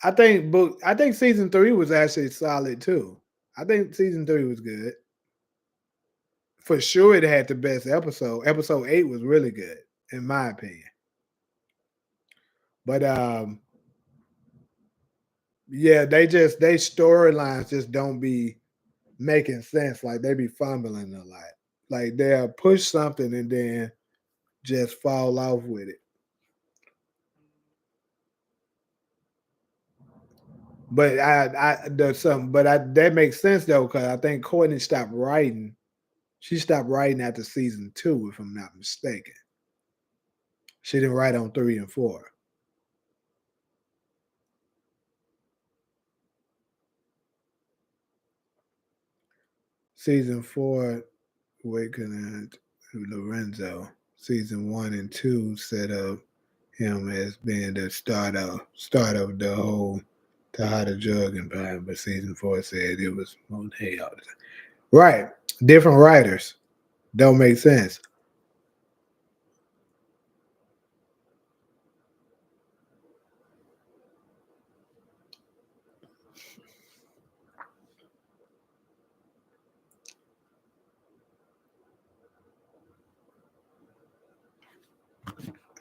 S3: I think season 3 was actually solid too. I think season 3 was good. For sure it had the best episode. Episode 8 was really good, in my opinion. But yeah, they storylines just don't be making sense. Like they be fumbling a lot. Like they'll push something and then just fall off with it. But that makes sense though, because I think Courtney stopped writing. She stopped writing after season 2, if I'm not mistaken. She didn't write on 3 and 4. Season 4, Wakening Lorenzo. Season 1 and 2 set up him as being the start of the whole Tejada drug empire, but season 4 said it was Monet all the time. Right. Different writers. Don't make sense.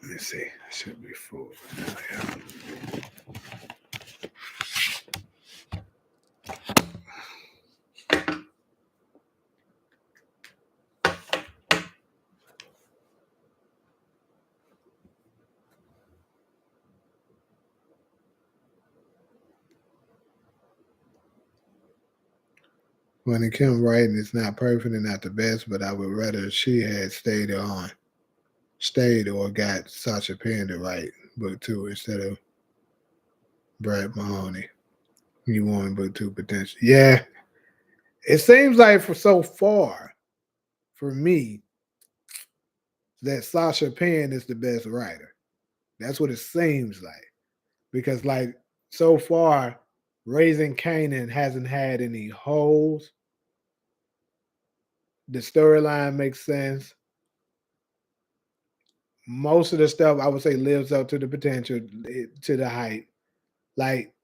S3: Let me see. It should be 4. Yeah. When it comes writing, it's not perfect and not the best, but I would rather she had stayed or got Sasha Penn to write book 2 instead of Brad Mahoney. You want book 2 potential. Yeah. It seems like for so far, for me, that Sasha Penn is the best writer. That's what it seems like. Because like so far, Raising Kanan hasn't had any holes. The storyline makes sense. Most of the stuff I would say lives up to the potential, to the hype. Like,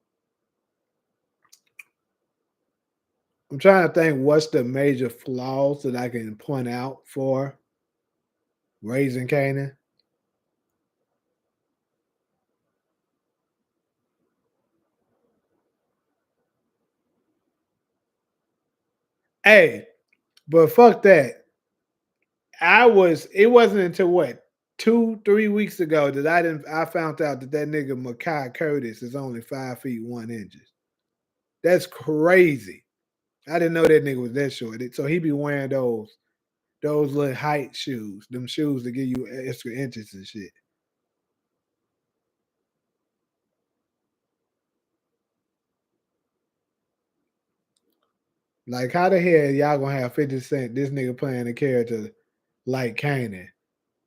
S3: I'm trying to think what's the major flaws that I can point out for Raising Kanan. Hey, but fuck that. It wasn't until what, 2, 3 weeks ago that I found out that nigga Makai Curtis is only 5 feet 1 inches. That's crazy. I didn't know that nigga was that short. So he be wearing those little height shoes, them shoes that give you extra inches and shit. Like, how the hell y'all gonna have 50 Cent, this nigga playing a character like Kanan?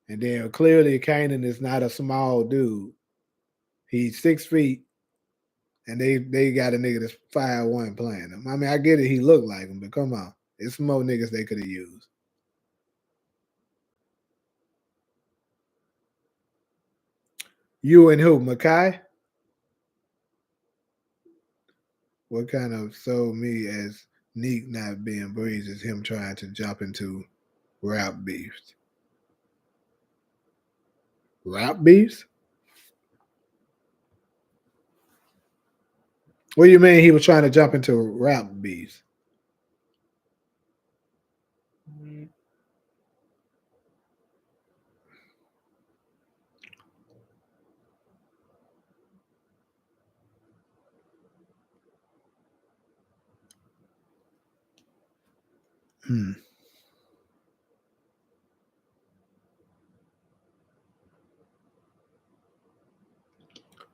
S3: And then clearly Kanan is not a small dude. He's 6 feet, and they got a nigga that's 5'1" playing him. I mean, I get it, he looked like him, but come on. It's some more niggas they could have used. You and who, Makai? What kind of sold me as Neek not being breezed is him trying to jump into rap beefs. Rap beefs? What do you mean he was trying to jump into rap beefs? Hmm.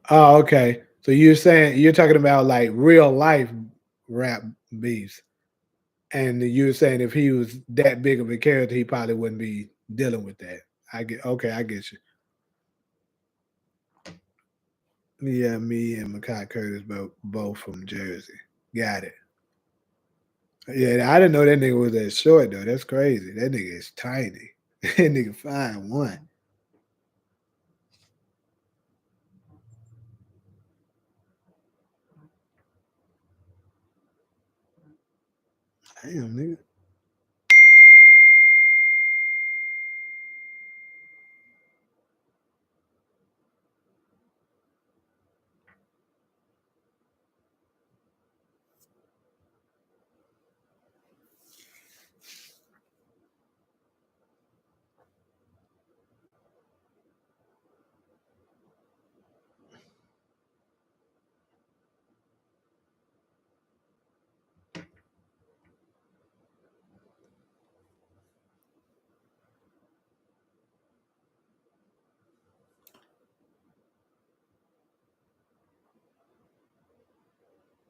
S3: Oh, okay. So you're talking about like real life rap beefs. And you were saying if he was that big of a character, he probably wouldn't be dealing with that. I get you. Yeah, me and Makai Curtis both from Jersey. Got it. Yeah, I didn't know that nigga was that short though. That's crazy. That nigga is tiny. That nigga 5'1". Damn, nigga.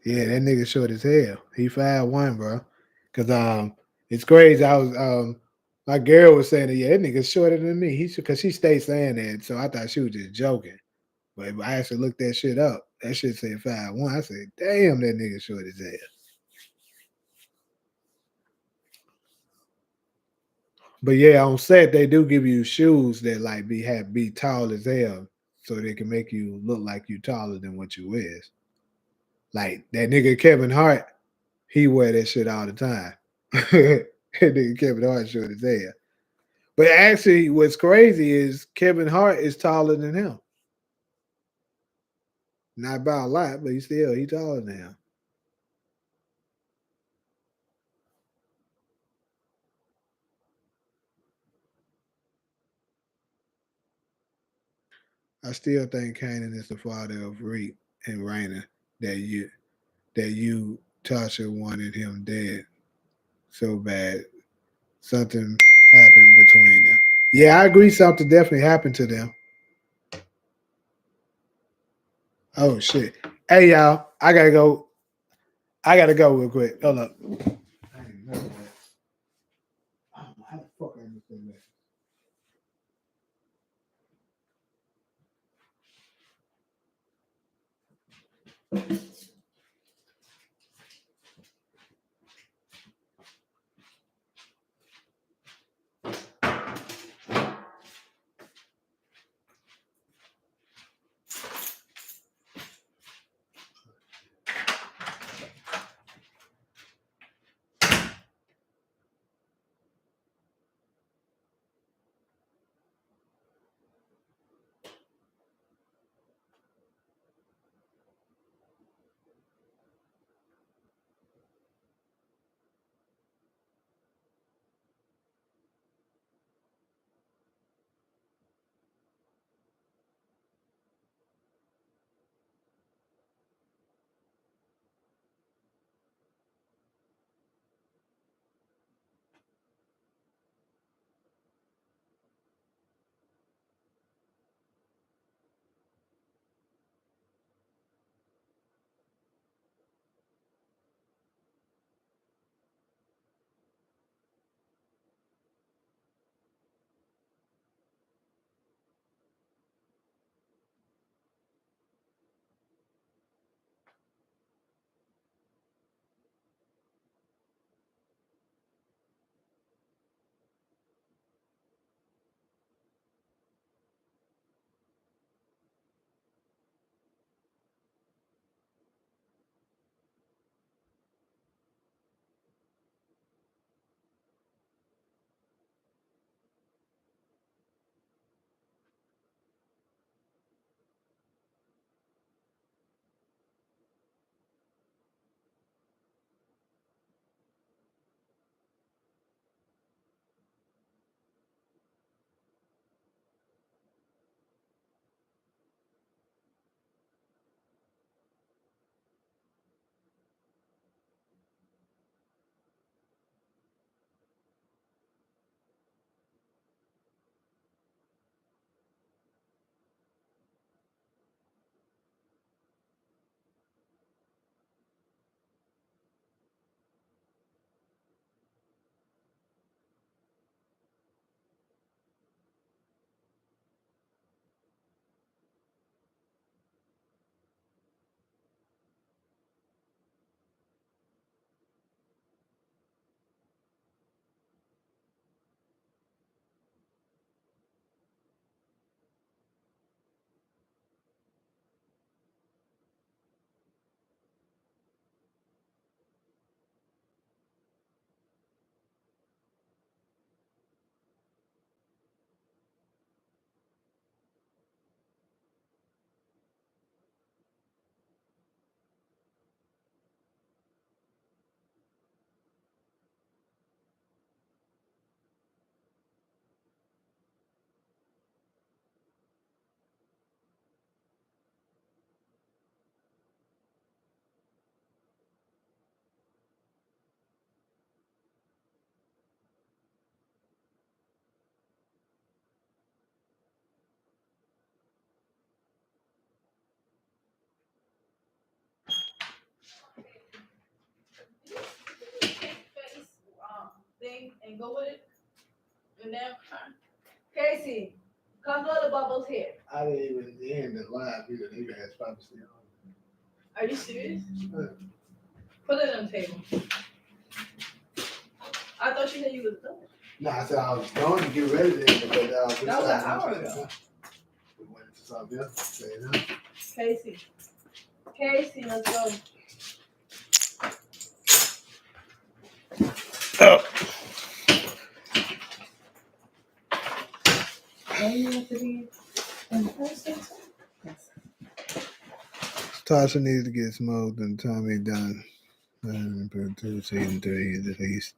S3: Yeah, that nigga short as hell. He 5'1", bro. Cause it's crazy. I was my girl was saying that, yeah, that nigga's shorter than me. Cause she stayed saying that, so I thought she was just joking. But I actually looked that shit up. That shit said 5'1". I said, damn, that nigga short as hell. But yeah, on set they do give you shoes that like be tall as hell, so they can make you look like you taller than what you is. Like that nigga Kevin Hart, he wear that shit all the time. That nigga Kevin Hart short as hell. But actually, what's crazy is Kevin Hart is taller than him. Not by a lot, but he taller than him. I still think Kanan is the father of Reek and Raina. That you Tasha wanted him dead so bad. Something happened between them. Yeah, I agree. Something definitely happened to them. Oh shit! Hey y'all, I gotta go. I gotta go real quick. Hold up. I didn't know that. I don't know how the fuck I missed that.
S8: and go with it. And then, Casey, come go to Bubbles here.
S3: I didn't even end the live either. They had spots still on.
S8: Are you serious?
S3: Yeah.
S8: Put it on the table. I thought you said you was done.
S3: No, I said I was going to get ready then, but we
S8: That was an hour
S3: started-
S8: ago.
S3: We went into something else. Say that.
S8: Casey, let's go. Why you have to be in the first place?
S3: Tasha needs to get smoked and Tommy done. And put 2 season 3 at least.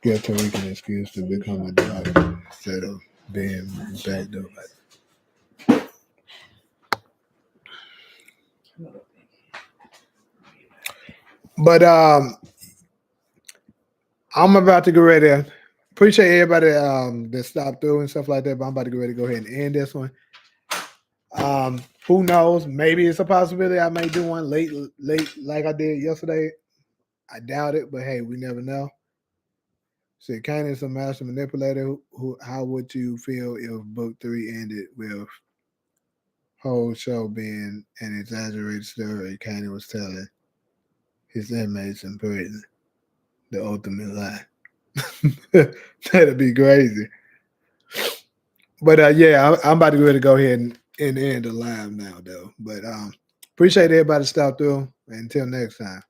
S3: Give Tariq an excuse to become a doctor instead of being backed up. But I'm about to get ready. Appreciate everybody that stopped through and stuff like that. But I'm about to get ready to go ahead and end this one. Who knows? Maybe it's a possibility I may do one late like I did yesterday. I doubt it, but hey, we never know. So Kanan is a master manipulator. How would you feel if book 3 ended with whole show being an exaggerated story Kanan was telling his inmates in prison? The ultimate lie. That'd be crazy. But yeah, I'm about to go ahead and go ahead and end the live now, though. But appreciate everybody stop through. Until next time.